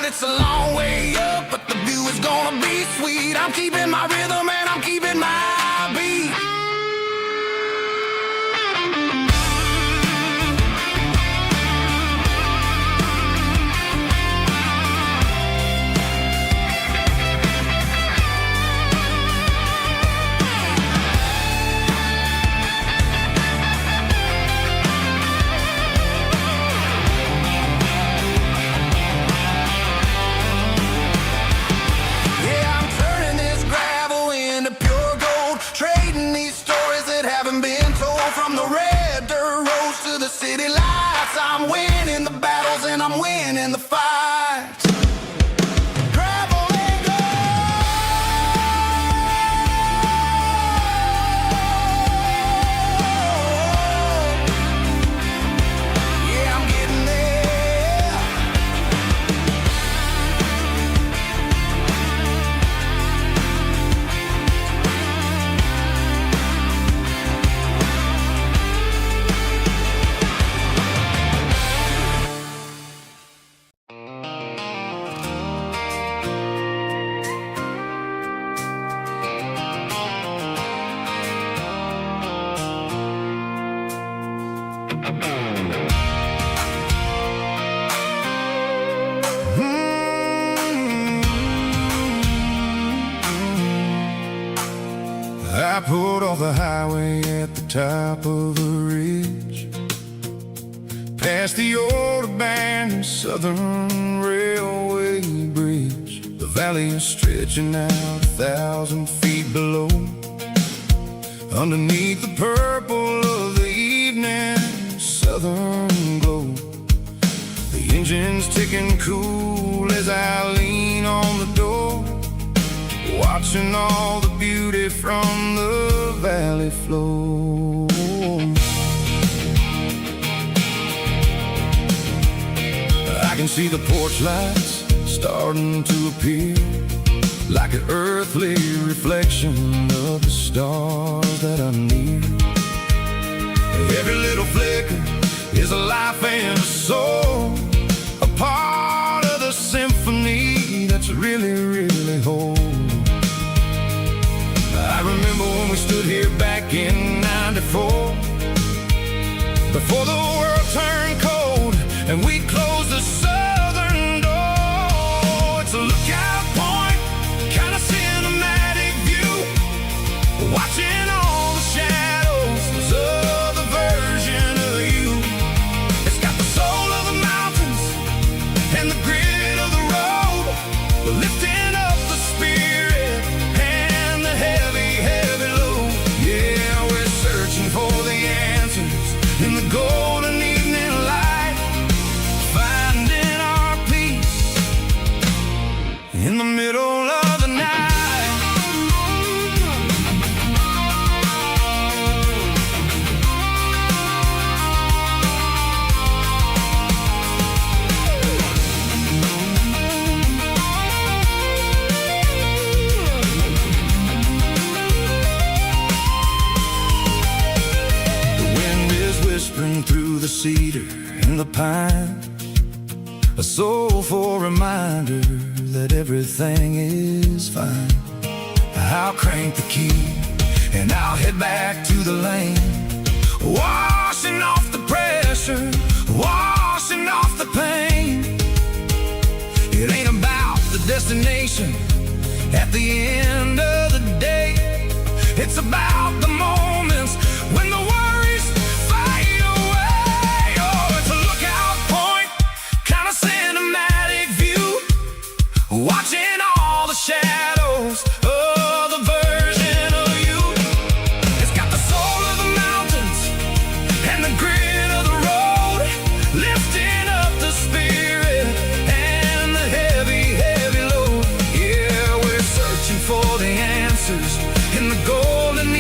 [SPEAKER 3] It's a long way up, but the view is gonna be sweet. I'm from the red dirt roads to the city lights. I'm winning the battles and I'm winning the fights. Gravel and gold. Yeah, I'm getting there. I pulled off the highway at the top of a ridge, past the old abandoned Southern Railway bridge. The valley is stretching out 1,000 feet below. Underneath the purple of the evening southern glow, the engine's ticking cool as I lean on the door, watching all the beauty from the valley flow. I can see the porch lights starting to appear, like an earthly reflection of the stars that are near. Every little flicker is a life and a soul, a part of the symphony that's really, really whole. I remember when we stood here back in '94, before the world turned cold and we closed the southern door. It's a lookout point, kind of cinematic view, watching all the shadows of the version of you. It's got the soul of the mountains and the grit of the road, lifting up the spirit and the heavy, heavy load. Yeah, we're searching for the answers in the golden evening light, finding our peace in the middle of the night. Whispering through the cedar and the pine, a soulful reminder that everything is fine. I'll crank the key and I'll head back to the lane, washing off the pressure, washing off the pain. It ain't about the destination at the end of the day, it's about the moments when the worries fade away. Oh, it's a lookout point, kind of cinematic view, watching all the shadows of the version of you. It's got the soul of the mountains and the grit of the road, lifting up the spirit and the heavy, heavy load. Yeah, we're searching for the answers in the golden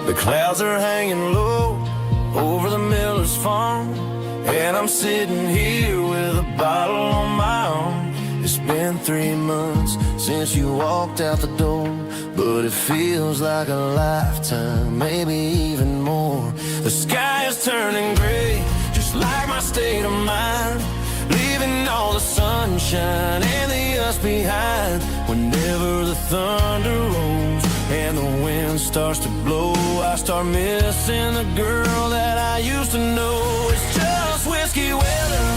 [SPEAKER 2] The clouds are hanging low over the miller's farm, and I'm sitting here with a bottle on my arm. It's been 3 months since you walked out the door, but it feels like a lifetime, maybe even more. The sky is turning gray, just like my state of mind, leaving all the sunshine and the us behind. Whenever the thunder rolls and the wind starts to blow, I start missing the girl that I used to know. It's just whiskey weather,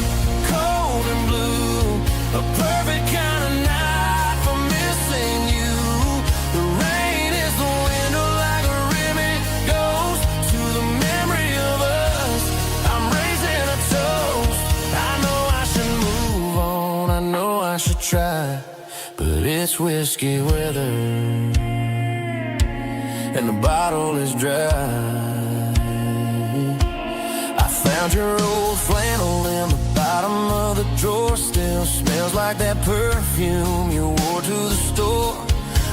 [SPEAKER 2] cold and blue, a perfect kind of night for missing you. The rain is the window like a ribbon goes to the memory of us. I'm raising a toast. I know I should move on, I know I should try, but it's whiskey weather and the bottle is dry. I found your old flannel in the bottom of the drawer, still smells like that perfume you wore to the store.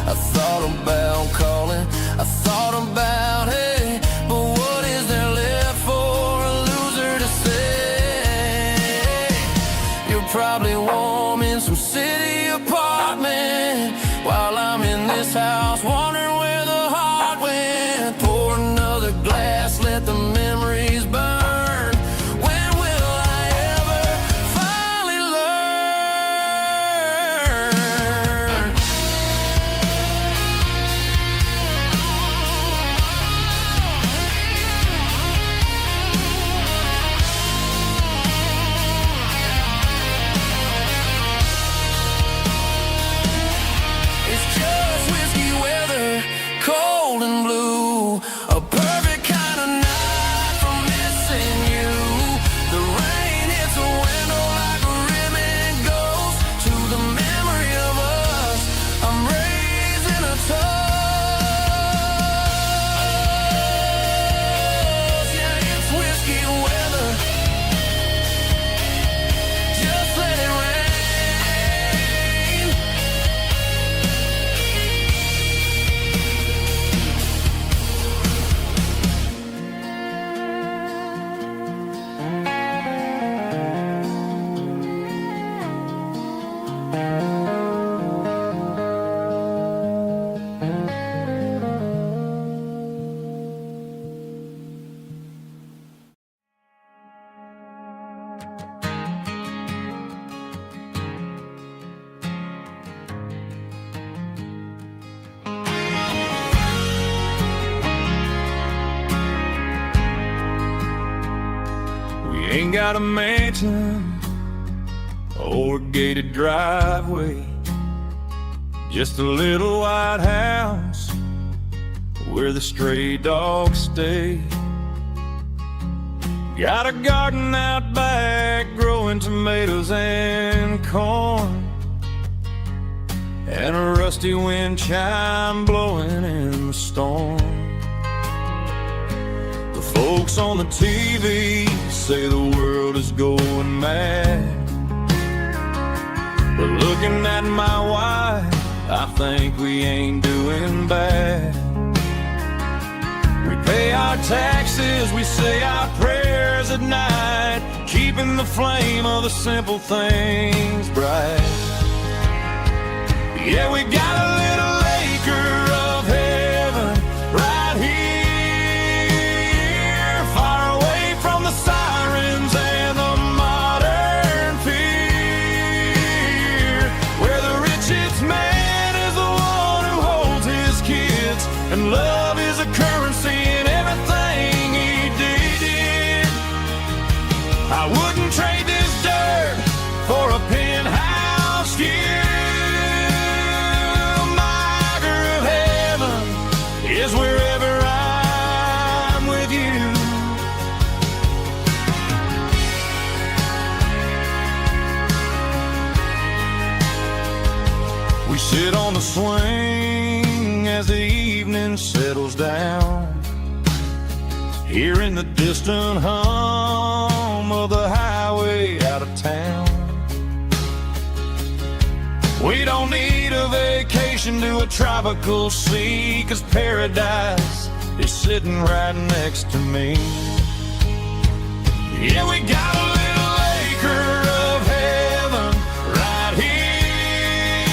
[SPEAKER 2] I thought about calling, I thought about, hey, but what is there left for a loser to say? You're probably warm in some city apartment, while I'm in this house wondering where the heart went. Pour another glass, let the memories burn. When will I ever finally learn? It's just whiskey weather, cold and blue, a perfect kind of night for missing you. The rain hits the window like a ribbon goes to the memory of us. I'm raising a toast. Yeah, it's whiskey weather. Just let it rain.
[SPEAKER 1] We ain't got a mansion or a gated driveway, just a little white house where the stray dogs stay. Got a garden out back growing tomatoes and corn, and a rusty wind chime blowing in the storm. The folks on the TV say the world is going mad, but looking at my wife, I think we ain't doing bad. We pay our taxes, we say our prayers at night, keeping the flame of the simple things bright. Yeah, we got a little acre of heaven right here, far away from the sirens and the modern fear, where the richest man is the one who holds his kids, and love is a currency in everything he did. I wouldn't trade this dirt for a penthouse view. Is wherever I'm with you. We sit on the swing as the evening settles down, hearing the distant hum of the highway out of town. We don't need a vacation to a tropical sea, 'cause paradise is sitting right next to me. Yeah, we got a little acre of heaven right here,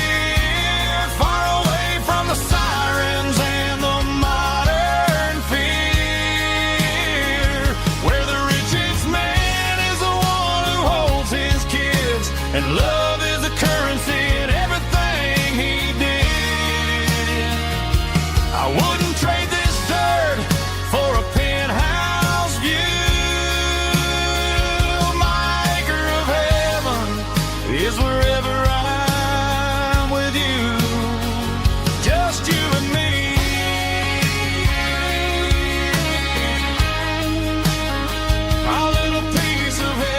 [SPEAKER 1] far away from the sirens and the modern fear, where the richest man is the one who holds his kids, and love is the currency in everything he did. I wouldn't trade this dirt for a penthouse view. My acre of heaven is wherever I'm with you, just you and me. Our little piece of heaven.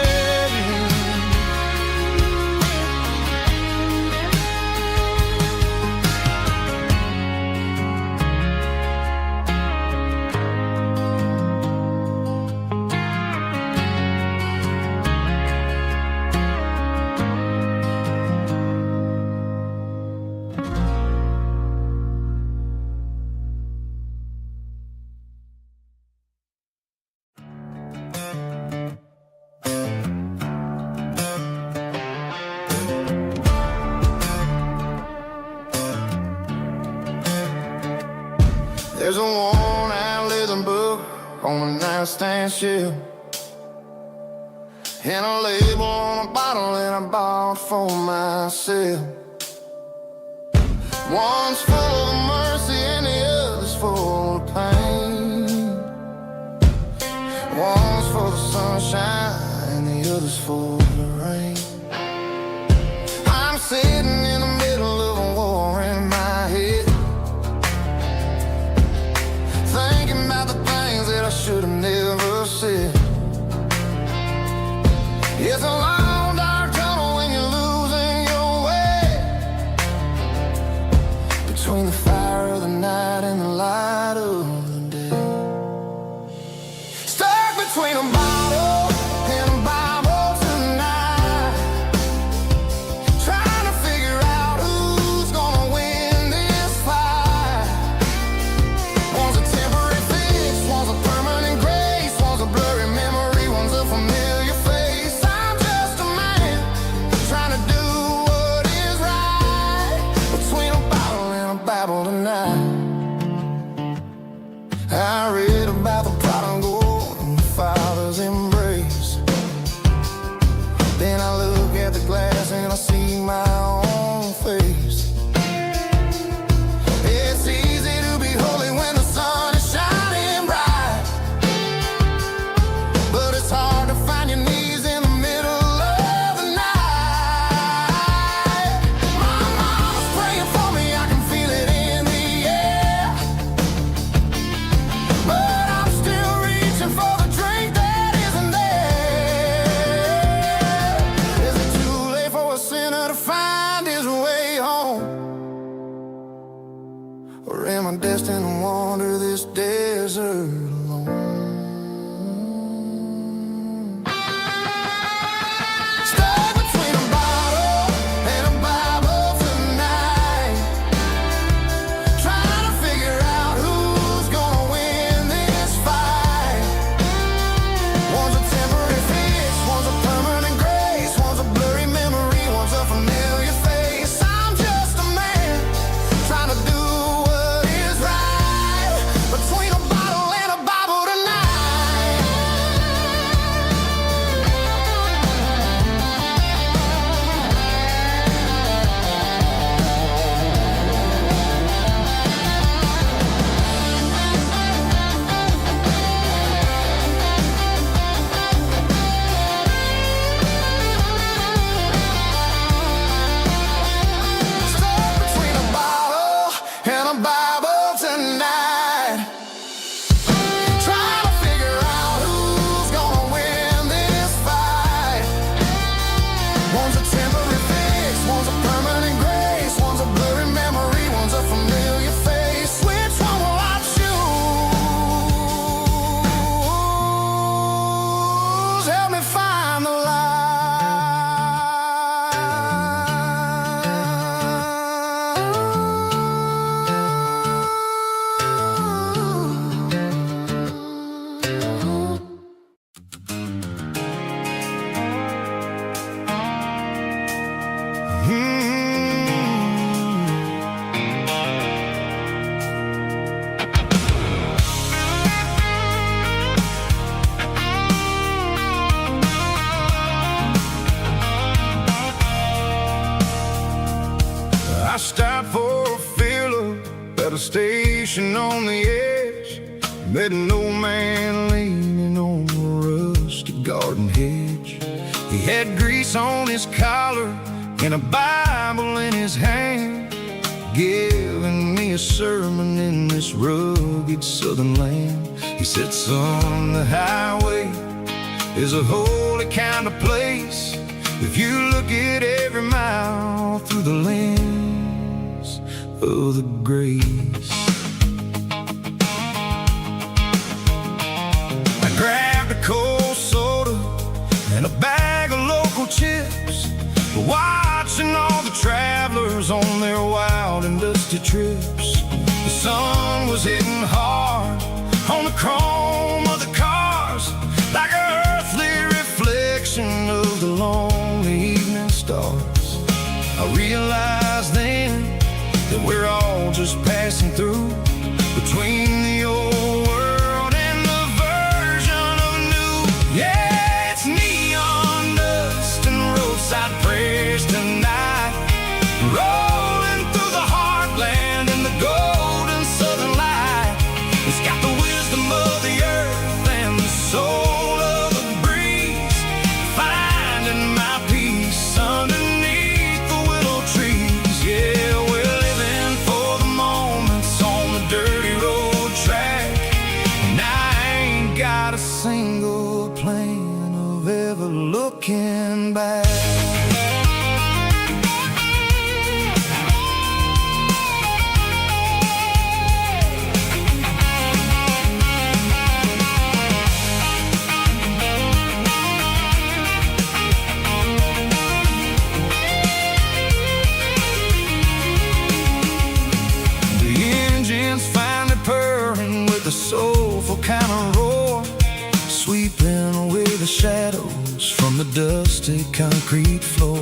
[SPEAKER 3] There's a worn-out leather book on the nightstand shelf, and a label on a bottle that I bought for myself. One's full of mercy and the other's full of pain. One's full of sunshine and the other's full of rain. I'm sitting in the middle of a war in my head, thinking about the things that I should have never said. It's a long dark tunnel when you're losing your way, between the fire of the night and the light of the day. Stuck between a bottle and a Bible tonight, trying to figure out who's gonna win this fight. One's a temporary fix, one's a permanent grace, one's a blurry memory, one's a familiar face. I'm just a man trying to do what is right, between a bottle and a Bible tonight. I read about the prodigal and the father's embrace. Then I look at the glass and I see my own face. It's easy to be holy when the sun is shining bright, but it's hard to find your knees in the middle of the night. My mama's praying for me, I can feel it in the air, but I'm still reaching for the drink that isn't there. Is it too late for a sinner to find his way home? Or am I destined to wander this desert alone? Stuck between a bottle and a Bible tonight, trying to figure out who's gonna win this fight. One's a temporary fix, one's a permanent grace, one's a blurry memory, one's a familiar face. I'm just a man trying to do what is right, between a bottle and a Bible. Met an old man leaning on a rusty garden hedge. He had grease on his collar and a Bible in his hand, giving me a sermon in this rugged southern land. He said, son, the highway is a holy kind of place if you look at every mile through the lens of the grace. I grabbed a cold soda and a bag of local chips, watching all the travelers on their wild and dusty trips. The sun was hitting hard on the chrome of the cars, like an earthly reflection of the lonely evening stars. I realized then that we're all just passing through between the old world and the version of new. Yeah, it's neon dust and roadside prayers tonight, rolling through the heartland in the golden southern light. It's got the wisdom of the earth and the soul of the breeze, finding my peace underneath the willow trees. Yeah, we're living for the moments on the dirty road track, and I ain't got a single plan of ever looking back. Finally purring with a soulful kind of roar, sweeping away the shadows from the dusty concrete floor.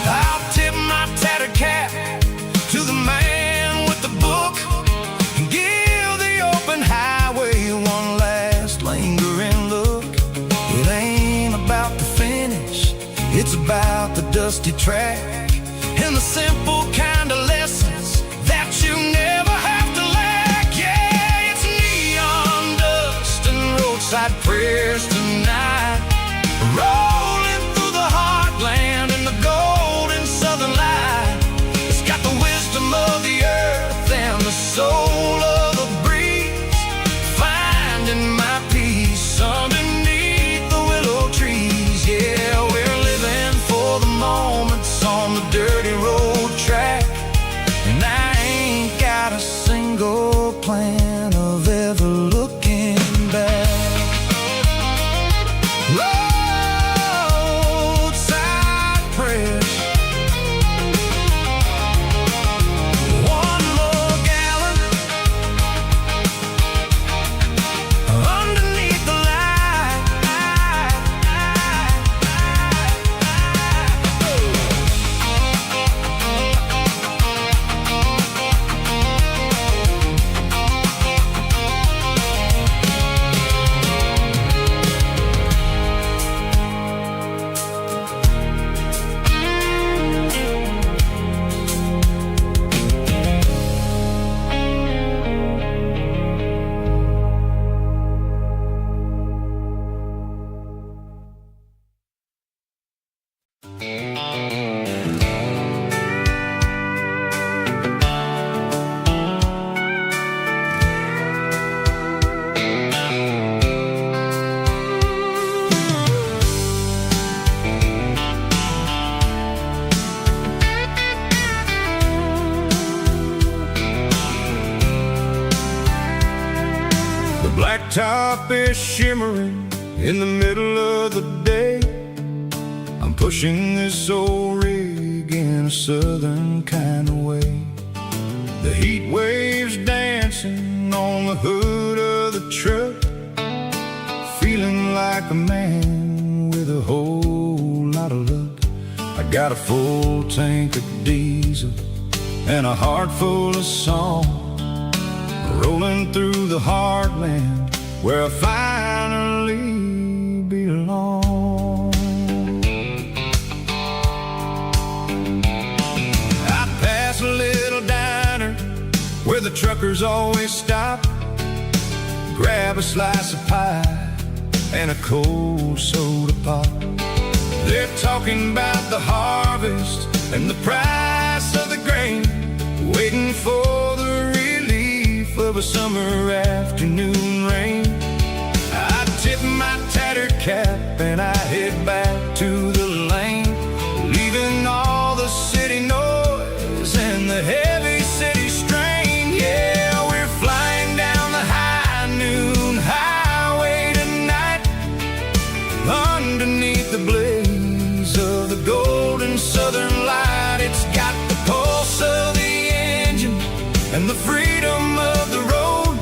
[SPEAKER 3] I'll tip my tattered cap to the man with the book and give the open highway one last lingering look. It ain't about the finish, it's about the dusty track and the simple kind of lessons that you never have to lack. Yeah, it's neon dust and roadside prayers tonight, rolling through the heartland in the golden southern light. It's got the wisdom of the earth and the soul of the breeze, finding my peace underneath the willow trees. Yeah, we're living for the moments on the dirty road track, and I ain't got a single plan of ever looking back. Roadside prayers, one more gallon underneath the light. The blacktop is shimmering in the middle of the day. I'm pushing this old rig in a southern kind of way. The heat waves dancing on the hood of the truck, feeling like a man with a whole lot of luck. I got a full tank of diesel and a heart full of song, rolling through the heartland where I finally belong. I pass a little diner where the truckers always stop, grab a slice of pie and a cold soda pop. They're talking about the harvest and the price of the grain, waiting for the relief of a summer afternoon rain. I tip my tattered cap and I head back to the lane, leaving all the city noise and the heavy city strain. Yeah, we're flying down the high noon highway tonight, underneath the blaze of the golden southern light. It's got the pulse of the engine and the freedom of the road,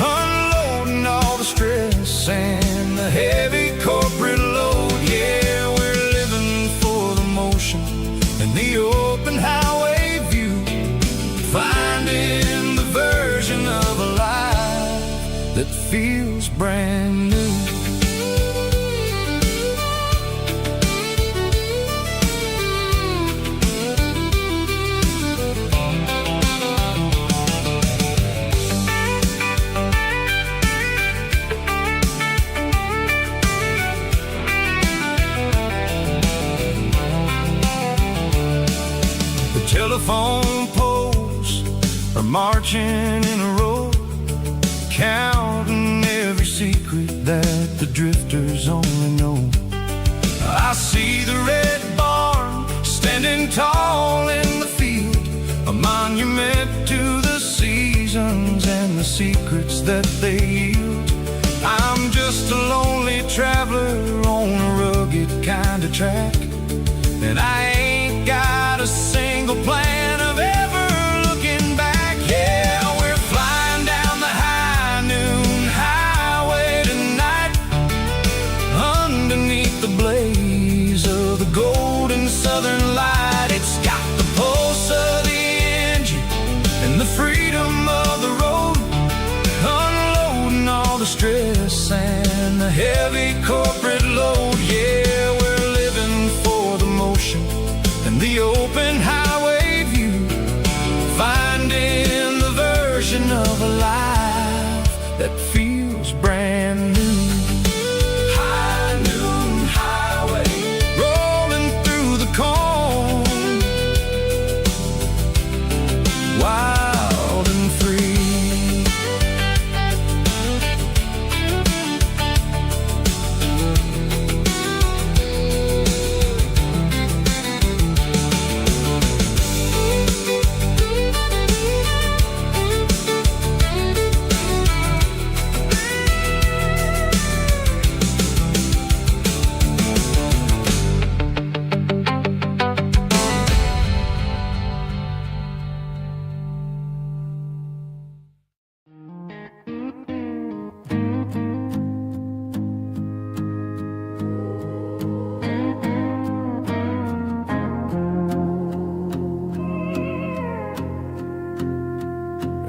[SPEAKER 3] unloading all the stress and the heavy corporate load. Yeah, we're living for the motion and the open highway view, finding the version of a life that feels brand new. Telephone poles are marching in a row, counting every secret that the drifters only know. I see the red barn standing tall in the field, a monument to the seasons and the secrets that they yield. I'm just a lonely traveler on a rugged kind of track, and I ain't got a single plan of ever looking back. Yeah, we're flying down the high noon highway tonight, underneath the blaze of the golden southern light. It's got the pulse of the engine and the freedom of the road, unloading all the stress and the heavy corporate load. Yeah, we're living for the motion and the open highway view, finding the version of a life that feels brand new. High noon highway, rolling through the corn, wild and free.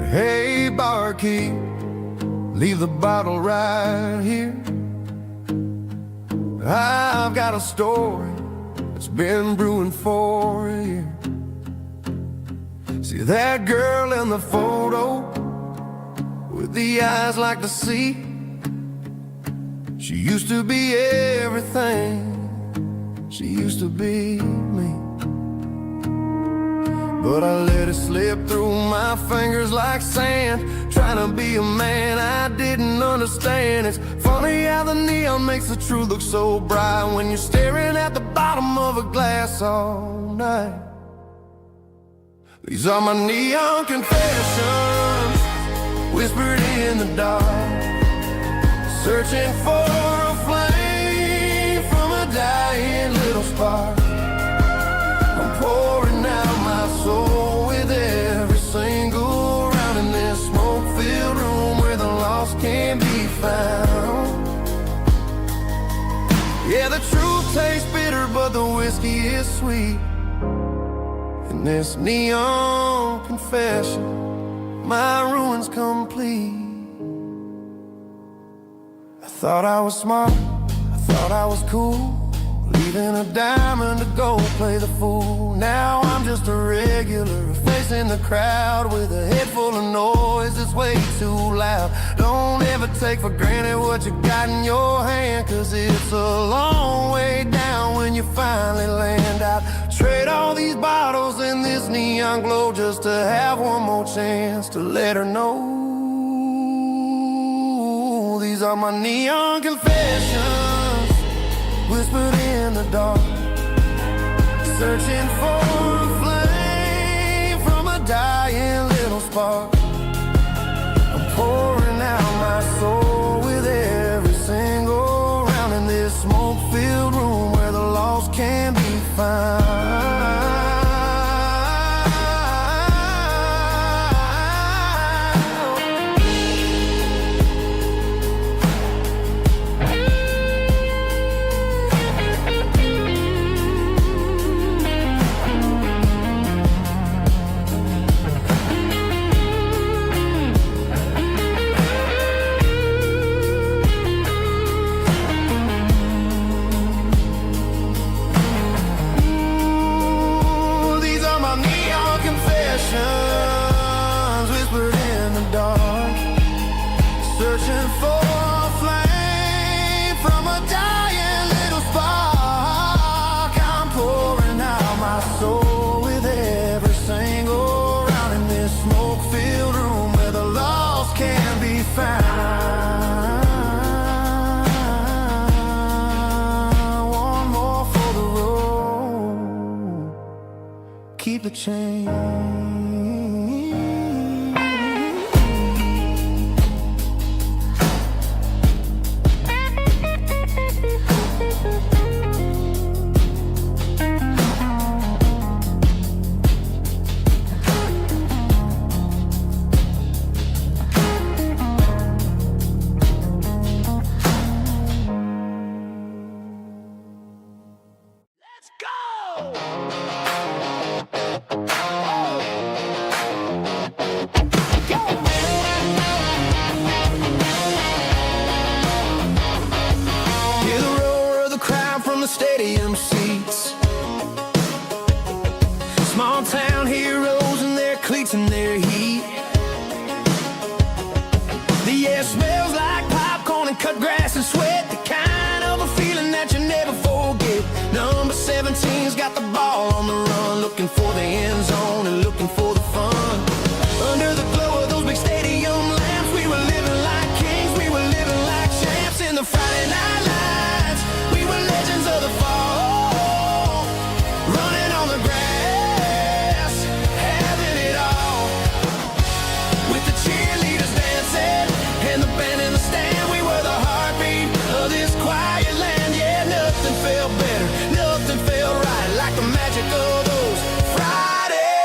[SPEAKER 3] Hey, barkeep, leave the bottle right here. I've got a story that's been brewing for a year. See that girl in the photo with the eyes like the sea? She used to be everything, she used to be me. But I let it slip through my fingers like sand, trying to be a man I didn't understand. It's funny how the neon makes the truth look so bright when you're staring at the bottom of a glass all night. These are my neon confessions, whispered in the dark, searching for a flame from a dying little spark. I'm pouring out my soul with every single round in this smoke-filled room where the lost can't be found. Yeah, the truth tastes bitter, but the whiskey is sweet. In this neon confession, my ruin's complete. I thought I was smart, I thought I was cool,
[SPEAKER 2] leaving a diamond to go play the fool. Now I'm just a regular, facing the crowd with a head full of noise that's way too loud. Don't ever take for granted what you got in your hand, 'cause it's a long way down when you finally land out. Trade all these bottles and this neon glow just to have one more chance to let her know. These are my neon confessions, whispered in the dark, searching for a flame from a dying little spark. I'm pouring out my soul with every single round in this smoke-filled room where the lost can be found. Whispered in the dark, searching for a flame from a dying little spark. I'm pouring out my soul with every single round in this smoke-filled room where the lost can be found. One more for the road, keep the change. Stadium seats, small town heroes in their cleats and their heat. The air smells like popcorn and cut grass and sweat, the kind of a feeling that you never forget. Number 17's got the ball on the run, looking for the end zone and looking for the fun. Under the glow of those big stadium lamps, we were living like kings, we were living like champs in the Friday night lights. We were legends of the fall, running on the grass, having it all. With the cheerleaders dancing and the band in the stand, we were the heartbeat of this quiet land. Yeah, nothing felt better, nothing felt right like the magic of those Friday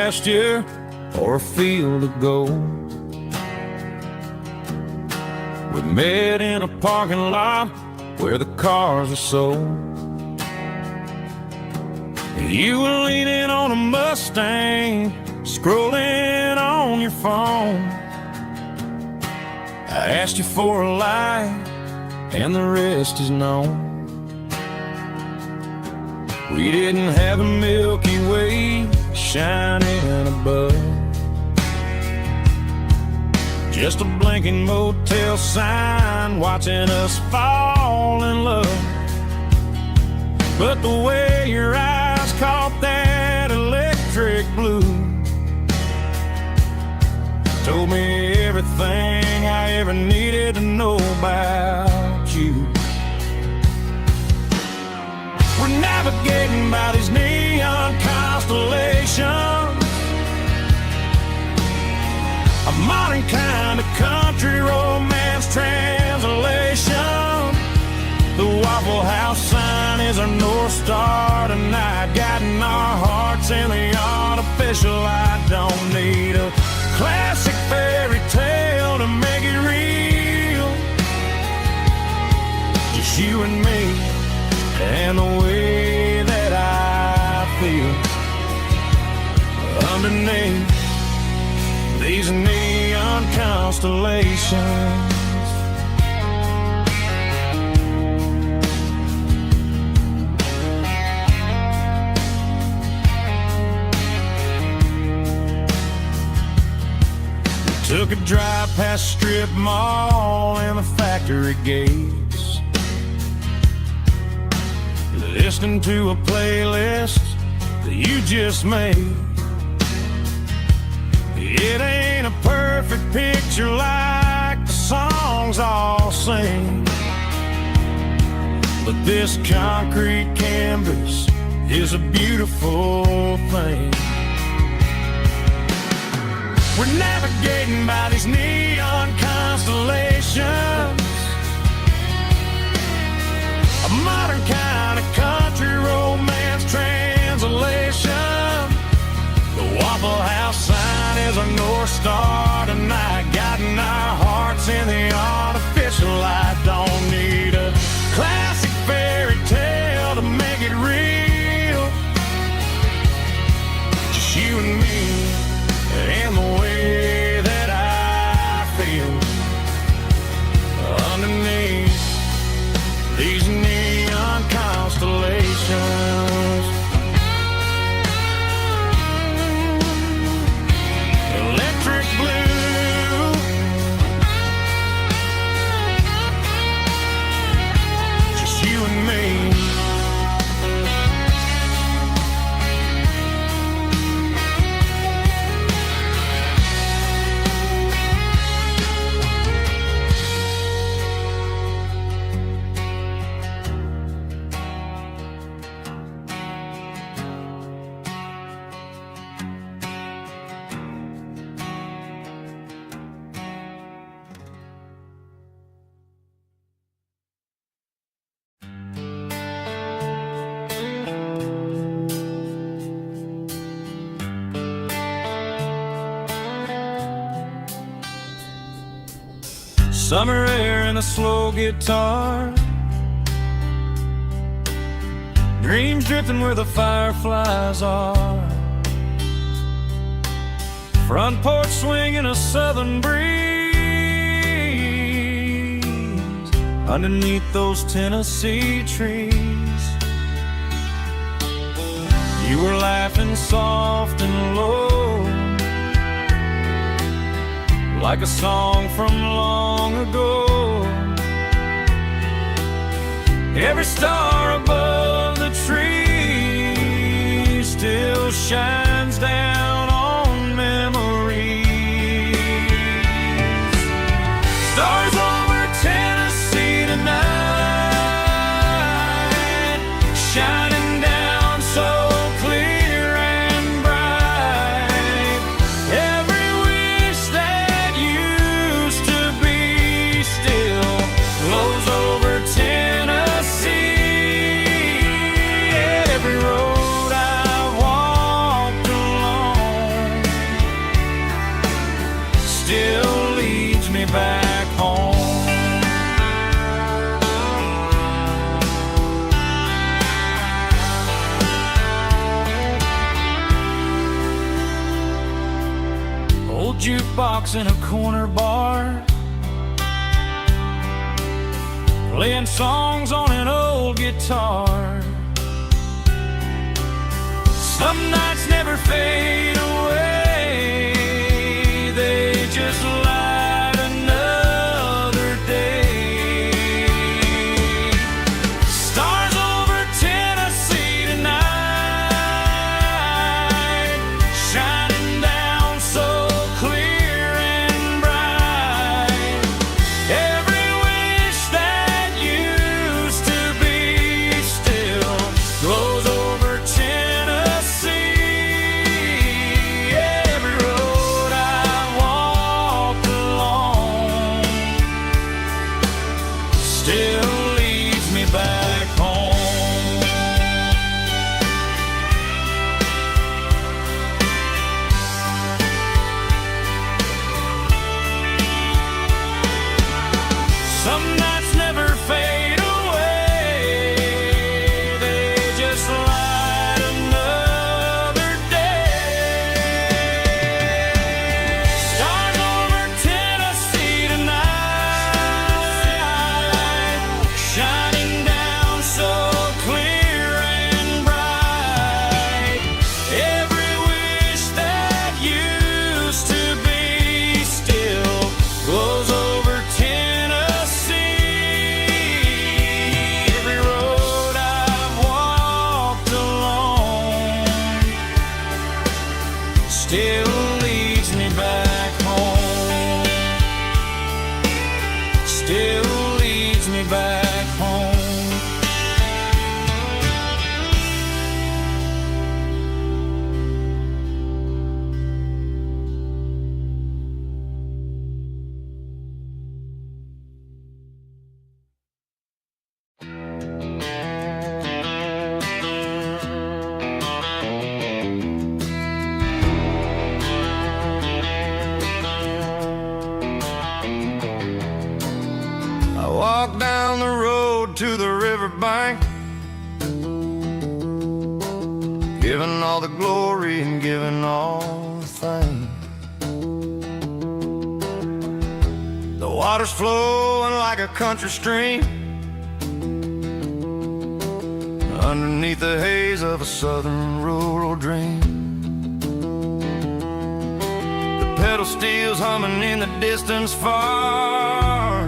[SPEAKER 1] pasture or a field of gold. We met in a parking lot where the cars are sold. You were leaning on a Mustang, scrolling on your phone. I asked you for a light, and the rest is known. We didn't have a Milky Way shining above, just a blinking motel sign watching us fall in love. But the way your eyes caught that electric blue told me everything I ever needed to know about you. We're navigating by these neon constellations, a modern kind of country romance translation. The Waffle House sign is our North Star tonight, guiding our hearts in the artificial light. Don't need a classic fairy tale to make it real, just you and me and the way that I feel underneath these neon constellations. Took a drive past strip mall and the factory gates, listening to a playlist that you just made. It ain't a perfect picture like the songs all sing, but this concrete canvas is a beautiful thing. We're navigating by these neon constellations, a modern kind of country romance translation. The Waffle House sign is our North Star tonight, guiding our hearts in the artificial light. Don't need a classic fairy tale to make it real, just you and me and the way that I feel underneath these neon constellations. Electric blue, just you and me. Summer air and a slow guitar, dreams drifting where the fireflies are, front porch swinging a southern breeze underneath those Tennessee trees. You were laughing soft and low, like a song from long ago. Every star above the tree still shines down on memories. Stars over Tennessee tonight, shining down so clear and bright. Every wish that used to be still glows over Tennessee. Every road I've walked still leads me back home. Old jukebox in a corner bar, playing songs on an old guitar. Some nights never fade away, they just light another day. Stars over Tennessee tonight, shining down so clear and bright. Every wish that used to be still glows over Tennessee. Every road I walked along still leads me back home. Some nights never fade away, they just light another day. Stars over Tennessee tonight, shining down so clear and bright. Every wish that used to be still glows over Tennessee. Every road I've walked along still leads me back home. Still leads me back home.
[SPEAKER 2] I walk down the road to the riverbank, giving all the glory and giving all the thanks. The water's flowing like a country stream underneath the haze of a southern rural dream. The pedal steel's humming in the distance far,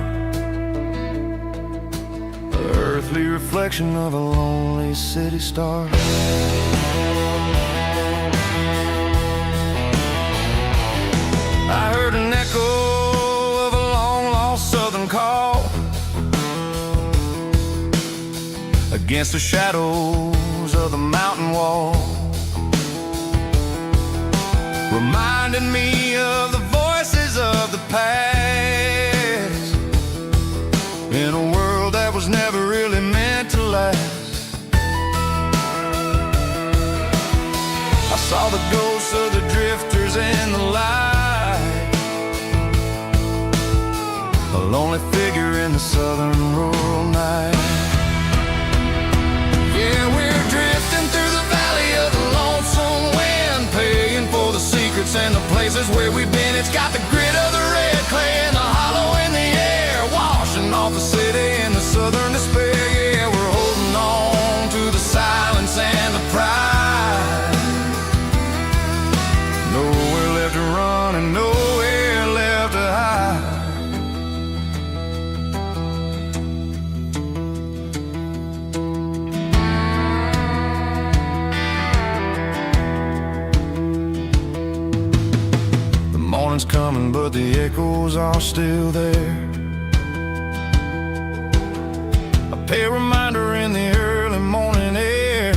[SPEAKER 2] the earthly reflection of a lonely city star. I heard an echo of a long-lost southern call against the shadows of the mountain wall, reminding me of the voices of the past in a world that was never really meant to last. I saw the ghosts of the drifters in the light, a lonely figure in the southern rural night. Yeah, we're drifting through the valley of the lonesome wind, paying for the secrets and the places where we've been. It's got the grit of the red clay and the hollow in the air, washing off the city in the southern despair. Yeah, we're holding on to the silence and the pride. Nowhere left to run and nowhere left to hide. The morning's coming, but the echoes are still there. A pale reminder in the early morning air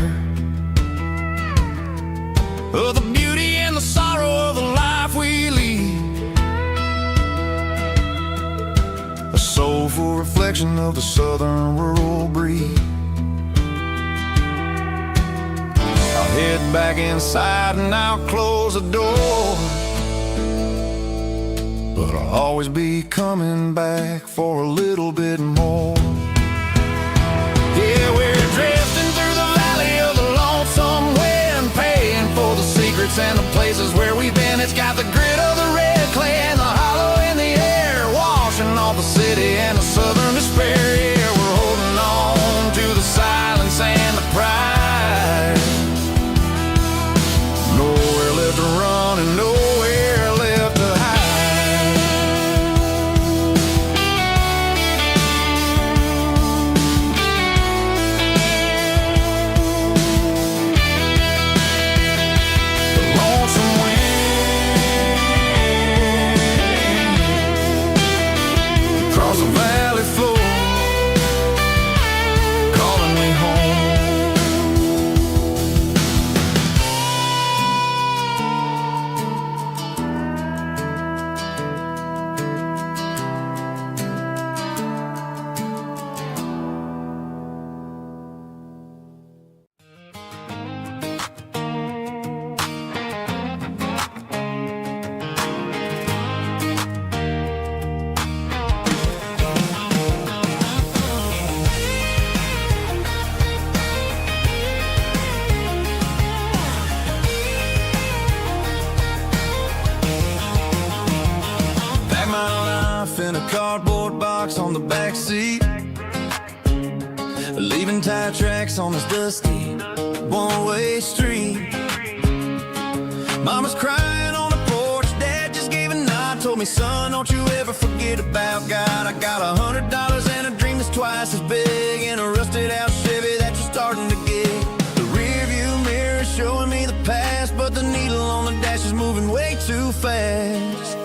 [SPEAKER 2] of the beauty and the sorrow of the life we lead, a soulful reflection of the southern rural breed. I'll head back inside and I'll close the door,
[SPEAKER 3] but I'll always be coming back for a little bit more.
[SPEAKER 1] Yeah, we're drifting through the valley of the lonesome wind, paying for the secrets and the places where we've been. It's got the grit of the red clay and the hollow in the air, washing off the city and the southern despair. Yeah, we're holding on to the silence and the pride. Nowhere left to run and nowhere left to hide. The lonesome wind across the valley floor, calling me home.
[SPEAKER 3] Pack my life in a cardboard box on the back seat, leaving tire tracks on this dusty one-way street. Mama's crying on the porch, Dad just gave a nod, told me, son, don't you ever forget about God. I got $100 and a dream that's twice as big, in a rusted out Chevy that you're starting to get. The rear view mirror is showing me the past, but the needle on the dash is moving way too fast.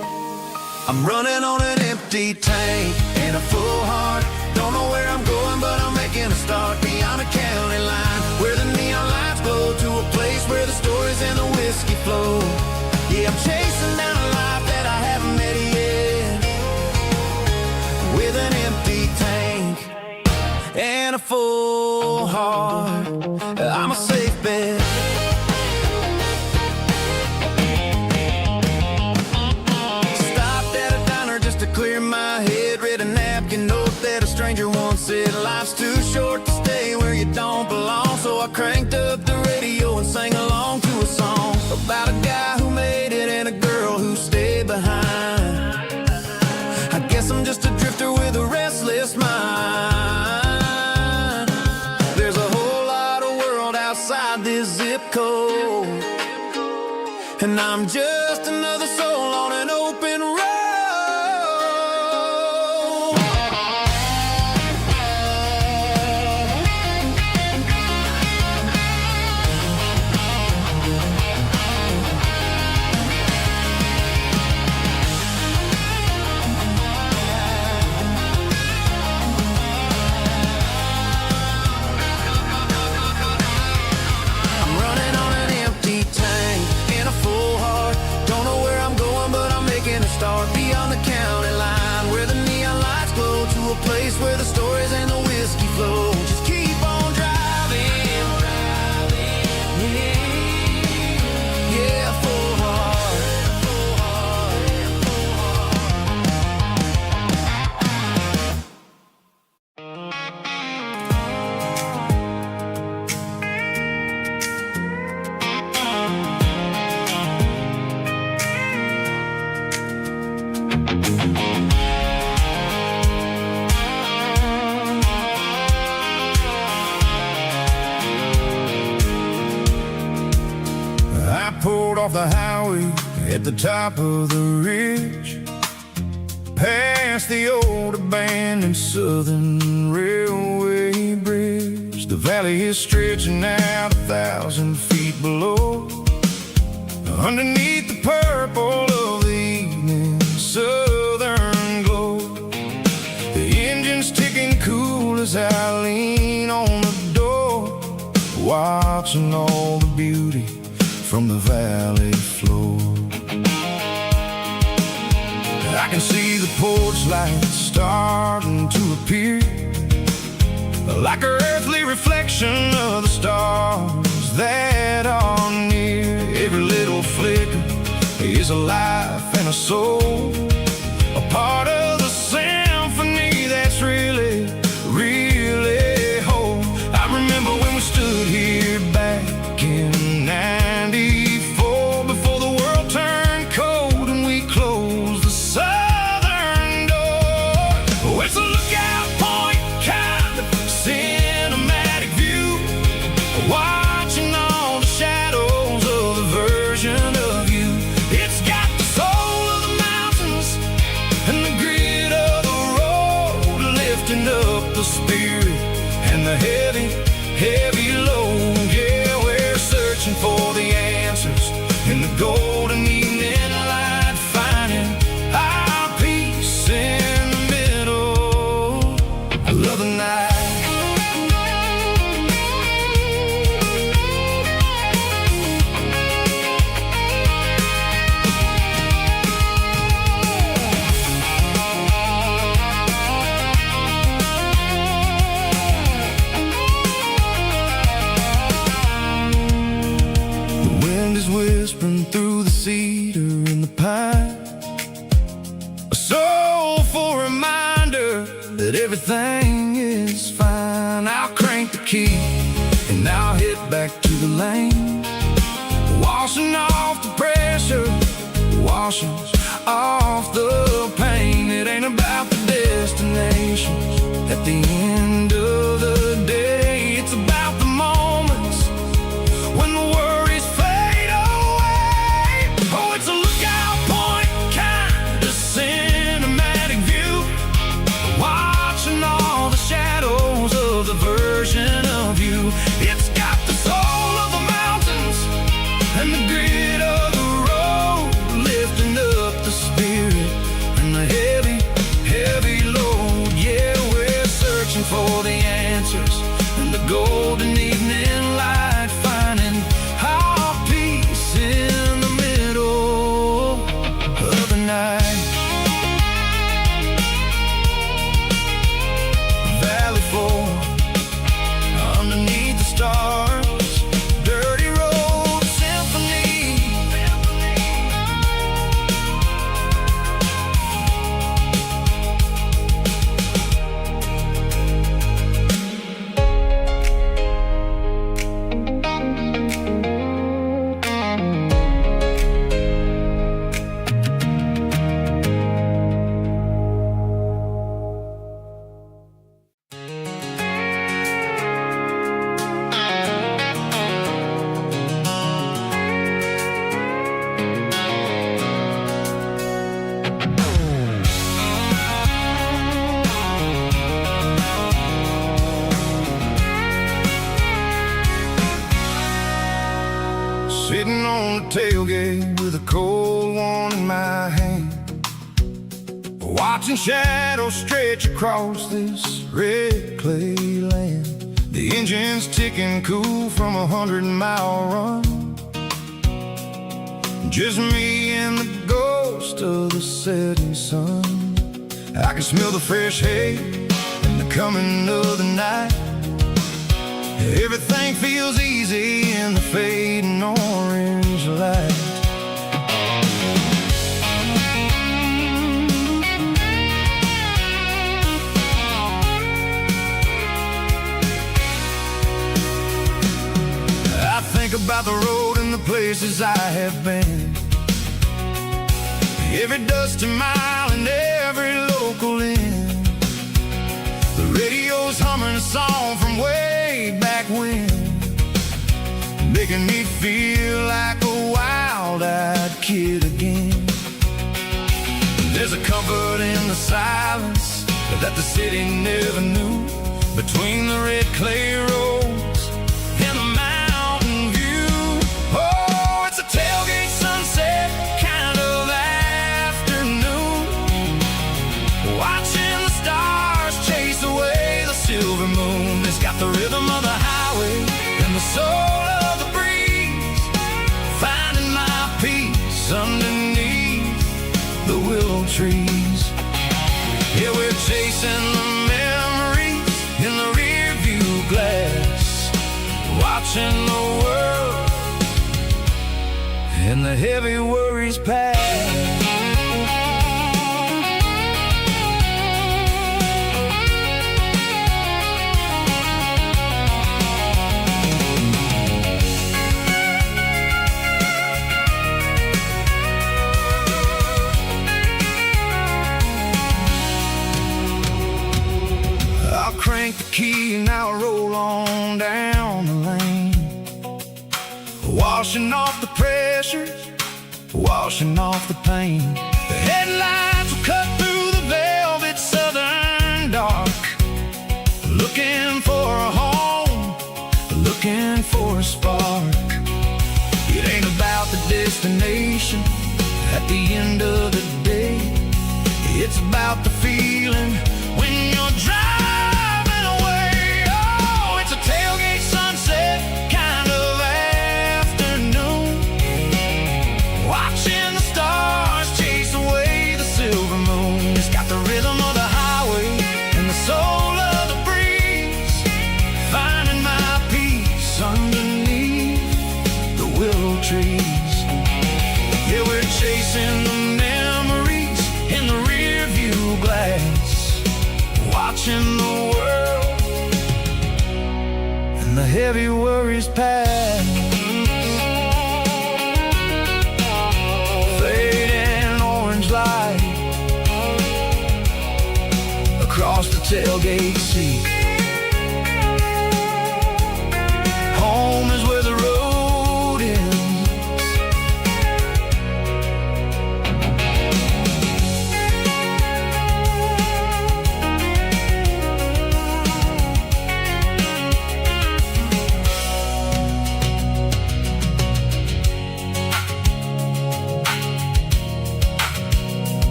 [SPEAKER 3] I'm running on an empty tank and a full heart. Don't know where I'm going, but I'm making a start beyond a county line, where the neon lights glow, to a place where the stories and the whiskey flow. Yeah, I'm chasing down a life that I haven't met yet, with an empty tank and a full heart. I'm a safe bet. Clear my head, read a napkin note that a stranger once said, life's too short to stay where you don't belong. So I cranked up the radio and sang along to a song about a guy who made it and a girl who stayed behind. I guess I'm just a drifter with a restless mind. There's a whole lot of world outside this zip code, and I'm just another soul on an open road. Start beyond the county line, where the neon lights glow, to a place where the stories and the whiskey flow. Just keep on driving, yeah, full heart, full heart, full I pulled off the highway at the top of the ridge, past the old abandoned Southern Railway bridge. The valley is stretching out 1,000 feet below, underneath the purple of the evening southern glow. The engine's ticking cool as I lean on the door, watching all the beauty from the valley floor. I can see the porch lights starting to appear, like an earthly reflection of the stars that are near. Every little flicker is a life and a soul, that everything is fine. I'll crank the key and I'll hit back to the lane, washing off the pressure, washing off the pain. It ain't about the destinations at the end of the day. It's about the moments when the worries fade away. Oh, it's a lookout point, kind of cinematic view, watching all the shadows of the version of you. It's got the soul of the mountains and the grit of the road, lifting up the spirit and the heavy, heavy load. Yeah, we're searching for the answers and the golden evening light, finding our peace in the middle of the night. Valley floor underneath the stars, dirty road symphony. Sitting on the tailgate with a cold one in my hand, watching shadows stretch across this red clay land. The engine's ticking cool from 100-mile run, just me and the ghost of the setting sun. I can smell the fresh hay and the coming of the night. Everything feels easy in the fading orange light. I think about the road and the places I have been, every dusty mile and every local inn. The radio's humming a song from way back when, making me feel like a wild-eyed kid again. There's a comfort in the silence that the city never knew, between the red clay roads and the mountain view. Oh, it's a tailgate sunset kind of afternoon, watching the stars chase away the silver moon. It's got the rhythm of the highway and the soul of the breeze, finding my peace underneath the willow trees. Yeah, we're chasing the memories in the rear view glass, watching the world and the heavy worries pass. Crank the key and I'll roll on down the lane, washing off the pressure, washing off the pain. The headlights will cut through the velvet southern dark, looking for a home, looking for a spark. It ain't about the destination at the end of the day, it's about the feeling when you're driving away. Oh, it's a tailgate sunset kind of afternoon, watching the stars chase away the silver moon. It's got the rhythm of the highway and the soul of the breeze, finding my peace underneath the willow trees. Yeah, we're chasing the memories in the rear view glass, watching the world and the heavy worries pass. Fading orange light across the tailgate seat. Home is where the road ends.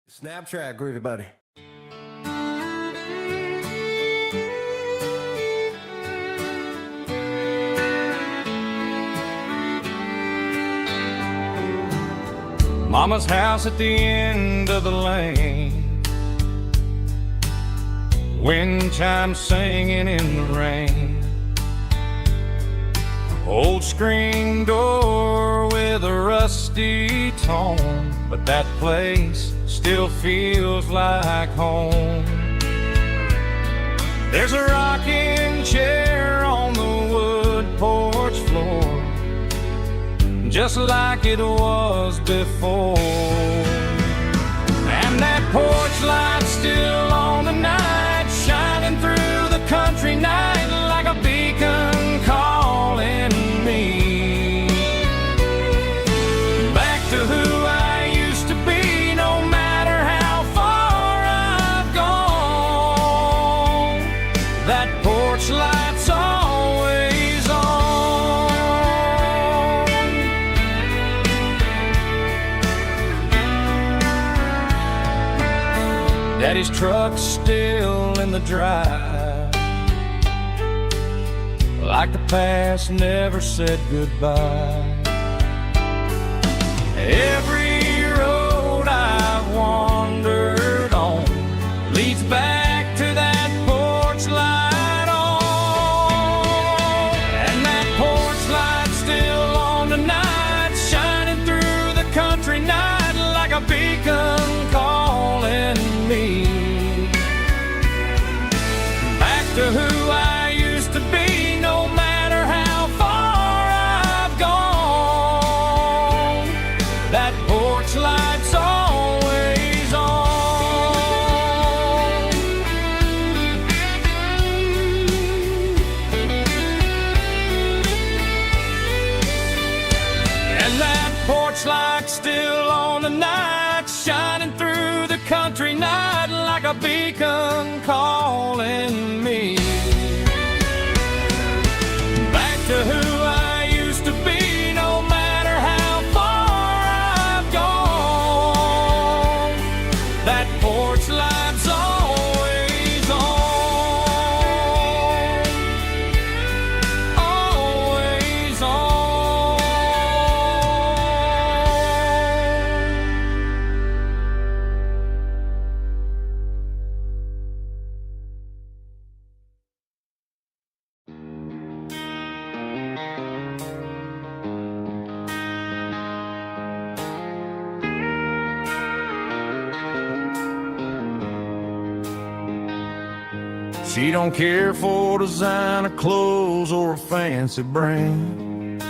[SPEAKER 2] Snap track, groovy buddy.
[SPEAKER 1] Mama's house at the end of the lane, wind chimes singing in the rain. Old screen door with a rusty tone, but that place still feels like home. There's a rocking chair on the wood porch floor, just like it was before. And that porch light's still on tonight, shining through the country night like a beacon calling me back to who I used to be. No matter how far I've gone, that porch light's always on. Daddy's truck's still in the drive, like the past never said goodbye. Every road I've wandered on leads back to that porch light on. And that porch light's still on tonight, shining through the country night like a beacon calling me back to who I used to be. No matter how far I've gone, that porch light's always on. And that porch light's still on tonight, shining through the country night like a beacon calling me back to who I used to be. No matter how far I've gone, that porch light's always on, always on. She don't care for designer clothes or a fancy brand.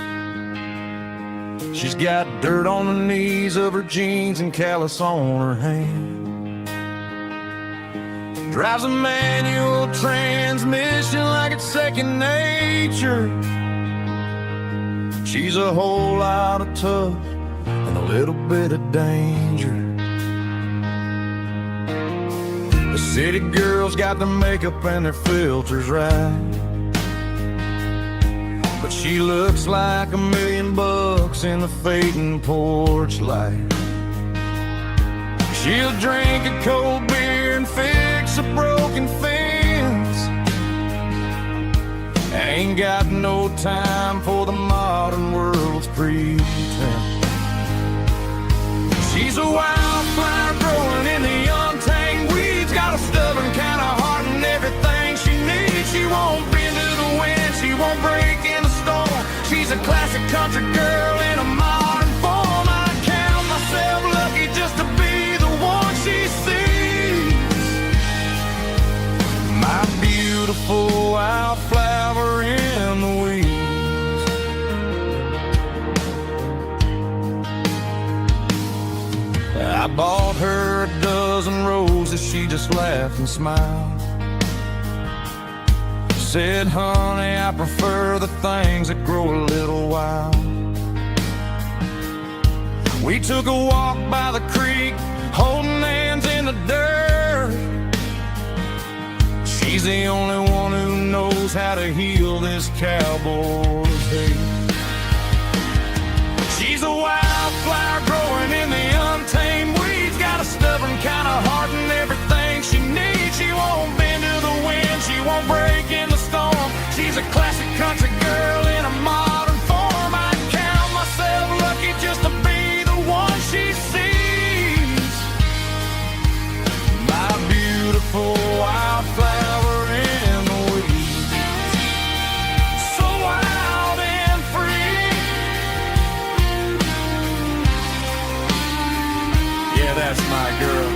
[SPEAKER 1] She's got dirt on the knees of her jeans and callus on her hand. Drives a manual transmission like it's second nature. She's a whole lot of tough and a little bit of danger. The city girls got their makeup and their filters right, but she looks like $1 million in the fading porch light. She'll drink a cold beer and fix a broken fence. Ain't got no time for the modern world's pretense. She's a wildflower growing in the untamed weeds, got a stubborn kind of heart and everything she needs. She won't bend to beautiful wildflower in the weeds. I bought her a dozen roses, she just laughed and smiled. Said, honey, I prefer the things that grow a little wild. We took a walk by the creek, holding hands in the dirt. She's the only one who knows how to heal this cowboy's hate. She's a wildflower growing in the untamed weeds. Got a stubborn kind of heart and everything she needs. She won't bend to the wind, she won't break in the storm. She's a classic country girl in a modern form. I count myself lucky just to be the one she sees. My beautiful wildflower in the weeds. So wild and free. Yeah, that's my girl.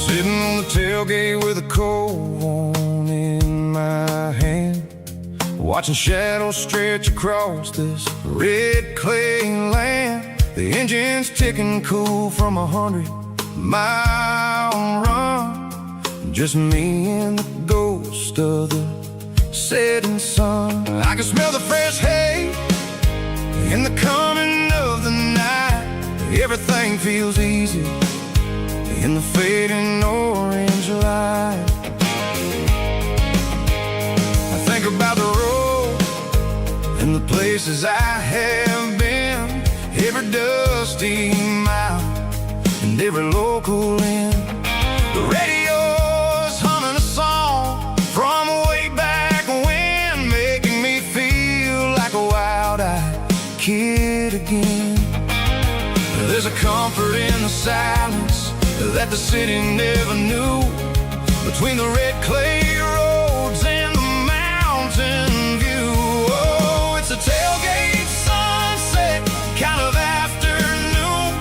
[SPEAKER 1] Sitting on the tailgate with a cold one in my hand, watching shadows stretch across this red clay land. The engine's ticking cool from 100-mile run. Just me and the ghost of the setting sun. I can smell the fresh hay in the coming of the night. Everything feels easy in the fading orange light. I think about the road and the places I have been, every dusty mile and every local inn. The radio's humming a song from way back when, making me feel like a wild-eyed kid again. There's a comfort in the silence that the city never knew, between the red clay roads and the mountain view. Oh, it's a tailgate sunset kind of afternoon,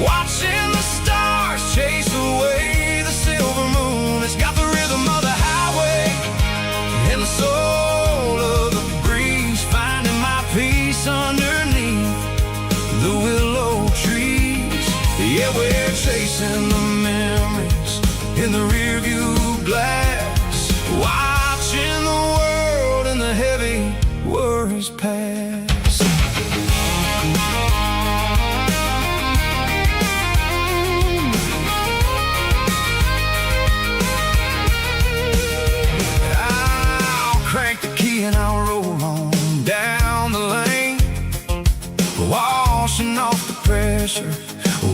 [SPEAKER 1] watching the stars chase away the silver moon. It's got the rhythm of the highway and the soul of the breeze, finding my peace underneath the willow trees. Yeah, we're chasing the memories in the rearview glass, watching the world and the heavy worries pass. I'll crank the key and I'll roll on down the lane, washing off the pressure,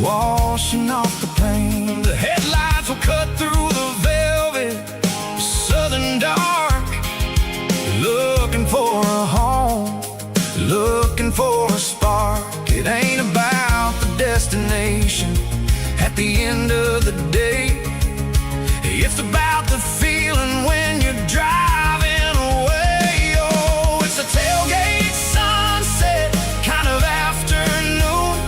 [SPEAKER 1] washing off the pain. The headlights will cut through the velvet southern dark, looking for a home, looking for a spark. It ain't about the destination at the end of the day, it's about the feeling when you're driving away. Oh, it's a tailgate sunset kind of afternoon,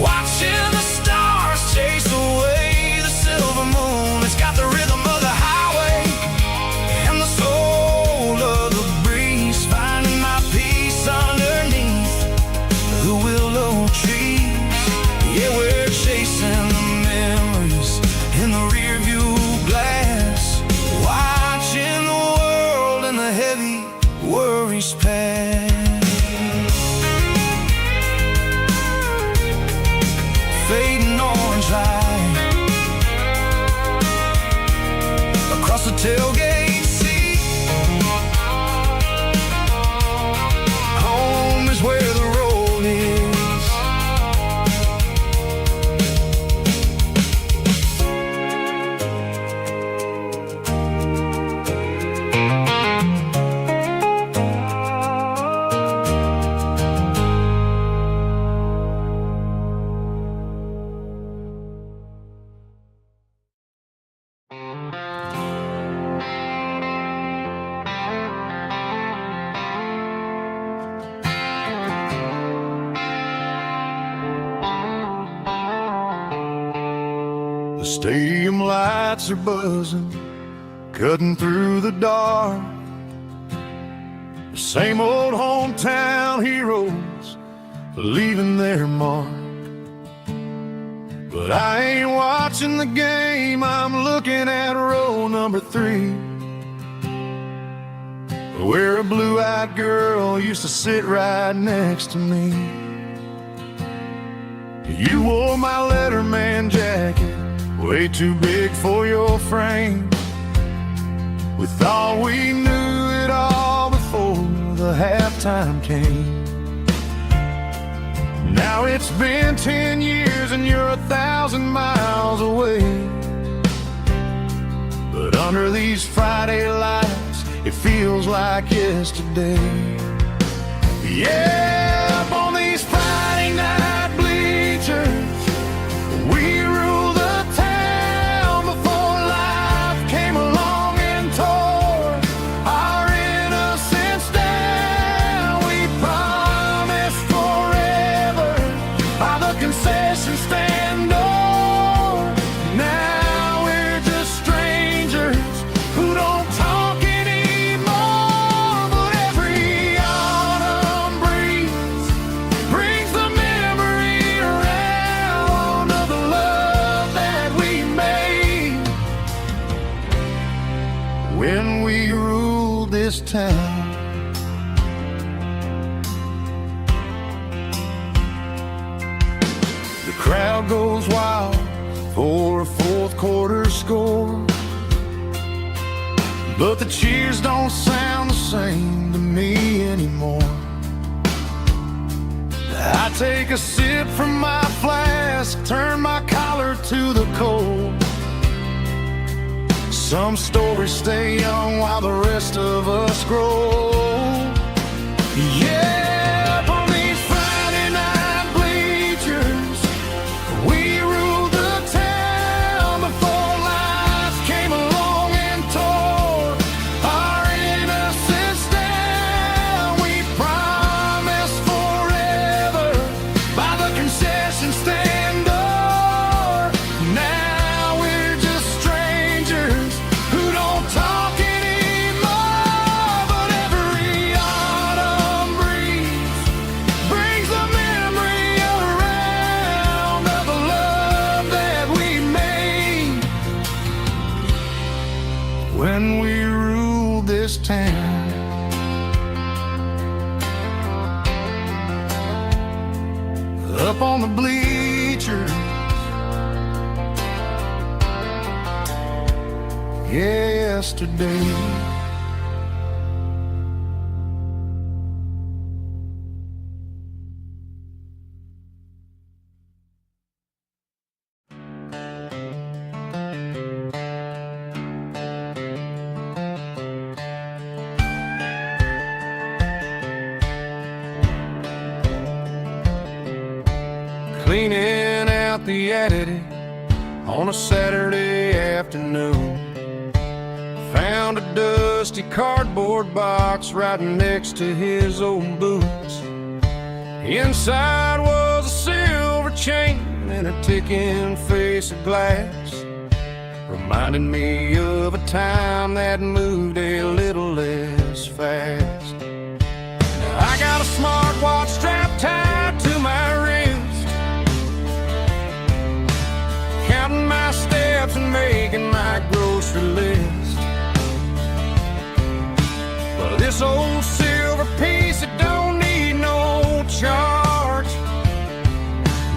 [SPEAKER 1] watching the stars chase away the silver moon. It's got the rhythm of the highway and the soul of the breeze, finding my peace underneath the willow trees. Yeah, we're chasing the memories in the rearview glass, watching the world and the heavy worries pass.
[SPEAKER 2] tailgate seat. Home is where the road is.
[SPEAKER 3] The stadium lights are buzzing, cutting through the dark. The same old hometown heroes leaving their mark. But I ain't watching the game, I'm looking at row number 3, where a blue-eyed girl used to sit right next to me. You wore my Letterman jacket, way too big for your frame. We thought we knew it all before the halftime came. Now it's been 10 years and you're 1,000 miles away. But under these Friday lights, it feels like yesterday. Yeah, up on these Friday night bleachers, we rule the town before life came along and tore our innocence down. We promised forever by the concession stand door. Now we're just strangers who don't talk anymore. But every autumn breeze brings the memory around of the love that we made when we ruled this town. The crowd goes wild for a fourth quarter score, but the cheers don't sound the same to me anymore. I take a sip from my flask, turn my collar to the cold. Some stories stay young while the rest of us grow. Yeah, up on these Friday night bleachers, we ruled the town before life came along and tore our innocence down. We promised forever by the concession stand door. Now we're just strangers who don't talk anymore. But every autumn breeze brings the memory around of the love that we made when we ruled this town. Up on the bleachers, yesterday.
[SPEAKER 2] Cleaning out the attic on a Saturday afternoon, found a dusty cardboard box right next to his old boots. Inside was a silver chain and a ticking face of glass, reminding me of a time that moved a little less fast. Now I got a smartwatch strapped tied to my wrist, counting my steps and making my grocery list. Well, this old silver piece, it don't need no charge,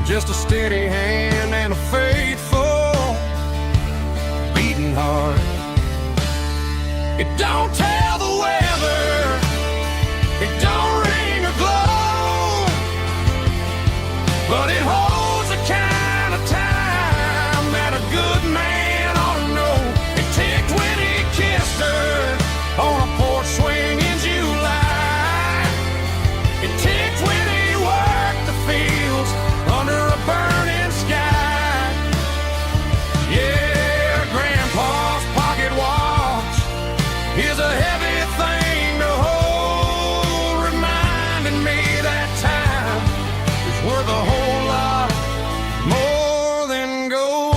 [SPEAKER 2] just a steady hand and a faithful beating heart.
[SPEAKER 1] It don't tell the weather, it don't ring or glow, but it holds the kind of time that a good man ought to know. It ticked when he kissed her on a porch swing in July. It ticked when he worked the fields under a burning sky. Yeah, Grandpa's pocket watch is a heavy thing to hold, reminding me that time is worth a whole lot more than gold.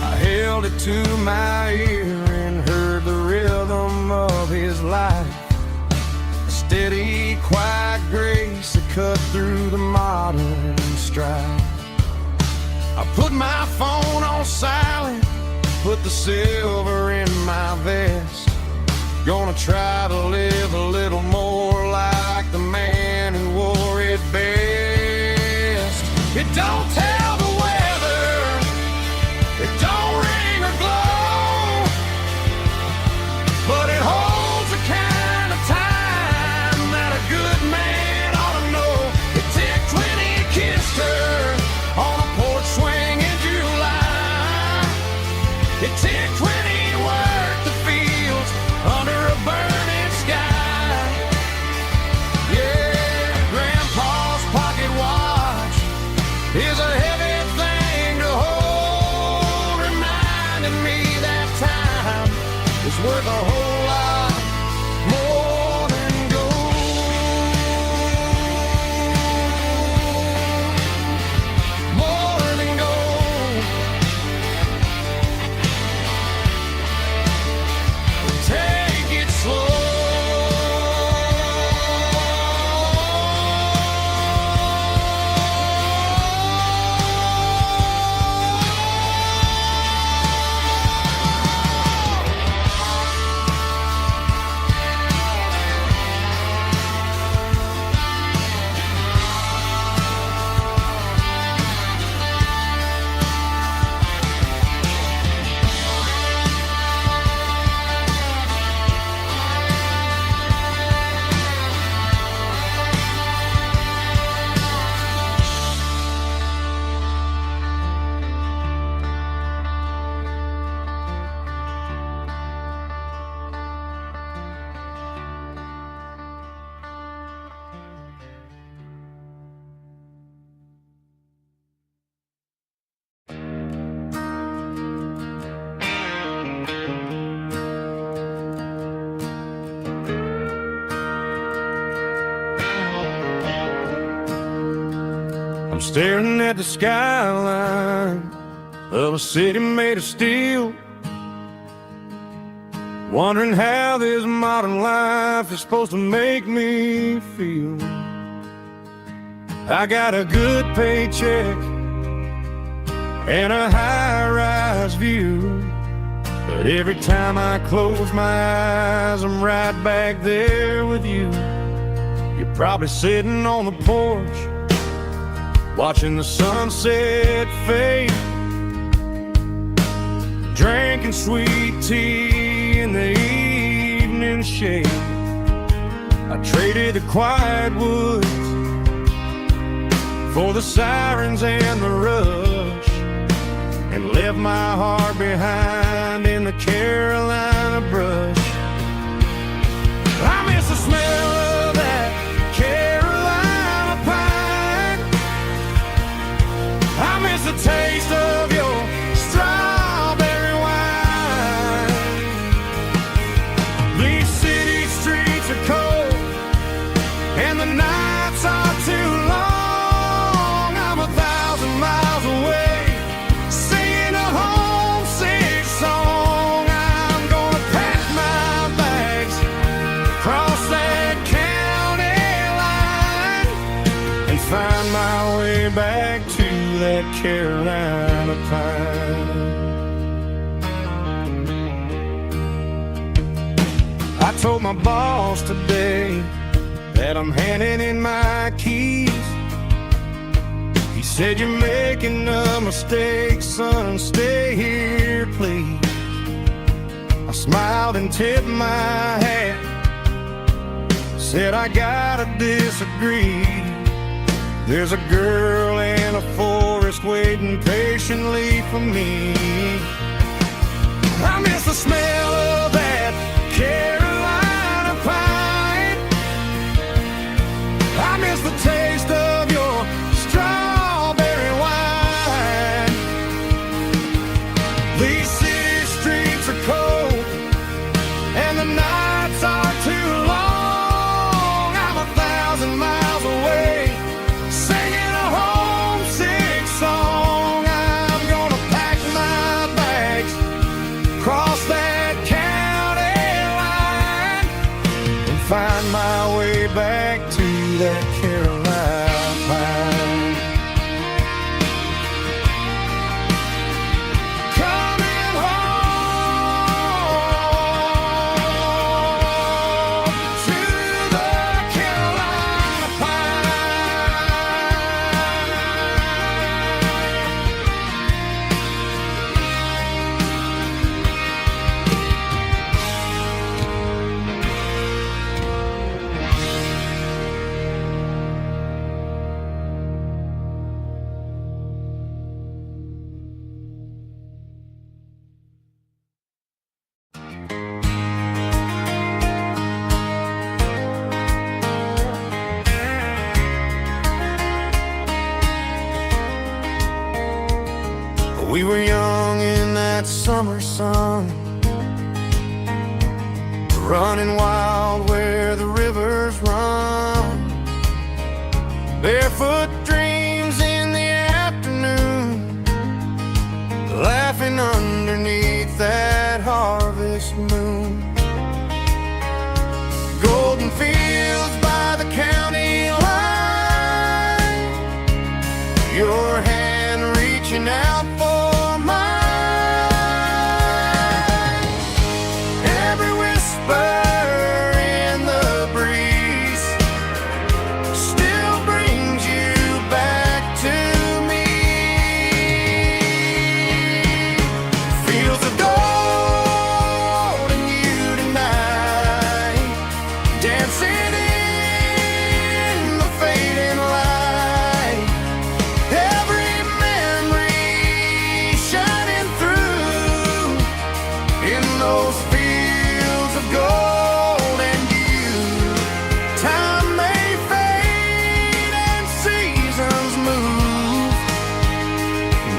[SPEAKER 1] I held it to my ear and heard the rhythm of his life, a steady, quiet grace that cut through the modern strife. I put my phone on silent, put the silver in my vest. Gonna try to live a little more like the man who wore it best. It don't tell the weather, it don't ring or glow, but it holds the kind of time that a good man ought to know. It ticked when he kissed her on a porch swing in July. It ticked when he worked the fields under a burning sky. Yeah, Grandpa's pocket watch is a heavy thing to hold, reminding me that time is worth a whole lot more than gold. More than gold. Take it slow. I'm staring at the skyline of a city made of steel, wondering how this modern life is supposed to make me feel. I got a good paycheck and a high-rise view, but every time I close my eyes, I'm right back there with you. You're probably sitting on the porch, watching the sunset fade, drinking sweet tea in the evening shade. I traded the quiet woods for the sirens and the rush, and left my heart behind in the Carolina brush. I miss the smell of that Carolina pine. I miss the taste of your strawberry wine. These city streets are cold and the nights are too long. I'm 1,000 miles away, singing a homesick song. I'm gonna pack my bags, cross that county line, and find my way back to that Carolina pine. I told my boss today that I'm handing in my keys. He
[SPEAKER 3] Said you're making a mistake, son, stay here, please. I smiled and tipped my hat. Said I gotta disagree. There's a girl in a forest waiting patiently for me. I miss the smell of that Carolina pine. I miss the taste of your strawberry wine. These city streets are cold and the nights are too long. I'm 1,000 miles away, singing a homesick song. I'm gonna pack my bags, cross that county line, and find my way back to that Carolina pine. Coming home to the Carolina We were young in that summer sun, running wild where the rivers run. Barefoot dreams in the afternoon, laughing underneath that harvest moon. Golden fields by the county line, your hand reaching out for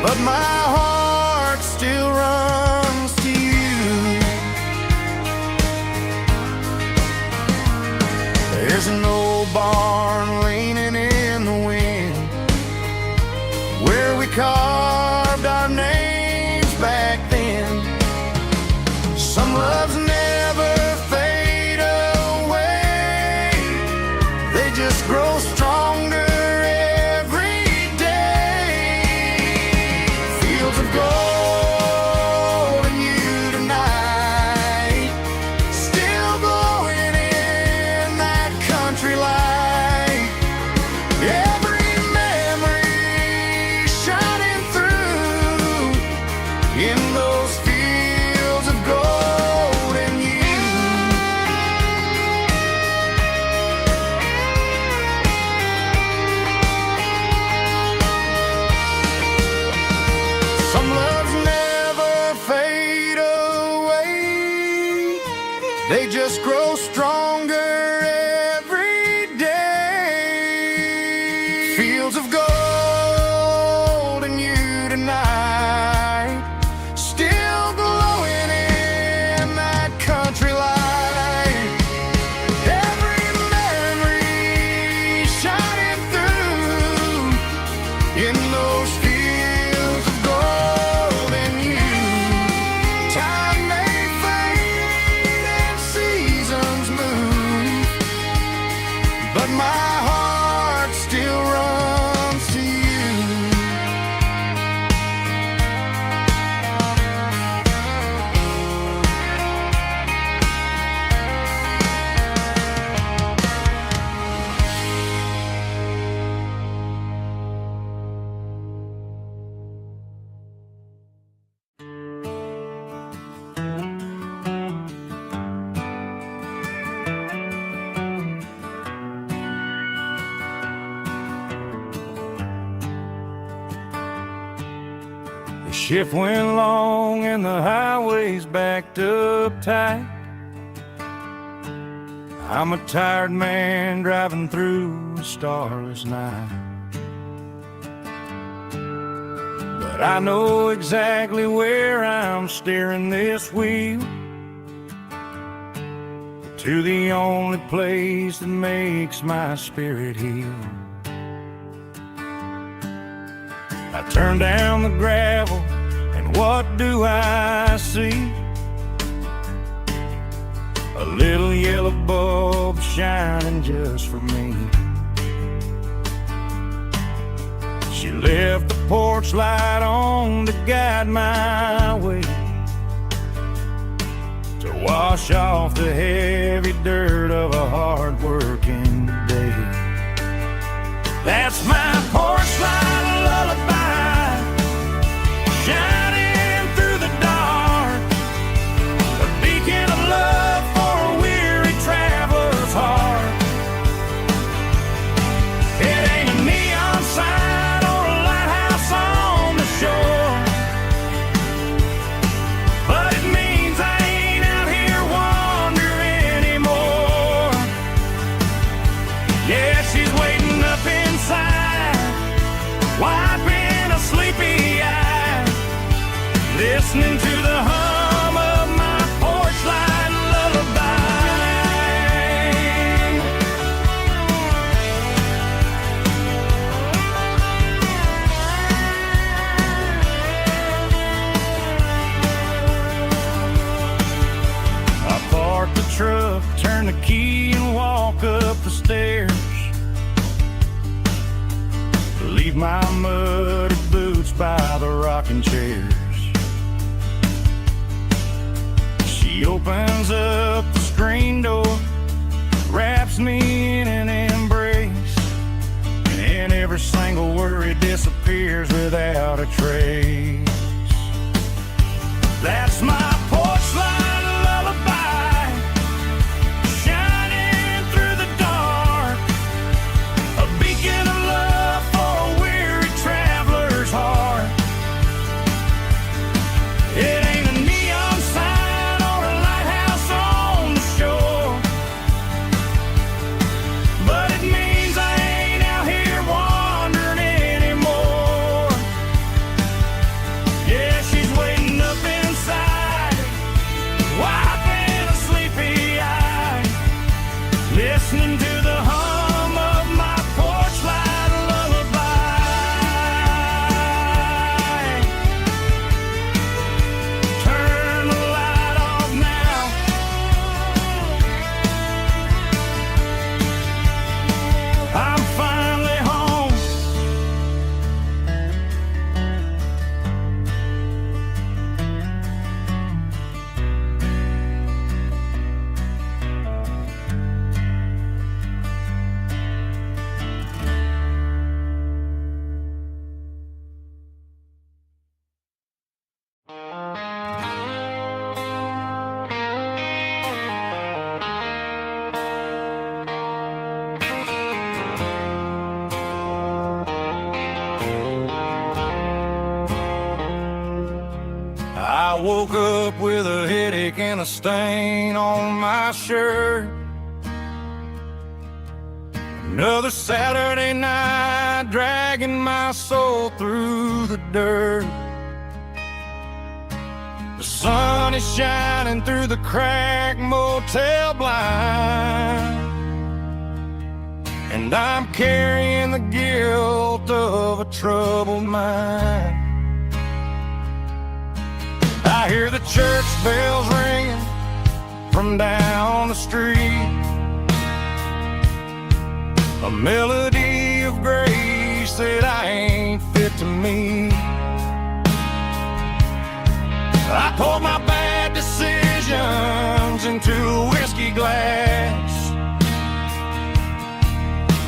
[SPEAKER 3] but my heart still runs to you. There's an old barn leaning in the wind, where we carved our names back then. Some loves never fade away, they just grow stronger. They just grow stronger every day. Fields of gold and you tonight, still glowing in that country light. Every memory shining through in those fields of gold and you. Time may fade, seasons move,
[SPEAKER 1] Shift went long and the highway's backed up tight. I'm a tired man driving through a starless night. But I know exactly where I'm steering this wheel, to the only place that makes my spirit heal. I turn down the gravel, and what do I see? A little yellow bulb shining just for me. She left the porch light on to guide my way, to wash off the heavy dirt of a hard-working day. That's my porch light lullaby, shining through the dark, a beacon of love for a weary traveler's heart. It ain't a neon sign or a lighthouse on the shore, but it means I ain't out here wandering anymore. Yeah, she's waiting up inside, wiping a sleepy eye, listening to the hum of my porch light lullaby. I park the truck, turn the key and walk up the stairs, leave my muddy boots by the rocking chairs. She opens up the screen door, wraps me in an embrace, and every single worry disappears without a trace. That's my porch light lullaby, shining through the dark, a beacon of love for a weary traveler's heart. It ain't a neon sign or a lighthouse on the shore, but it means I ain't out here wandering anymore. Yeah, she's waiting up inside, wiping a sleepy eye, listening to the hum of my porch light lullaby. Turn the light off now, I'm finally home. I woke up with a headache and a stain on my shirt. Another Saturday night, dragging my soul through the dirt. The sun is shining through the cracked motel blind, and I'm carrying the guilt of a troubled mind. I hear the church bells ringing from down the street, a melody of grace that I ain't fit to meet. I poured my bad decisions into a whiskey glass.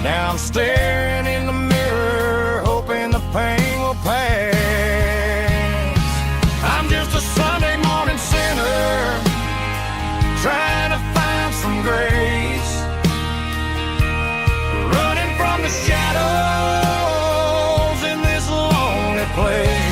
[SPEAKER 1] Now I'm staring in the mirror, hoping the pain will pass. I'm just a Sunday morning sinner, trying to find some grace, running from the shadows in this lonely place.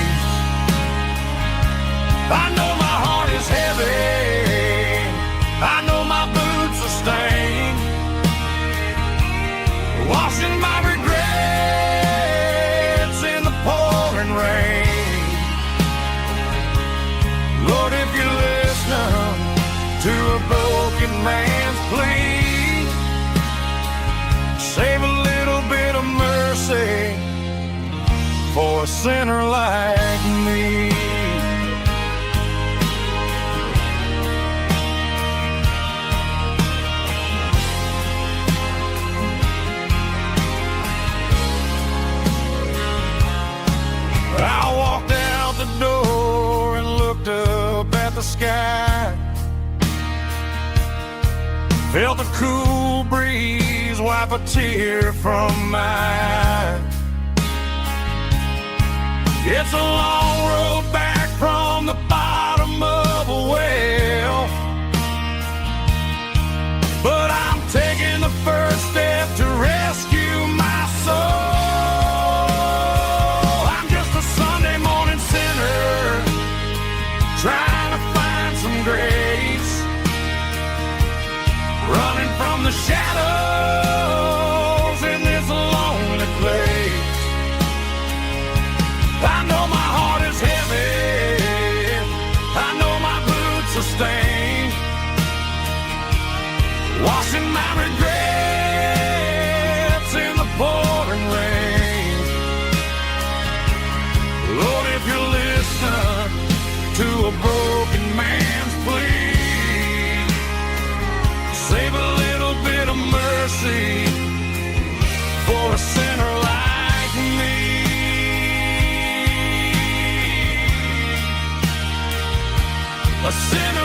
[SPEAKER 1] Felt the cool breeze wipe a tear from my eye. It's a long road back from the bottom of a well, but I'm taking the first step to rescue my soul. I'm just a Sunday morning sinner trying to find some grace, running from the shadows in this lonely place. I know my heart is heavy, I know my boots are stained, washing my regrets in the pouring rain. Lord, if you listen to a broken man's plea, save a little bit of mercy for a sinner like me. A sinner